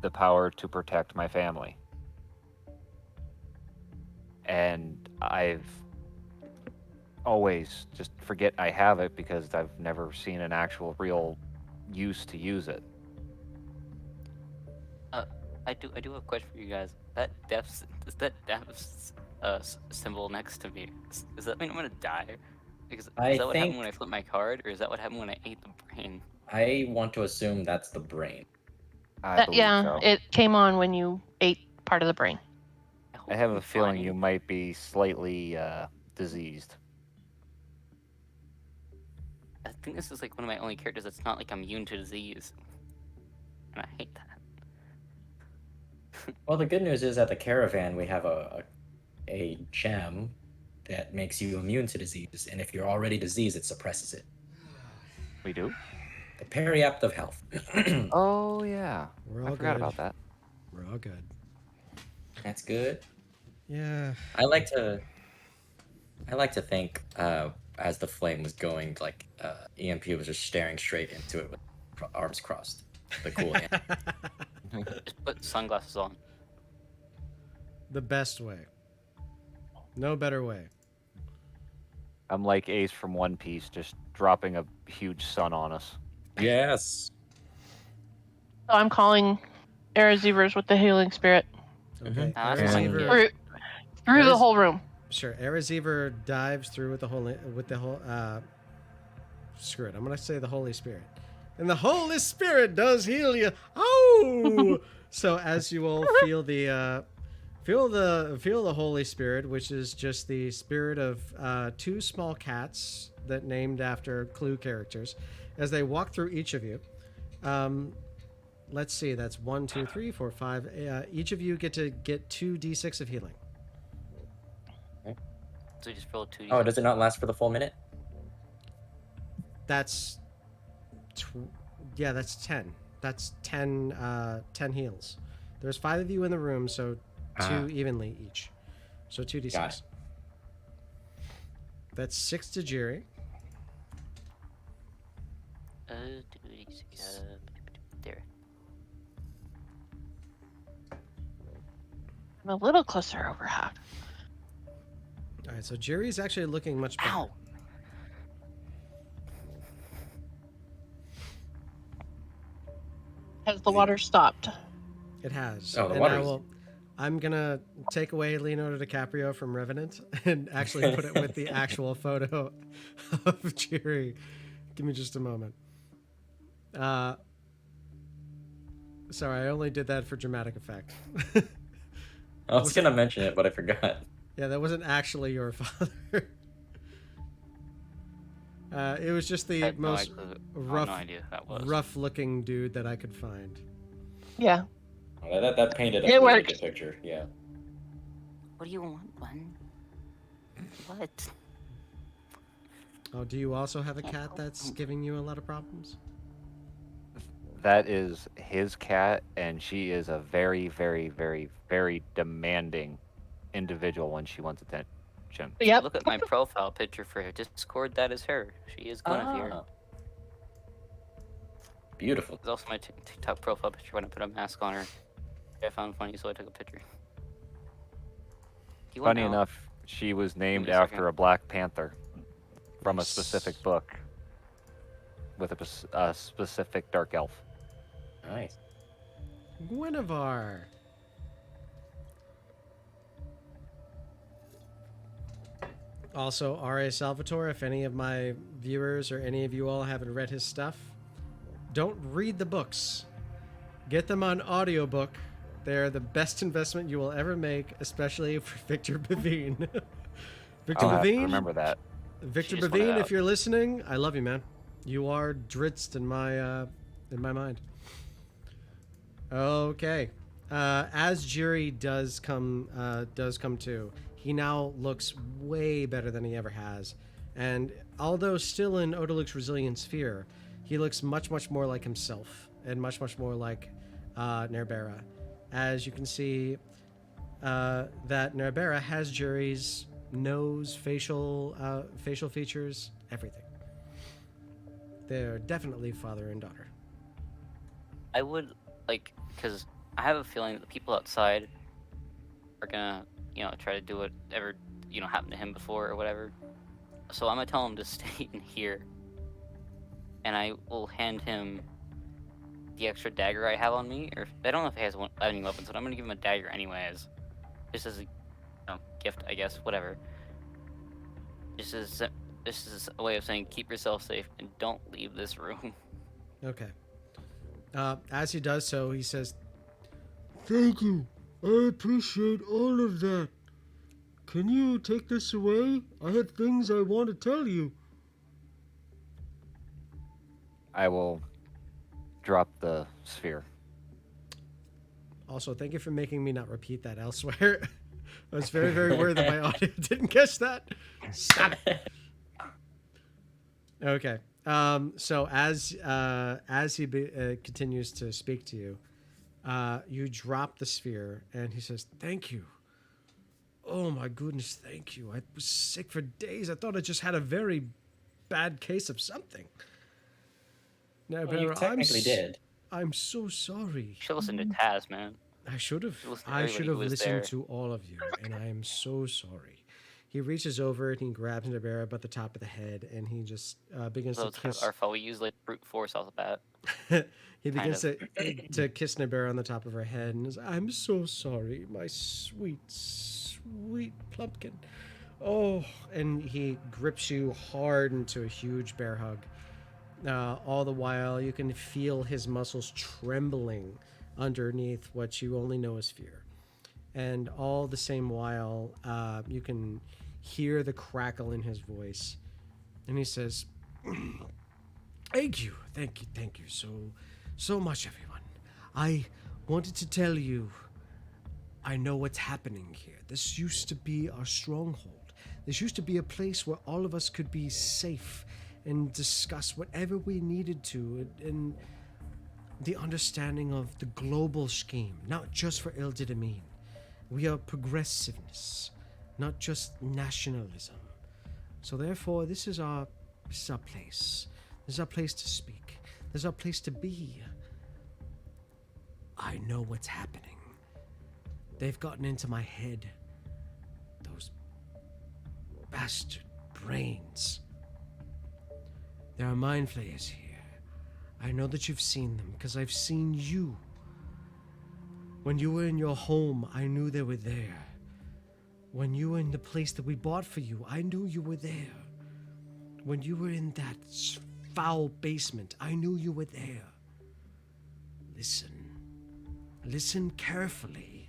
the power to protect my family. And I've always just forget I have it because I've never seen an actual real use to use it. I do have a question for you guys. That death symbol next to me. Does that mean I'm gonna die? Because I is that what happened think- when I flipped my card, or is that what happened when I ate the brain? I want to assume that's the brain. I believe Yeah, so. it came on when you ate part of the brain. I have hope a I'm feeling fine. you might be slightly diseased. I think this is like one of my only characters that's not like immune to disease, and I hate that. Well, the good news is at the caravan we have a gem that makes you immune to disease, and if you're already diseased, it suppresses it. We do? The periapt of health. Oh, yeah. We're I all forgot good. about that. We're all good. That's good. Yeah. I like to think as the flame was going, like EMP was just staring straight into it with arms crossed. The cool hand. Just put sunglasses on. The best way. No better way. I'm like Ace from One Piece, just dropping a huge sun on us. Yes. So I'm calling Erzevers with the healing spirit. Okay. Ah, that's a fine, Erzevir, yeah. Through the Erz- whole room. sure. Erzevir dives through with the whole. Screw it. I'm gonna say the Holy Spirit, and the Holy Spirit does heal you. Oh! So as you all feel the feel the Holy Spirit, which is just the spirit of two small cats that named after Clue characters, as they walk through each of you. Let's see. That's 1, 2, 3, 4, 5. Each of you get to get 2d6 of healing. So we just roll 2d. Oh, does it not last for the full minute? That's that's 10. That's 10 10 heals. There's 5 of you in the room, so 2 evenly each. So 2d6. Got it. That's 6 to Gerey. There. I'm a little closer over half. All right, so Jerry's actually looking much better. Ow! Has the water stopped? It has. Oh, the And water's- I'm gonna take away Leonardo DiCaprio from Revenant and actually put it with the actual photo of Gerey. Give me just a moment. Sorry, I only did that for dramatic effect. I was gonna mention it, but I forgot. Yeah, that wasn't actually your father. It was just I the had most no idea who that was. rough-looking dude that I could find. Yeah. Oh, that painted a It really worked. good picture. Yeah. What do you want, one? What? Oh, do you also have a cat that's giving you a lot of problems? That is his cat, and she is a very, very, very, very demanding individual when she wants attention. Yep. Look at my profile picture for her Discord. That is her. She is Guinevere. Ah. Beautiful. It's also my TikTok profile picture when I put a mask on her. I found funny, so I took a picture. Do you want Funny out? enough, she was named me a second. after a Black Panther from a Nice. specific book with a specific dark elf. Nice. Guinevere. Also, R.A. Salvatore, if any of my viewers or any of you all haven't read his stuff, don't read the books. Get them on audiobook. They're the best investment you will ever make, especially for Victor Bavine. Victor I'll have to Bavine, remember that. Victor She just wanted Bavine, if out. you're listening, I love you, man. You are dritzed in my mind. Okay. As Gerey does come to, he now looks way better than he ever has, and although still in Odaluk's resilient sphere, he looks much more like himself and much more like Nerbera. As you can see, that Nerbera has Gerey's nose, facial features, everything. They're definitely father and daughter. I would like, because I have a feeling that the people outside are gonna, try to do whatever, happened to him before or whatever. So I'm gonna tell him to stay in here, and I will hand him the extra dagger I have on me. Or I don't know if he has any weapons, but I'm gonna give him a dagger anyways, just as a gift, I guess. Whatever. This is a way of saying keep yourself safe and don't leave this room. Okay. As he does so, he says, "Thank you. I appreciate all of that. Can you take this away? I had things I want to tell you." I will drop the sphere. Also, thank you for making me not repeat that elsewhere. I was very worried that my audio didn't catch that. Stop it. Okay. So as he continues to speak to you, you drop the sphere, and he says, "Thank you. Oh my goodness, thank you. I was sick for days. I thought I just had a very bad case of something." No, Well, you technically did. I'm so sorry. You should listen to Taz, man. I should have. Listen to I everybody should have who was listened there. to all of you, and I am so sorry. He reaches over and he grabs Nabera by the top of the head, and he just begins So to it's kind of kiss. our fault. We use like brute force off the bat. He begins of. to kiss Nabera on the top of her head, and is, "I'm so sorry, my sweet, sweet plumpkin." Oh, and he grips you hard into a huge bear hug. All the while, you can feel his muscles trembling underneath what you only know as fear. And all the same while, you can hear the crackle in his voice. And he says, thank you so much, everyone. I wanted to tell you, I know what's happening here. This used to be our stronghold. This used to be a place where all of us could be safe and discuss whatever we needed to, and the understanding of the global scheme, not just for Ildidamine. We are progressiveness, not just nationalism. So therefore, this is our place. This is our place to speak. This is our place to be. I know what's happening. They've gotten into my head. Those bastard brains. There are mind flayers here. I know that you've seen them, because I've seen you. When you were in your home, I knew they were there. When you were in the place that we bought for you, I knew you were there. When you were in that foul basement, I knew you were there. Listen. Listen carefully.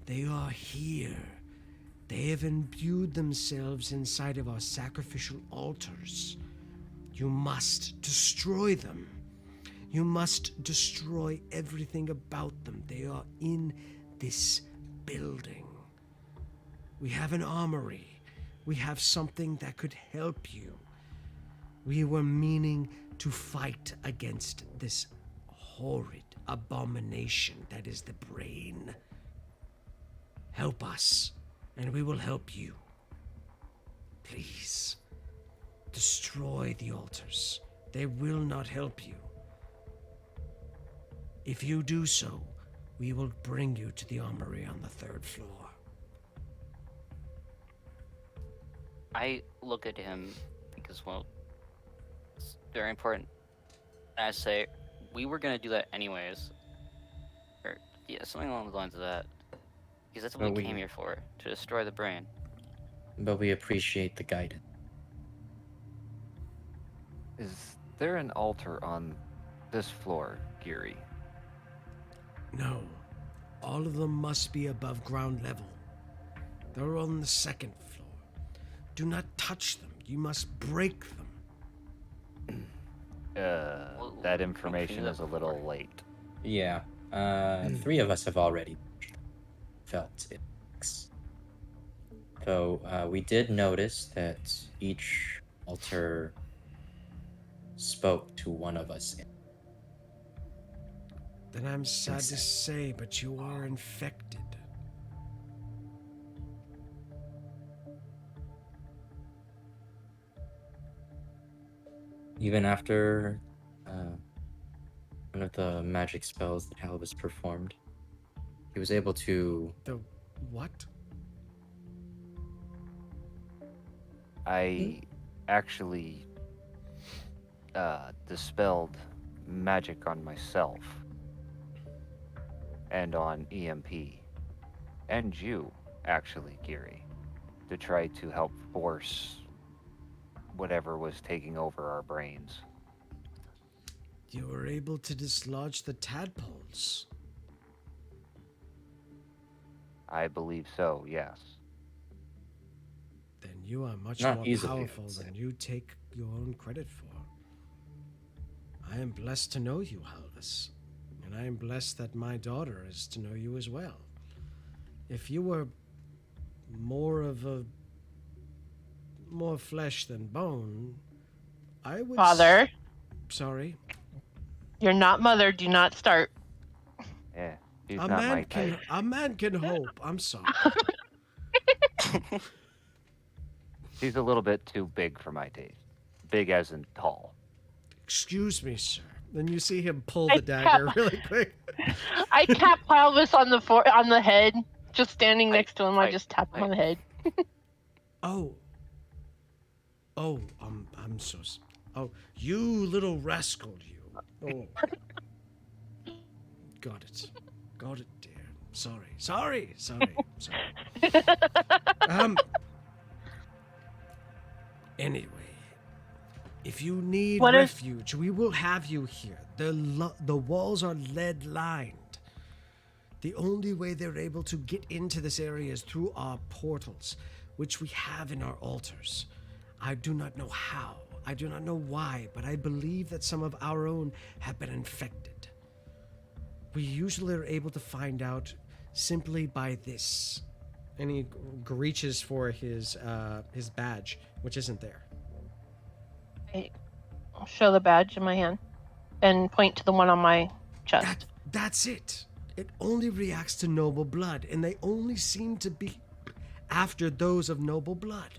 They are here. They have imbued themselves inside of our sacrificial altars. You must destroy them. You must destroy everything about them. They are in this building. We have an armory. We have something that could help you. We were meaning to fight against this horrid abomination that is the brain. Help us, and we will help you. Please, destroy the altars. They will not help you. If you do so, we will bring you to the armory on the 3rd floor. I look at him because, well, it's very important. And I say, we were going to do that anyways. Or, yeah, something along the lines of that. Because that's what But we came here for, to destroy the brain. But we appreciate the guidance. Is there an altar on this floor, Gerey? No, all of them must be above ground level. They're on the 2nd floor. Do not touch them. You must break them. That information is a little late. Yeah. 3 of us have already felt it. So we did notice that each altar spoke to one of us. Then I'm sad to say, but you are infected. Even after one of the magic spells that Halvis performed, he was able to... The what? I actually dispelled magic on myself and on EMP and you, actually, Gerey, to try to help force whatever was taking over our brains. You were able to dislodge the tadpoles. I believe so, yes. Then you are much Not more easily, I powerful would say. than you take your own credit for. I am blessed to know you, Halvis, and I am blessed that my daughter is to know you as well. If you were more flesh than bone, I would... Father, Sorry. you're not mother. Do not start. Yeah, she's A not man my type. man can hope. I'm sorry. She's a little bit too big for my taste. Big as in tall. Excuse me, sir. Then you see him pull I the dagger really quick. I tap Palvis on the head, just standing next to him. I fight, just tap him on fight. the head. Oh. Oh, I'm so. Oh, you little rascal, you. Oh, got it. Got it, dear. Sorry. Um. Anyway, if you need What is refuge, we will have you here. The walls are lead lined. The only way they're able to get into this area is through our portals, which we have in our altars. I do not know how. I do not know why, but I believe that some of our own have been infected. We usually are able to find out simply by this. And he reaches for his badge, which isn't there. I show the badge in my hand and point to the one on my chest. That's it. It only reacts to noble blood, and they only seem to be after those of noble blood.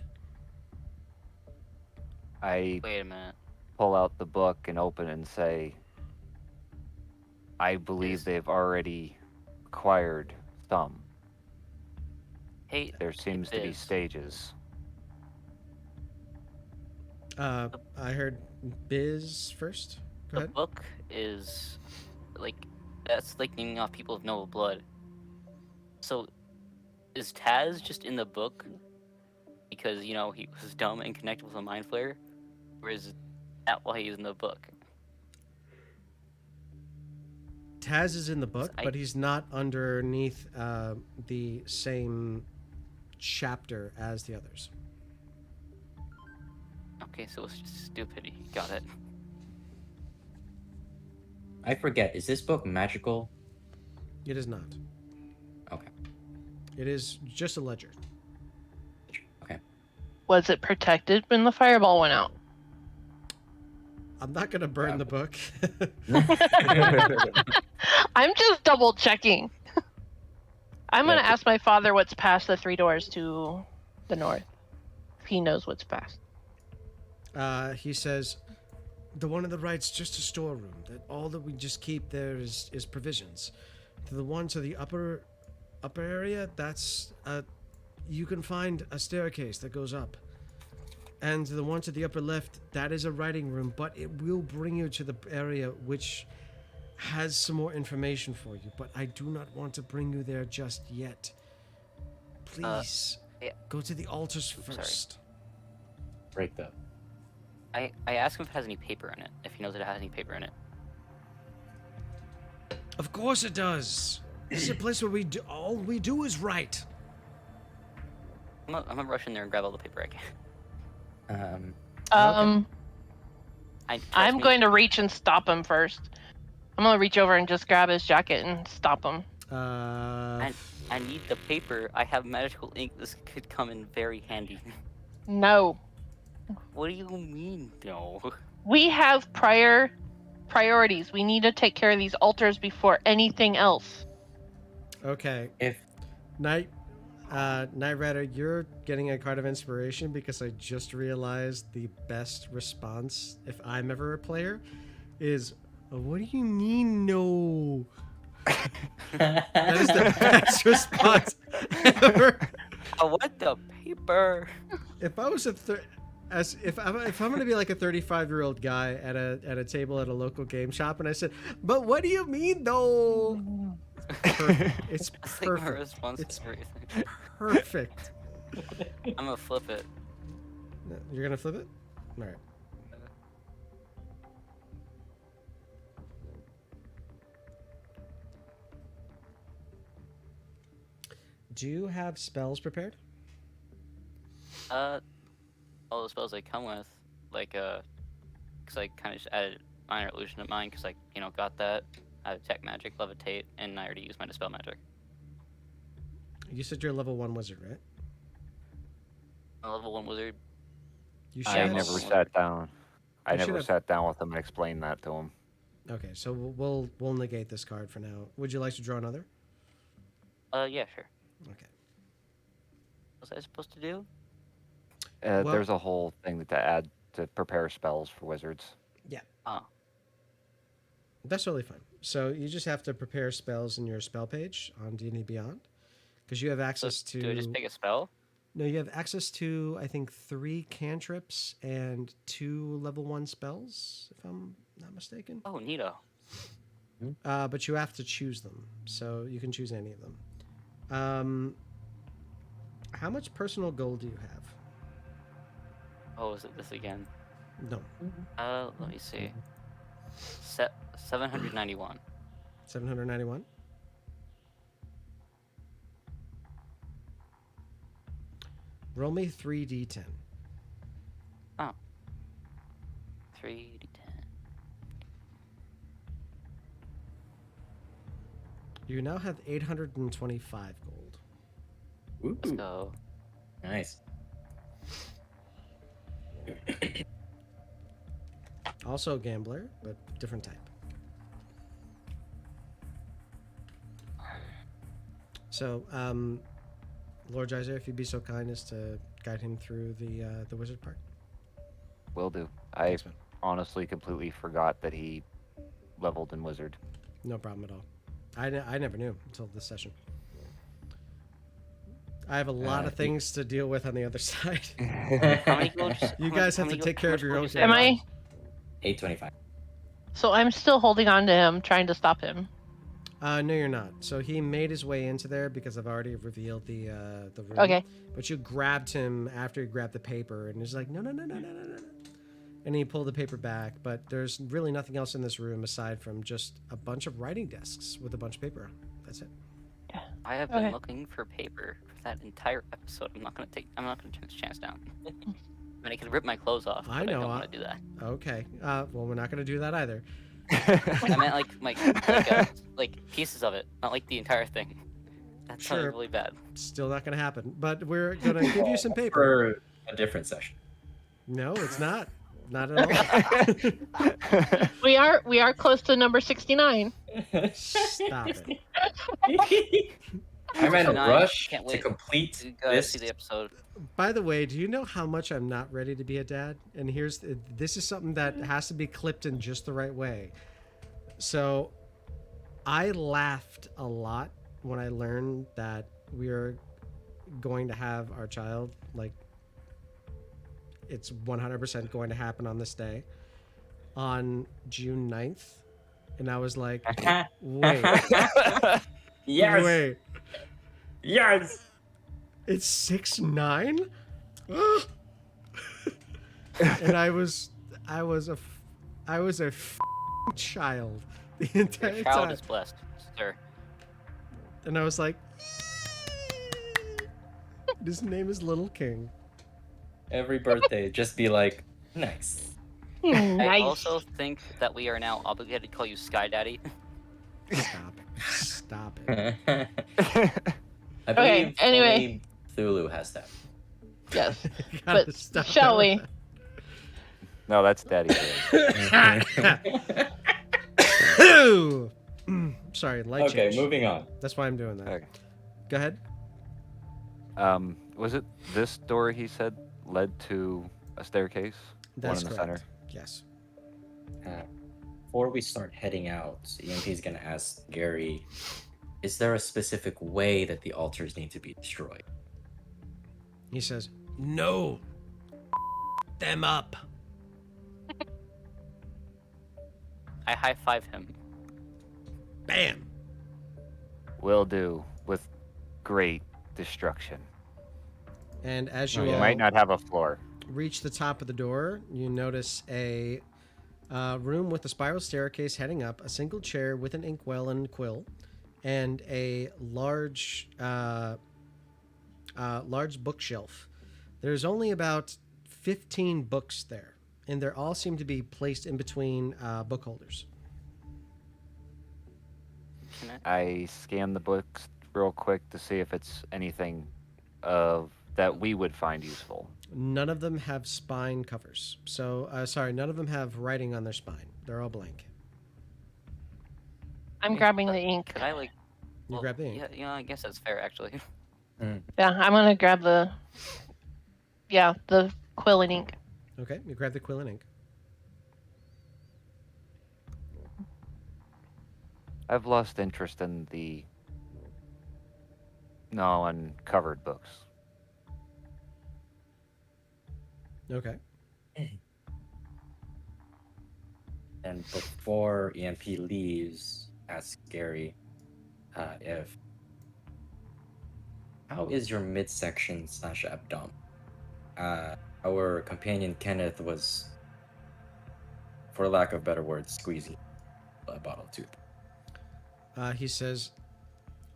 I Wait a minute. pull out the book and open and say, I believe Is- they've already acquired some. Hey, There seems to be Biz. stages. I heard Biz first. Go The ahead. book is like that's like naming off people of noble blood. So is Taz just in the book because he was dumb and connected with a mind flayer, or is that why he's in the book? Taz is in the book, I- but he's not underneath the same chapter as the others. Okay, so it's just stupid. He got it. I forget. Is this book magical? It is not. Okay. It is just a ledger. Okay. Was it protected when the fireball went out? I'm not gonna burn the book. I'm just double checking. I'm Yeah, gonna but- ask my father what's past the 3 doors to the north. If he knows what's past. He says, the one on the right's just a storeroom. That all that we just keep there is provisions. To the one to the upper area, that's you can find a staircase that goes up. And the one to the upper left, that is a writing room, but it will bring you to the area which has some more information for you. But I do not want to bring you there just yet. Please, yeah. go to the altars Sorry. first. Break the. I asked him if it has any paper in it. If he knows it has any paper in it. Of course it does. This is a place where all we do is write. I'm gonna rush in there and grab all the paper I can. Trust I'm me, going to reach and stop him first. I'm gonna reach over and just grab his jacket and stop him. I need the paper. I have magical ink. This could come in very handy. No. What do you mean, no? We have priorities. We need to take care of these altars before anything else. Okay, If Night Rider, you're getting a card of inspiration because I just realized the best response, if I'm ever a player, is, what do you mean, no? That is the best response ever. I want the paper. If I was if I'm gonna be like a 35-year-old guy at a table at a local game shop, and I said, "But what do you mean, though?" Perfect. It's That's like my perfect. response It's to everything. perfect. I'm gonna flip it. You're gonna flip it? All right. Do you have spells prepared? All the spells I come with, like, because I kind of just added minor illusion to mine, because got that. I have detect magic, levitate, and I already used my dispel magic. You said you're a level 1 wizard, right? I'm a level 1 wizard. You should I have- never sat down. I You should never have- sat down with him and explained that to him. Okay, so we'll negate this card for now. Would you like to draw another? Yeah, sure. Okay. What was I supposed to do? Well- There's a whole thing to add to prepare spells for wizards. Oh, That's totally fine. So you just have to prepare spells in your spell page on D&D Beyond, because you have so access to. do I just pick a spell? No, you have access to, I think, 3 cantrips and 2 level 1 spells, if I'm not mistaken. Oh, neato. But you have to choose them, so you can choose any of them. How much personal gold do you have? Oh, is it this again? No, Let me see. 791. 791. Roll me 3d10. Oh. 3d10. You now have 825 gold. Let's go. Nice. Also a gambler, but different type. So, Lord Geyser, if you'd be so kind as to guide him through the wizard part. Will do. I Thanks, man. honestly completely forgot that he leveled in wizard. No problem at all. I never knew until this session. I have a lot of things to deal with on the other side. How many gold? You guys have to take care of your own Am I? 825. So I'm still holding on to him, trying to stop him. No, you're not. So he made his way into there because I've already revealed the room. Okay. But you grabbed him after he grabbed the paper, and he's like, no. And he pulled the paper back, but there's really nothing else in this room aside from just a bunch of writing desks with a bunch of paper on. That's it. I have been looking for paper for that entire episode. I'm not gonna turn this chance down. I mean, I could rip my clothes off, but I know. I don't want to do that. Okay. Well, we're not going to do that either. I meant like pieces of it, not like the entire thing. That sounded Sure. really bad. Still not going to happen. But we're going to give you some paper. For a different session. No, it's not. Not at all. We are close to number 69. Stop it. I'm in a I rush can't to wait complete to go this. see the episode. By the way, do you know how much I'm not ready to be a dad? And this is something that has to be clipped in just the right way. So I laughed a lot when I learned that we are going to have our child, like, it's 100% going to happen on this day, on June 9th. And I was like, wait. Yes. Wait. Yes. It's 6'9"? And I was a child the entire Your child time. is blessed, sir. And I was like, his name is Little King. Every birthday, just be like, nice. I Nice. also think that we are now obligated to call you Sky Daddy. Stop it. Stop it. I Okay, believe anyway. only Thulu has that. Yes. You gotta But stop shall that we? with No, that's Daddy. that. Sorry, light Okay, change. moving on. That's why I'm doing that. Okay. Go ahead. Was it this door he said led to a staircase? That's One in the correct. center. Yes. Before we start heading out, EMP is going to ask Gerey, is there a specific way that the altars need to be destroyed? He says, no. Them up. I high five him. Bam. Will do, with great destruction. And as you Oh, You all might not have a floor. reach the top of the door, you notice a room with a spiral staircase heading up, a single chair with an inkwell and quill, and a large bookshelf. There's only about 15 books there, and they all seem to be placed in between book holders. I scan the books real quick to see if it's anything of that we would find useful. None of them have spine covers. So, none of them have writing on their spine. They're all blank. I'm grabbing the ink. Could I like? You grab the ink. Yeah, you know, I guess that's fair actually. Yeah, I'm gonna grab the quill and ink. Okay, you grab the quill and ink. I've lost interest in the uncovered books. Okay. And before EMP leaves, ask Gary if how is your midsection / abdomen? Our companion Kenneth was, for lack of better words, squeezing a bottle tooth. He says,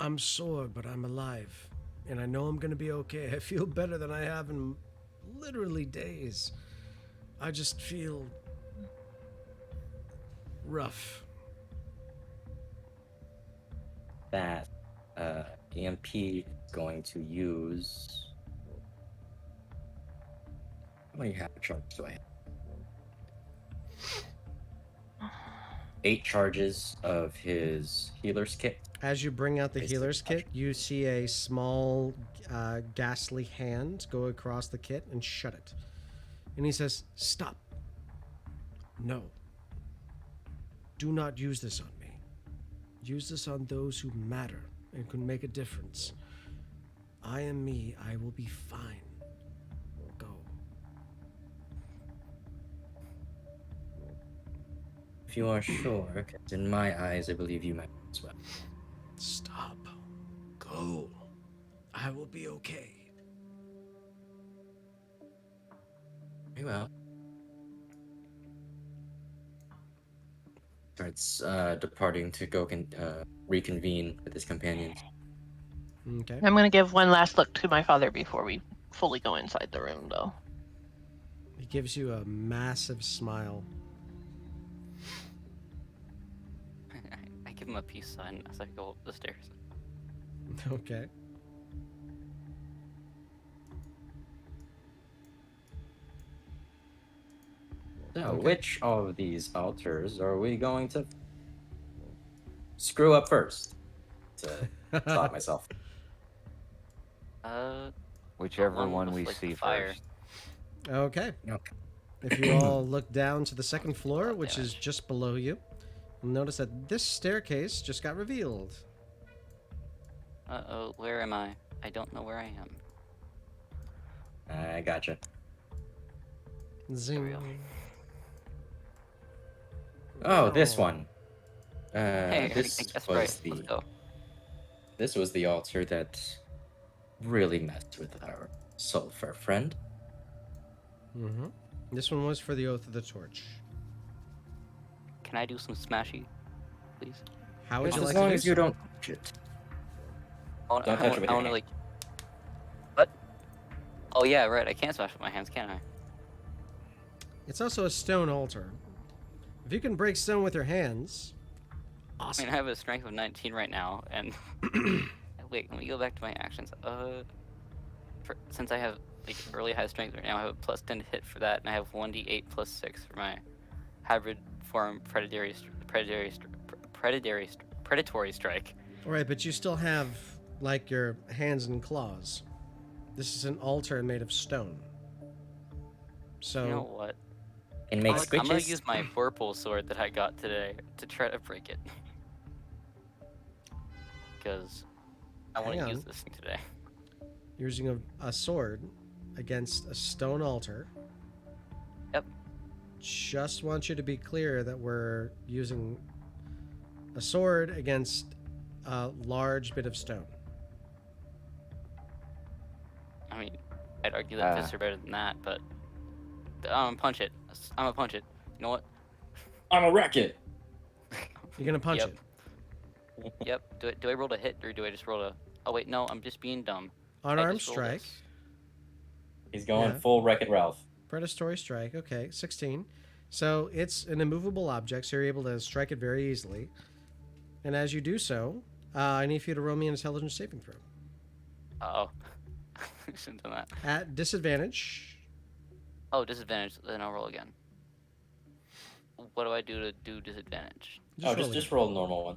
I'm sore, but I'm alive. And I know I'm going to be okay. I feel better than I have in literally days. I just feel rough. That EMP is going to use. How many half charges do I have? 8 charges of his healer's kit. As you bring out the Basically, healer's kit, you see a small, ghastly hand go across the kit and shut it. And he says, Stop. No. Do not use this on me. Use this on those who matter and can make a difference. I am me. I will be fine. Go. If you are sure, because in my eyes, I believe you might as well. Stop. Go. I will be okay. Very well. Starts departing to go reconvene with his companions. Okay. I'm gonna give one last look to my father before we fully go inside the room, though. He gives you a massive smile. I give him a peace sign as I go up the stairs. Okay. So, Okay. which of these altars are we going to screw up first? To stop myself. Whichever one one with, we like, the see fire. first. Okay. Okay. If you all look down to the second That's a floor, lot of which is damage. just below you, you'll notice that this staircase just got revealed. Uh-oh, where am I? I don't know where I am. I gotcha. Zing. we go. Oh, this one. Hey, I This guess was right. the Let's go. this was the altar that really messed with our sulfur friend. Mm-hmm. This one was for the Oath of the Torch. Can I do some smashy, please? How would Just you as like long to do as you so? don't touch it. I Don't touch it with I your want to hand. like. What? Oh yeah, right. I can't smash with my hands, can I? It's also a stone altar. If you can break stone with your hands, I awesome. mean, I have a strength of 19 right now, and wait, let me go back to my actions. Since I have like early high strength right now, I have a plus 10 to hit for that, and I have 1d8 plus 6 for my hybrid form predatory strike. All right, but you still have like your hands and claws. This is an altar made of stone. So You know what? And make I'm gonna switches. use my purple sword that I got today to try to break it. Because I want Hang to use on. this thing today. you're using a sword against a stone altar. Yep. Just want you to be clear that we're using a sword against a large bit of stone. I mean, I'd argue that fists are better than that, but I'm gonna punch it. I'm gonna punch it. You know what? I'm a wreck it. You're gonna punch Yep. it. Yep. Do I roll a hit or do I just roll a? Oh wait, no. I'm just being dumb. Unarmed just roll strike. this. He's going Yeah. full Wreck-It Ralph. Predatory strike. Okay, 16. So it's an immovable object, so you're able to strike it very easily. And as you do so, I need for you to roll me an intelligence saving throw. Uh-oh. Shouldn't have done that. At disadvantage. Oh, disadvantage. Then I'll roll again. What do I do to do disadvantage? Just roll Just again. roll a normal one.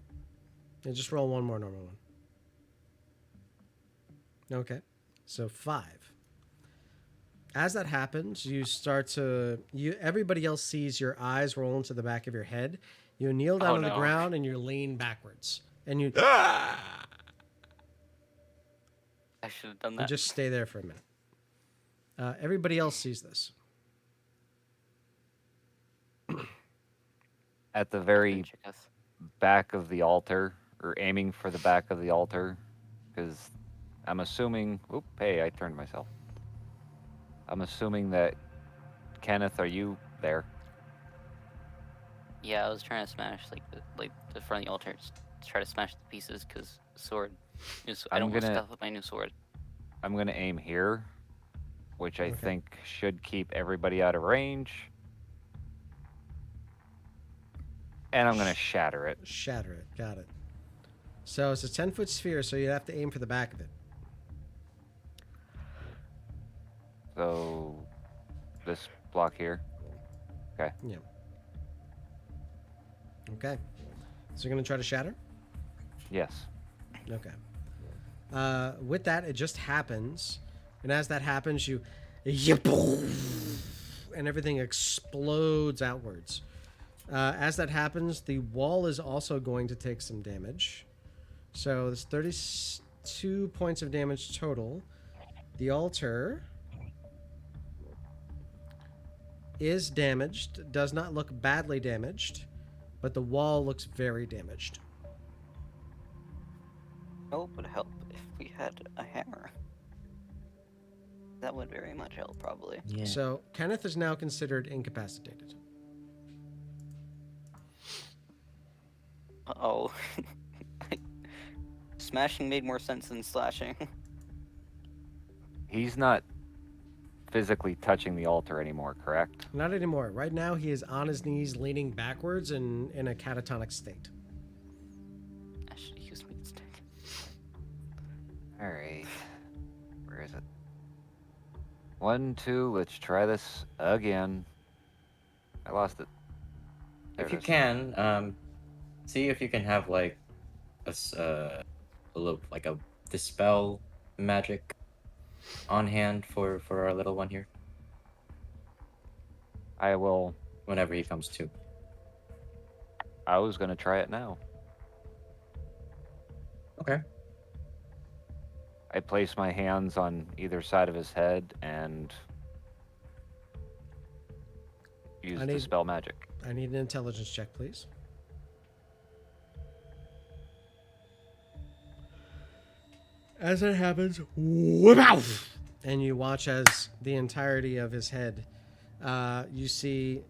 Yeah, just roll one more normal one. Okay. So 5. As that happens, you start to everybody else sees your eyes roll into the back of your head. You kneel down Oh, on the no. ground and you lean backwards. And you I should have done and that. just stay there for a minute. Everybody else sees this. at the Good very Chicketh. back of the altar, or aiming for the back of the altar, because I'm assuming. Oop! Hey, I turned myself. I'm assuming that Kenneth, are you there? Yeah, I was trying to smash the front of the altar, to try to smash the pieces, cause sword. I I'm don't want to gonna scuff up my new sword. I'm gonna aim here, which I Okay. think should keep everybody out of range. And I'm gonna shatter it. Shatter it. Got it. So it's a 10-foot sphere, so you have to aim for the back of it. So this block here. Okay. Yeah. Okay. So you're going to try to shatter? Yes. Okay. With that, it just happens. And as that happens, and everything explodes outwards. As that happens, the wall is also going to take some damage. So there's 32 points of damage total. The altar is damaged, does not look badly damaged, but the wall looks very damaged. Oh, would help if we had a hammer. That would very much help, probably. Yeah. So Kenneth is now considered incapacitated. Uh-oh. Smashing made more sense than slashing. He's not physically touching the altar anymore, correct? Not anymore. Right now, he is on his knees, leaning backwards and in a catatonic state. I should use meat stick. Alright. Where is it? 1, 2, let's try this again. I lost it. There If it you is. can, see if you can have like a little like a dispel magic on hand for our little one here I will. whenever he comes to. I was gonna try it now. Okay. I place my hands on either side of his head and use I the need- spell magic. I need an intelligence check, please. As it happens, and you watch as the entirety of his head, you see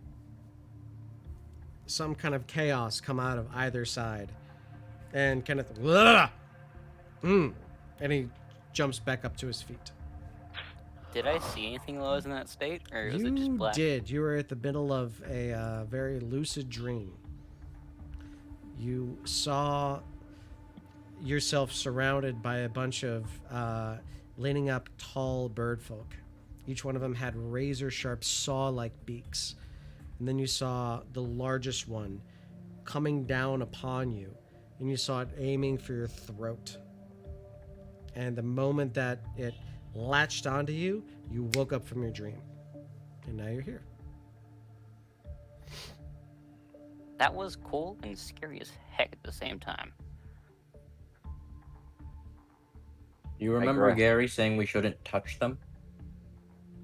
some kind of chaos come out of either side. And Kenneth, and he jumps back up to his feet. Did I see anything while I was in that state, or was it just You black? did. You were at the middle of a very lucid dream. You saw yourself surrounded by a bunch of leaning up tall bird folk. Each one of them had razor sharp saw like beaks. And then you saw the largest one coming down upon you, and you saw it aiming for your throat. And the moment that it latched onto you, you woke up from your dream. And now you're here. That was cool and scary as heck at the same time. You remember agree. Gary saying we shouldn't touch them?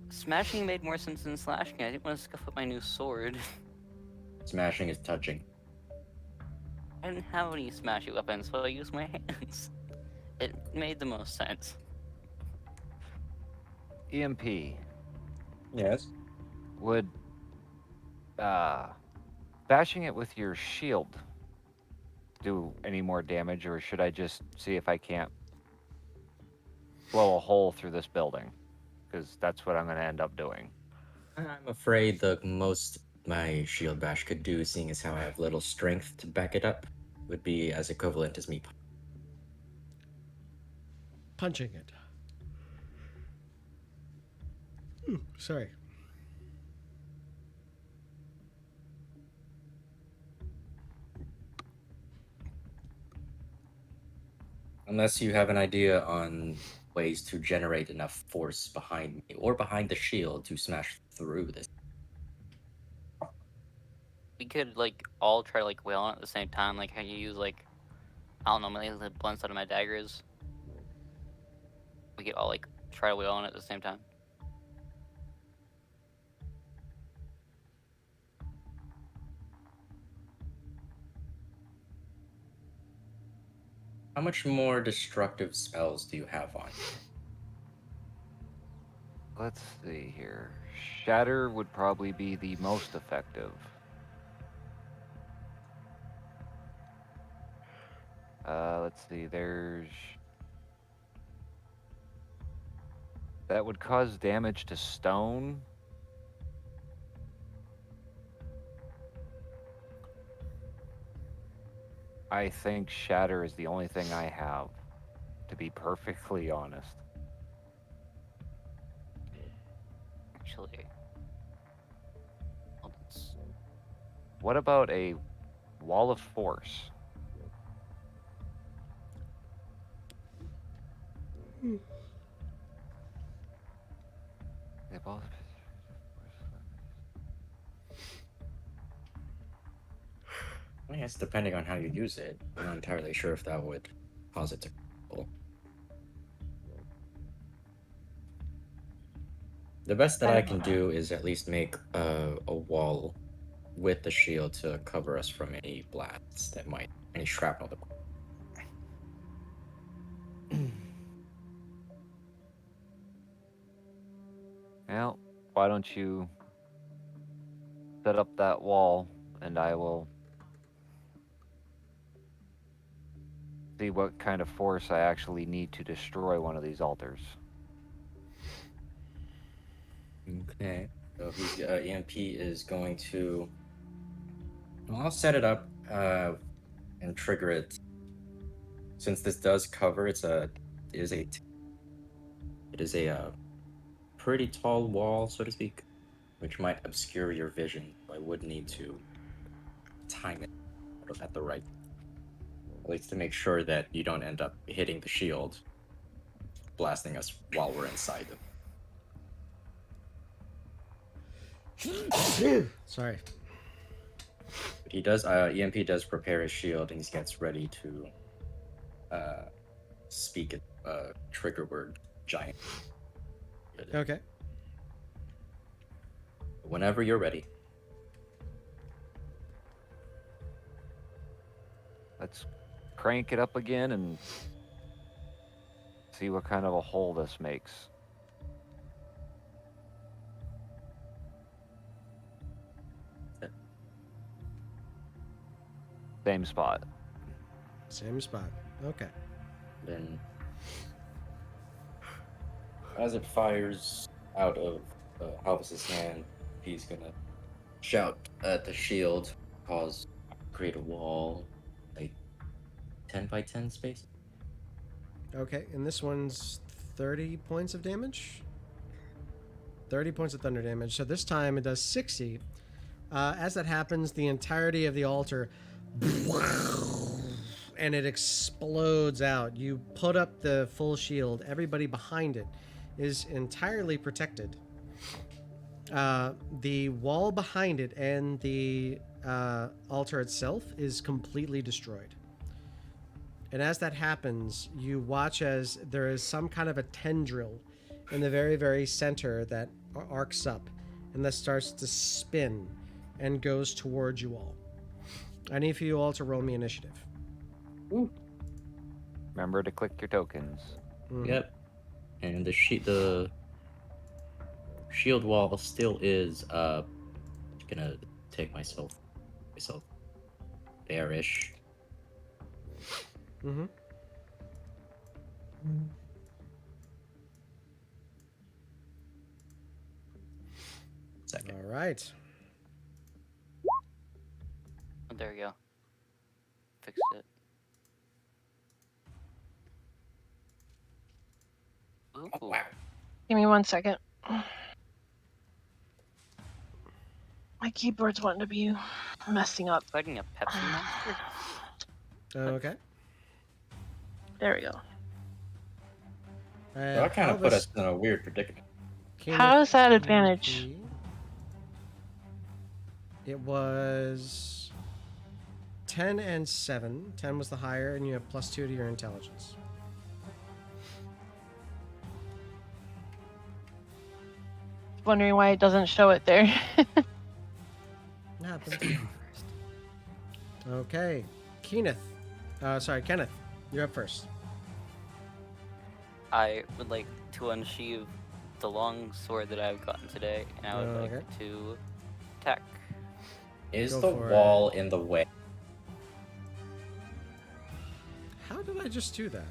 Smashing made more sense than slashing. I didn't want to scuff up my new sword. Smashing is touching. I didn't have any smashing weapons, so I used my hands. It made the most sense. EMP. Yes. Would bashing it with your shield do any more damage, or should I just see if I can't blow a hole through this building? Because that's what I'm going to end up doing. I'm afraid the most my shield bash could do, seeing as how I have little strength to back it up, would be as equivalent as me. Punching it. Ooh, sorry. Unless you have an idea on ways to generate enough force behind me or behind the shield to smash through this. We could like all try to like wail on it at the same time, like how you use like I don't know, like the blunt side of my daggers. We could all like try to wail on it at the same time. How much more destructive spells do you have on? Let's see here. Shatter would probably be the most effective. Let's see. That would cause damage to stone. I think Shatter is the only thing I have, to be perfectly honest. Actually, well, that's- What about a Wall of Force? Yeah, Wall of- I guess depending on how you use it, I'm not entirely sure if that would cause it to crumble. The best that I can do is at least make a wall with the shield to cover us from any blasts that might, any shrapnel that. Well, why don't you set up that wall and I will see what kind of force I actually need to destroy one of these altars. Okay. So he's EMP is going to. Well, I'll set it up and trigger it. Since this does cover, it is a pretty tall wall, so to speak, which might obscure your vision. I would need to time it at the right, at least to make sure that you don't end up hitting the shield, blasting us while we're inside them. Sorry. But he does. EMP does prepare his shield, and he gets ready to speak a trigger word, giant. Okay. Whenever you're ready. Let's crank it up again and see what kind of a hole this makes. Same spot. Same spot. Okay. Then, as it fires out of Halvis's hand, he's gonna shout at the shield, create a wall, like 10 by 10 space. Okay, and this one's 30 points of damage. 30 points of thunder damage. So this time it does 60. As that happens, the entirety of the altar and it explodes out. You put up the full shield. Everybody behind it is entirely protected. The wall behind it and the altar itself is completely destroyed. And as that happens, you watch as there is some kind of a tendril in the very, very center that arcs up and that starts to spin and goes towards you all. I need for you all to roll me initiative. Ooh. Remember to click your tokens. Mhm. Yep. And the shield wall still is gonna take myself there-ish. Mm-hmm. Second. All right. Oh, there we go. Fixed it. Ooh. Oh, wow. Give me 1 second. My keyboard's wanting to be messing up. Fighting a Pepsi monster? Okay. There we go. So that kind of put us in a weird predicament. How is that advantage? It was 10 and 7. 10 was the higher, and you have +2 to your intelligence. Wondering why it doesn't show it there. Happens. Okay. Kenneth. You're up first. I would like to unsheathe the long sword that I've gotten today, and I would Okay. like to attack. Is Go the for wall in the way? How did I just do that?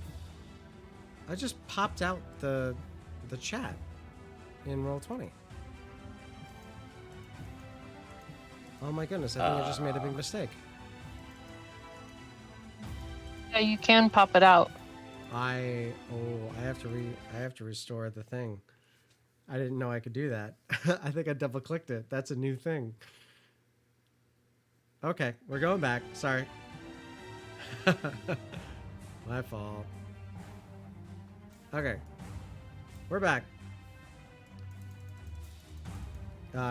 I just popped out the chat in Roll20. Oh my goodness, I think I just made a big mistake. Yeah, you can pop it out. I have to restore the thing. I didn't know I could do that. I think I double clicked it. That's a new thing. Okay, we're going back. Sorry. My fault. Okay. We're back.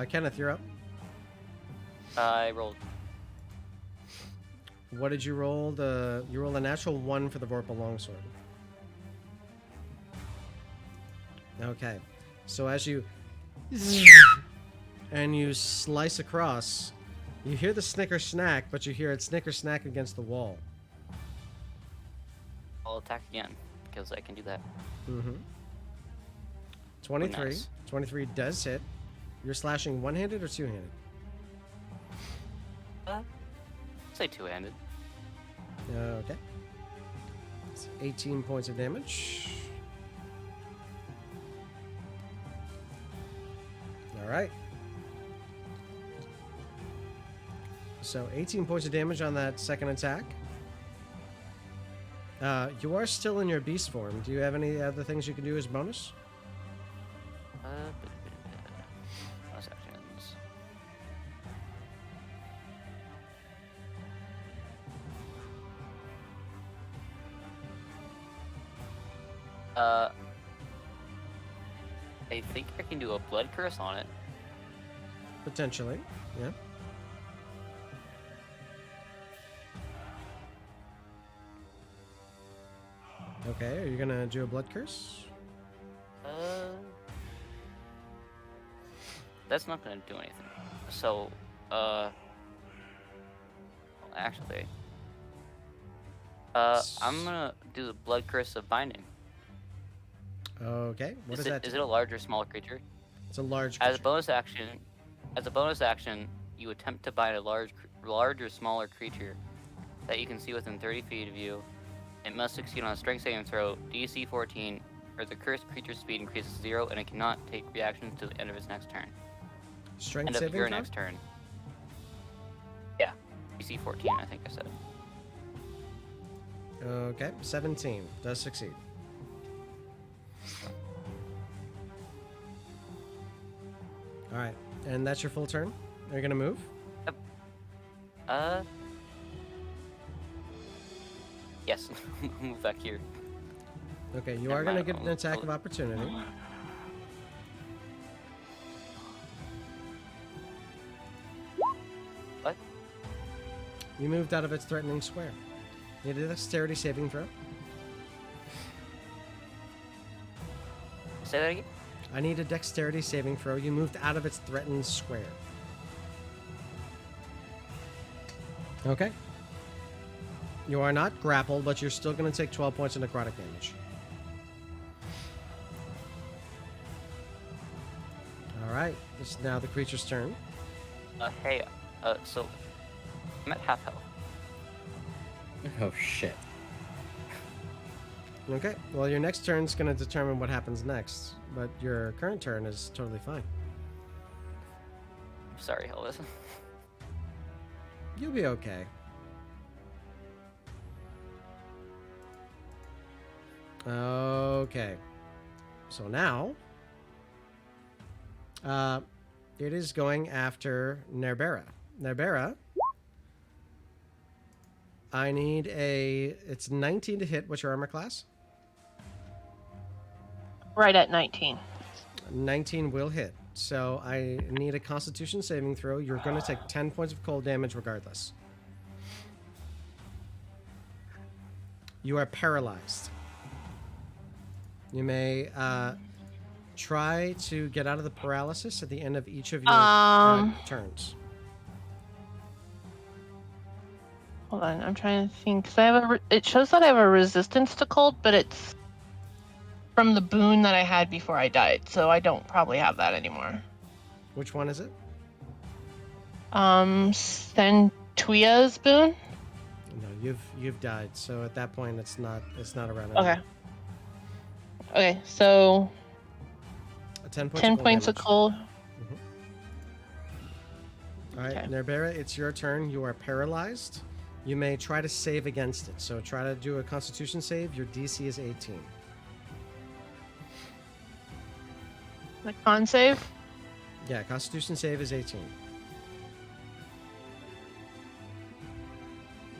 Kenneth, you're up. I rolled. What did you roll? You rolled a natural 1 for the Vorpal Longsword. Okay. So as you and you slice across, you hear the snicker snack, but you hear it snicker snack against the wall. I'll attack again because I can do that. Mm-hmm. 23. Nice. 23 does hit. You're slashing one-handed or two-handed? Say two-handed. Okay. It's 18 points of damage. All right. So 18 points of damage on that second attack. You are still in your beast form. Do you have any other things you can do as bonus? Bonus actions. I think I can do a blood curse on it. Potentially, yeah. Okay, are you gonna do a blood curse? That's not gonna do anything. So, well, actually, I'm gonna do the blood curse of binding. Okay, what is that? Is it a large or small creature? It's a large As a creature. bonus action, you attempt to bind a large or smaller creature that you can see within 30 feet of you. It must succeed on a strength saving throw, DC 14, or the cursed creature's speed increases 0, and it cannot take reactions to the end of its next turn. Strength End of saving your throw? next turn. Yeah, DC 14, I think I said. Okay, 17 does succeed. All right, and that's your full turn. Are you gonna move? Yes, move back here. Okay, you Never are gonna mind, get an I'll- attack of opportunity. What? You moved out of its threatening square. You did a dexterity saving throw. Say that again? I need a dexterity saving throw. You moved out of its threatened square. Okay. You are not grappled, but you're still going to take 12 points of necrotic damage. All right. This is now the creature's turn. Hey, so I'm at half health. Oh shit. Okay. Well, your next turn's going to determine what happens next, but your current turn is totally fine. Sorry, Elvis. You'll be okay. Okay. So now, it is going after Nerbera. Nerbera, I need it's 19 to hit. What's your armor class? Right at 19. 19 will hit. So I need a Constitution saving throw. You're going to take 10 points of cold damage regardless. You are paralyzed. You may try to get out of the paralysis at the end of each of your turns. Hold on, I'm trying to think. 'Cause I have it shows that I have a resistance to cold, but it's from the boon that I had before I died, so I don't probably have that anymore. Which one is it? Centuia's boon. No, you've died. So at that point, it's not around Okay. anymore. Okay, so A 10 points 10 of cold points of damage. cold. All right, Okay. Nerbera, it's your turn. You are paralyzed. You may try to save against it. So try to do a Constitution save. Your DC is 18. The con save. Yeah, Constitution save is 18.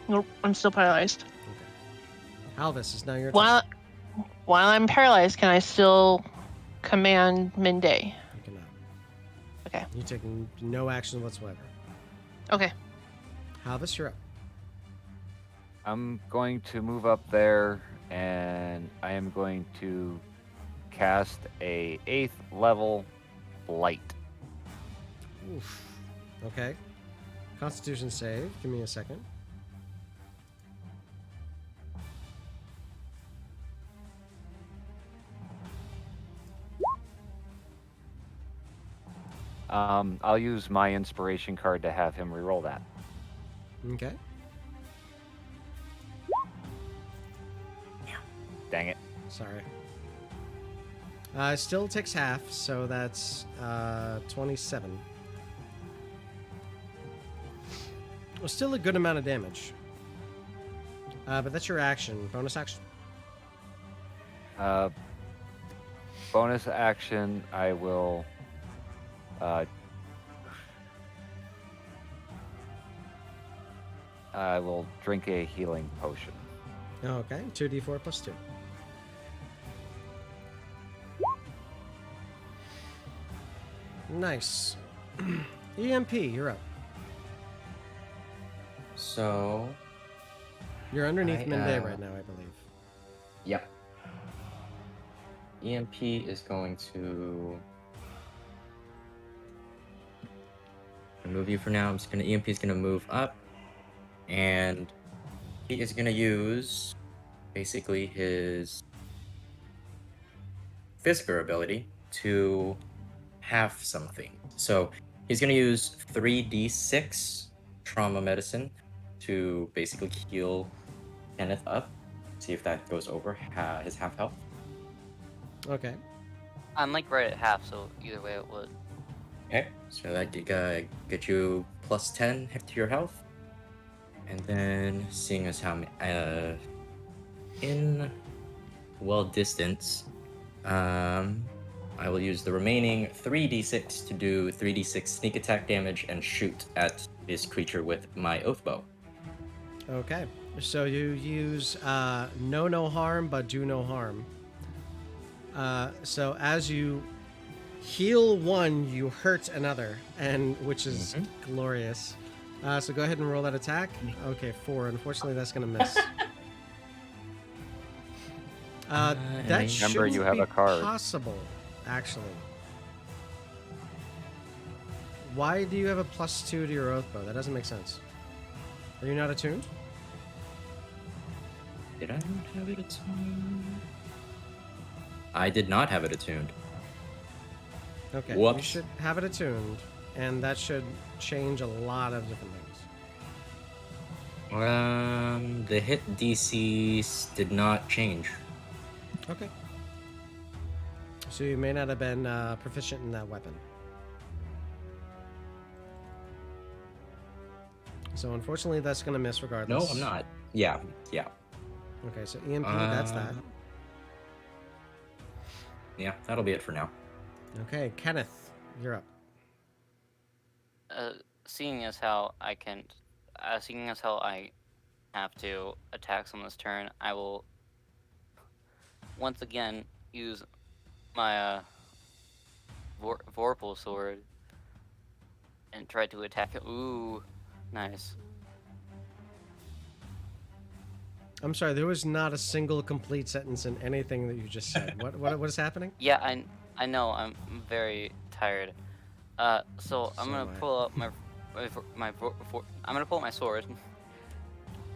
Nope, I'm still paralyzed. Okay. Halvis, it's now your turn. While I'm paralyzed, can I still command Minday? You cannot. Okay. You take no action whatsoever. Okay. Halvis, you're up. I'm going to move up there, and I am going to cast a 8th level blight. Oof. Okay. Constitution save. Give me a second. I'll use my inspiration card to have him reroll that. Okay. Dang it. Sorry. It still takes half, so that's 27. Well, still a good amount of damage. But that's your action. Bonus action. Bonus action, I will drink a healing potion. Okay. 2d4 plus 2. Nice. EMP, you're up. So, You're underneath I Minday am- right now, I believe. yep. EMP is going to move you for now. EMP is gonna move up, and he is gonna use basically his physical ability to half something. So he's gonna use 3d6 trauma medicine to basically heal Kenneth up. See if that goes over his half health. Okay. I'm like right at half, so either way it would. Okay, so that get you plus 10 to your health. And then, seeing as how in well distance, I will use the remaining 3d6 to do 3d6 sneak attack damage and shoot at this creature with my oath bow. Okay. So you use no harm, but do no harm. So as you heal one, you hurt another, and which is glorious. So go ahead and roll that attack. Okay, 4. Unfortunately, that's gonna miss. That Remember, shouldn't you have be a card. possible, actually. Why do you have a +2 to your oath bow? That doesn't make sense. Are you not attuned? Did I not have it attuned? I did not have it attuned. Okay, you Whoops. should have it attuned, and that should change a lot of different things. The hit DC did not change. Okay. So you may not have been proficient in that weapon. So unfortunately, that's going to miss No, regardless. I'm not. Yeah. Okay, so EMP, that's that. Yeah, that'll be it for now. Okay, Kenneth, you're up. Seeing as how I have to attack someone this turn, I will once again use my Vorpal sword and try to attack it. Ooh, nice. I'm sorry, there was not a single complete sentence in anything that you just said. What is happening? Yeah, I know. I'm very tired. So I'm So gonna am I. pull up I'm gonna pull up my sword,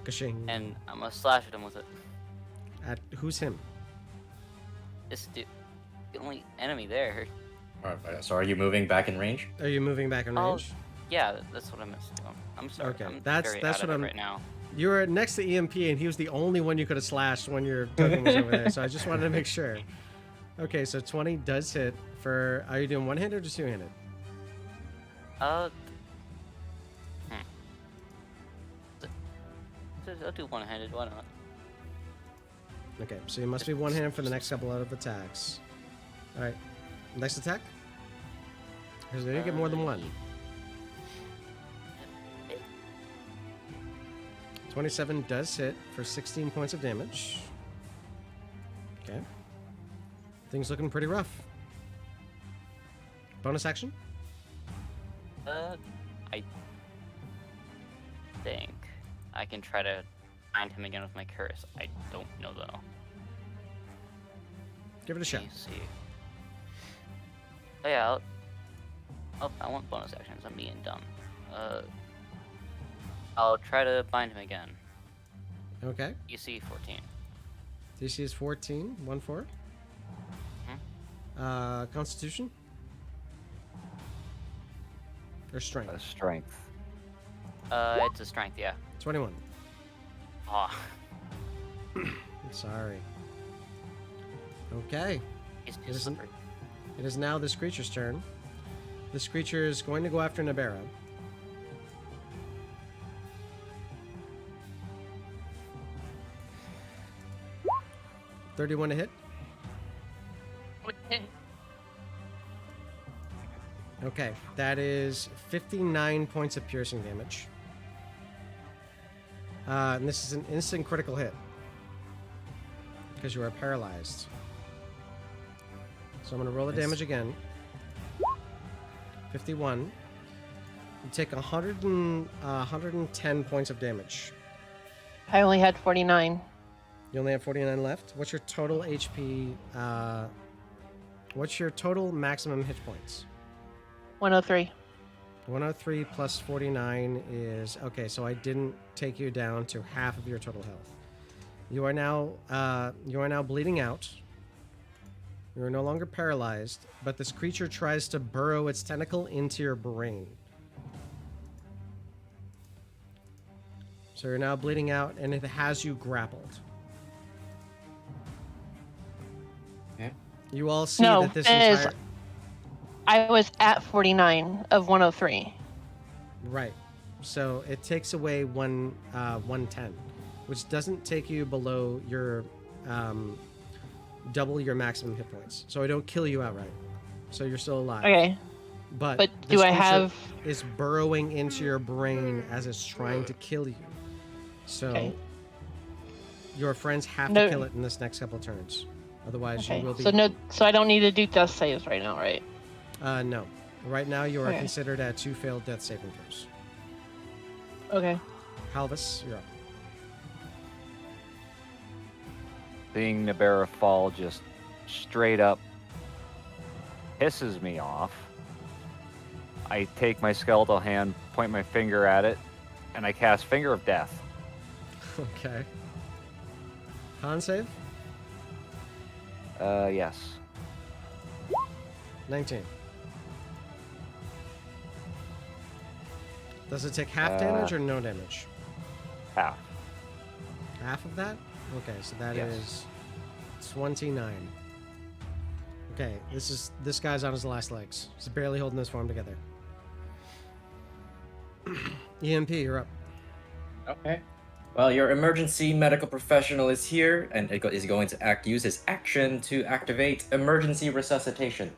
Kashing. and I'm gonna slash at him with it. At who's him? This dude, the only enemy there. Alright, so are you moving back in range? Are you moving back in Oh, range? Yeah, that's what I meant to do. I'm sorry. Okay, I'm that's very what out of it I'm. right now. You were next to EMP, and he was the only one you could have slashed when your token was over there. So I just wanted to make sure. Okay, so 20 does hit for. Are you doing one-handed or just two-handed? Hmm. I'll do one-handed. Why not? Okay, so you must be one-handed for the next couple of attacks. All right, next attack. Because they didn't get more than one. 27 does hit for 16 points of damage. Okay. Things looking pretty rough. Bonus action? I think I can try to find him again with my curse. I don't know though. Give it a shot. Let me see. Oh yeah, I want bonus actions. I'm being dumb. I'll try to bind him again. Okay. EC 14. DC is 14. 1-4. Constitution? Or strength? Strength. It's a strength, yeah. 21. Aw. I'm sorry. Okay. He's It too isn't- slippery. It is now this creature's turn. This creature is going to go after Nabera. $31 to hit. Okay, that is 59 points of piercing damage. And this is an instant critical hit. Because you are paralyzed. So I'm going to roll the Nice. damage again. 51. You take 110 points of damage. I only had 49. You only have 49 left. What's your total HP? What's your total maximum hit points? 103. 103 plus 49 is okay. So I didn't take you down to half of your total health. You are now bleeding out. You are no longer paralyzed, but this creature tries to burrow its tentacle into your brain. So you're now bleeding out, and it has you grappled. Okay. You all see No, that this it is- entire I was at 49 of 103. right. So it takes away 110, which doesn't take you below your double your maximum hit points. So I don't kill you outright. So you're still alive. Okay, But but this do I creature have... is burrowing into your brain as it's trying to kill you. So Okay. your friends have No- to kill it in this next couple turns. Otherwise, Okay, you will be. so I don't need to do death saves right now, right? No. Right now, you are Okay. considered at 2 failed death saving throws. Okay. Halvis, you're up. Seeing Nabera fall just straight up pisses me off. I take my skeletal hand, point my finger at it, and I cast Finger of Death. Okay. Con save? Yes. 19. Does it take half damage or no damage? Half. Half of that? Okay, so that Yes. is 29. Okay, this guy's on his last legs. He's barely holding his form together. EMP, you're up. Okay. Well, your emergency medical professional is here and is going to use his action to activate emergency resuscitation.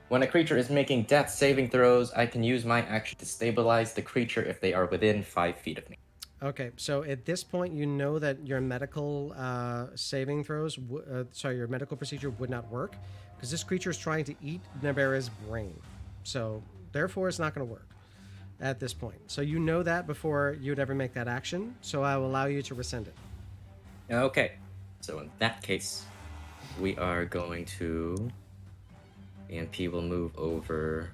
When a creature is making death saving throws, I can use my action to stabilize the creature if they are within 5 feet of me. Okay, so at this point, you know that your medical saving throws, your medical procedure would not work because this creature is trying to eat Nabera's brain. So therefore, it's not going to work at this point. So you know that before you'd ever make that action. So I will allow you to rescind it. Okay. So in that case, we are going to... EMP will move over...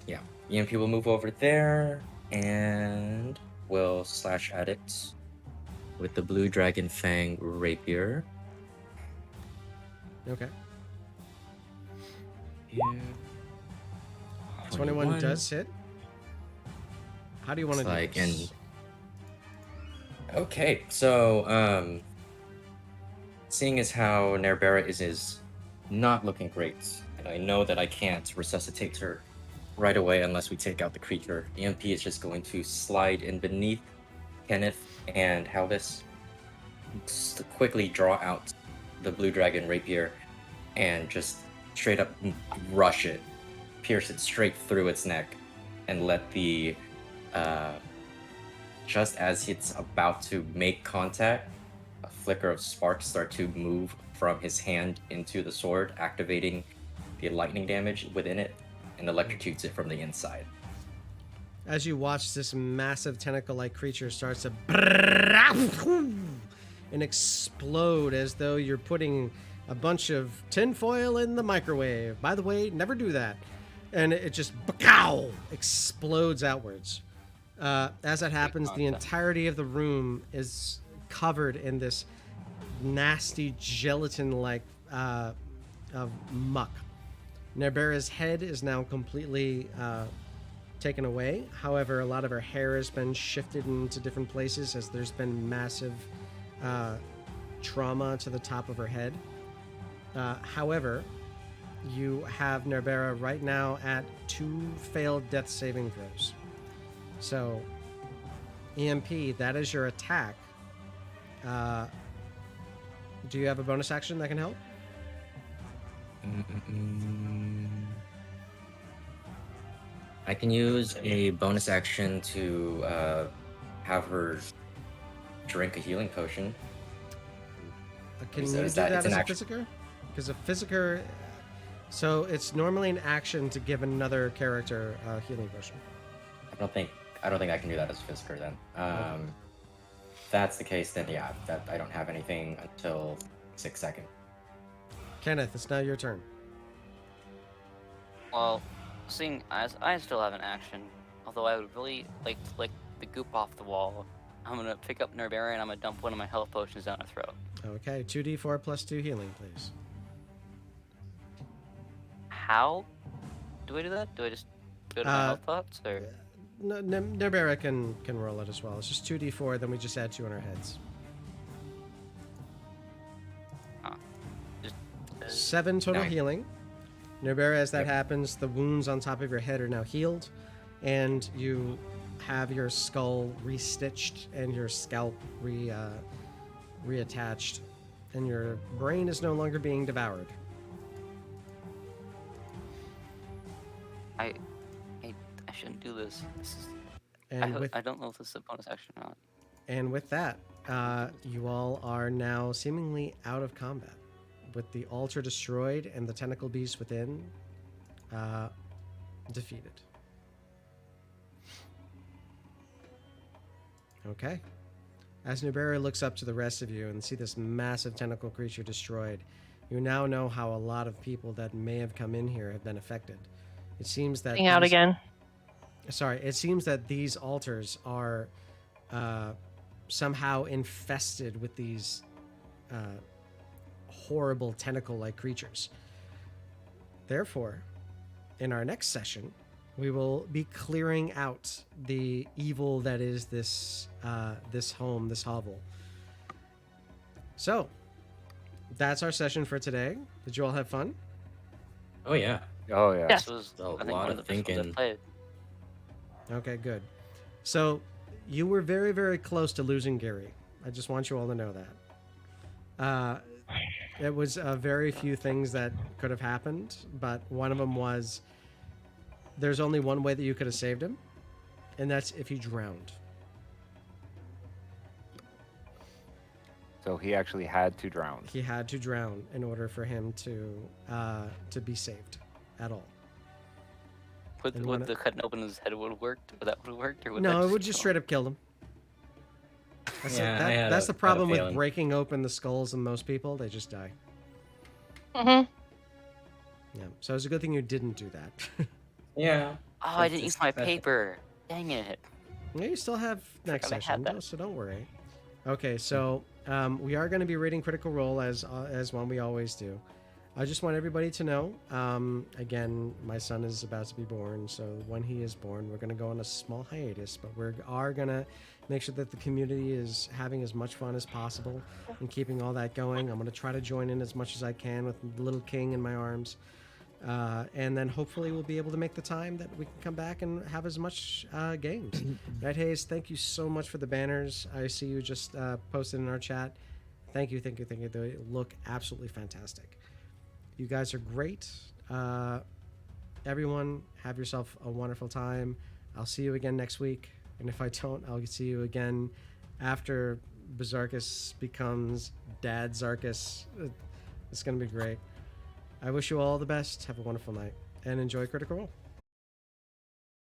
Yeah. EMP will move over there and will slash at it with the Blue Dragon Fang Rapier. Okay. Yeah. 21 does hit. How do you want to do Like, this? Okay, so seeing as how Nerbera is not looking great, and I know that I can't resuscitate her right away unless we take out the creature, EMP is just going to slide in beneath Kenneth and Halvis, quickly draw out the Blue Dragon Rapier, and just straight up rush it, pierce it straight through its neck, and let the just as it's about to make contact, a flicker of sparks start to move from his hand into the sword, activating the lightning damage within it and electrocutes it from the inside. As you watch this massive tentacle-like creature starts to and explode as though you're putting a bunch of tinfoil in the microwave. By the way, never do that. And it just explodes outwards. As that happens, the entirety of the room is covered in this nasty gelatin-like of muck. Nerbera's head is now completely taken away. However, a lot of her hair has been shifted into different places as there's been massive trauma to the top of her head. However, you have Nerbera right now at 2 failed death saving throws. So, EMP, that is your attack. Do you have a bonus action that can help? I can use a bonus action to have her drink a healing potion. Can So you do is that- that it's as an a action. physiker? Because a physiker... So, it's normally an action to give another character a healing potion. I don't think I can do that as a Fisker then. If that's the case, then yeah, that I don't have anything until 6 seconds. Kenneth, it's now your turn. Well, seeing as I still have an action, although I would really like to lick the goop off the wall, I'm gonna pick up Nerbera and I'm gonna dump one of my health potions down her throat. Okay, 2d4 plus 2 healing, please. How do I do that? Do I just go to my health pots, or Nerbera can roll it as well. It's just 2d4, then we just add 2 on our heads. just 7 total Nice. healing. Nerbera, as that Yep. happens, the wounds on top of your head are now healed, and you have your skull restitched and your scalp reattached, and your brain is no longer being devoured. I shouldn't do this. This is, And I don't know if this is a bonus action or not. And with that, you all are now seemingly out of combat, with the altar destroyed and the tentacle beast within defeated. Okay. As Nubera looks up to the rest of you and see this massive tentacle creature destroyed, you now know how a lot of people that may have come in here have been affected. It seems that Being out again. it seems that these altars are somehow infested with these horrible tentacle-like creatures. Therefore, in our next session, we will be clearing out the evil that is this home, this hovel. So, that's our session for today. Did you all have fun? Oh yeah. Oh yeah. Yes. This was A I think lot one of of the first ones I thinking. played. Okay, good. So, you were very, very close to losing Gerey. I just want you all to know that. It was very few things that could have happened, but one of them was there's only one way that you could have saved him, and that's if he drowned. So he actually had to drown. He had to drown in order for him to be saved at all. Would, And would one- the cutting open his head would have worked? Would that would have worked? Or would No, that it would just kill straight him? up kill him. Yeah, I had That's a- the problem had a with feeling. breaking open the skulls of most people. They just die. Mm-hmm. Yeah. So it's a good thing you didn't do that. Yeah. Oh, I It's didn't a use my special- paper. Dang it. Yeah, you still have next Forgot I had session, that. though, so don't worry. Okay, so we are going to be reading Critical Role as one we always do. I just want everybody to know, again, my son is about to be born, so when he is born, we're going to go on a small hiatus, but we are going to make sure that the community is having as much fun as possible and keeping all that going. I'm going to try to join in as much as I can with little King in my arms. And then hopefully we'll be able to make the time that we can come back and have as much games. Night Hayes, thank you so much for the banners. I see you just posted in our chat. Thank you. They look absolutely fantastic. You guys are great. Everyone, have yourself a wonderful time. I'll see you again next week. And if I don't, I'll see you again after Berserkus becomes Dad Zarkus. It's going to be great. I wish you all the best. Have a wonderful night and enjoy Critical Role.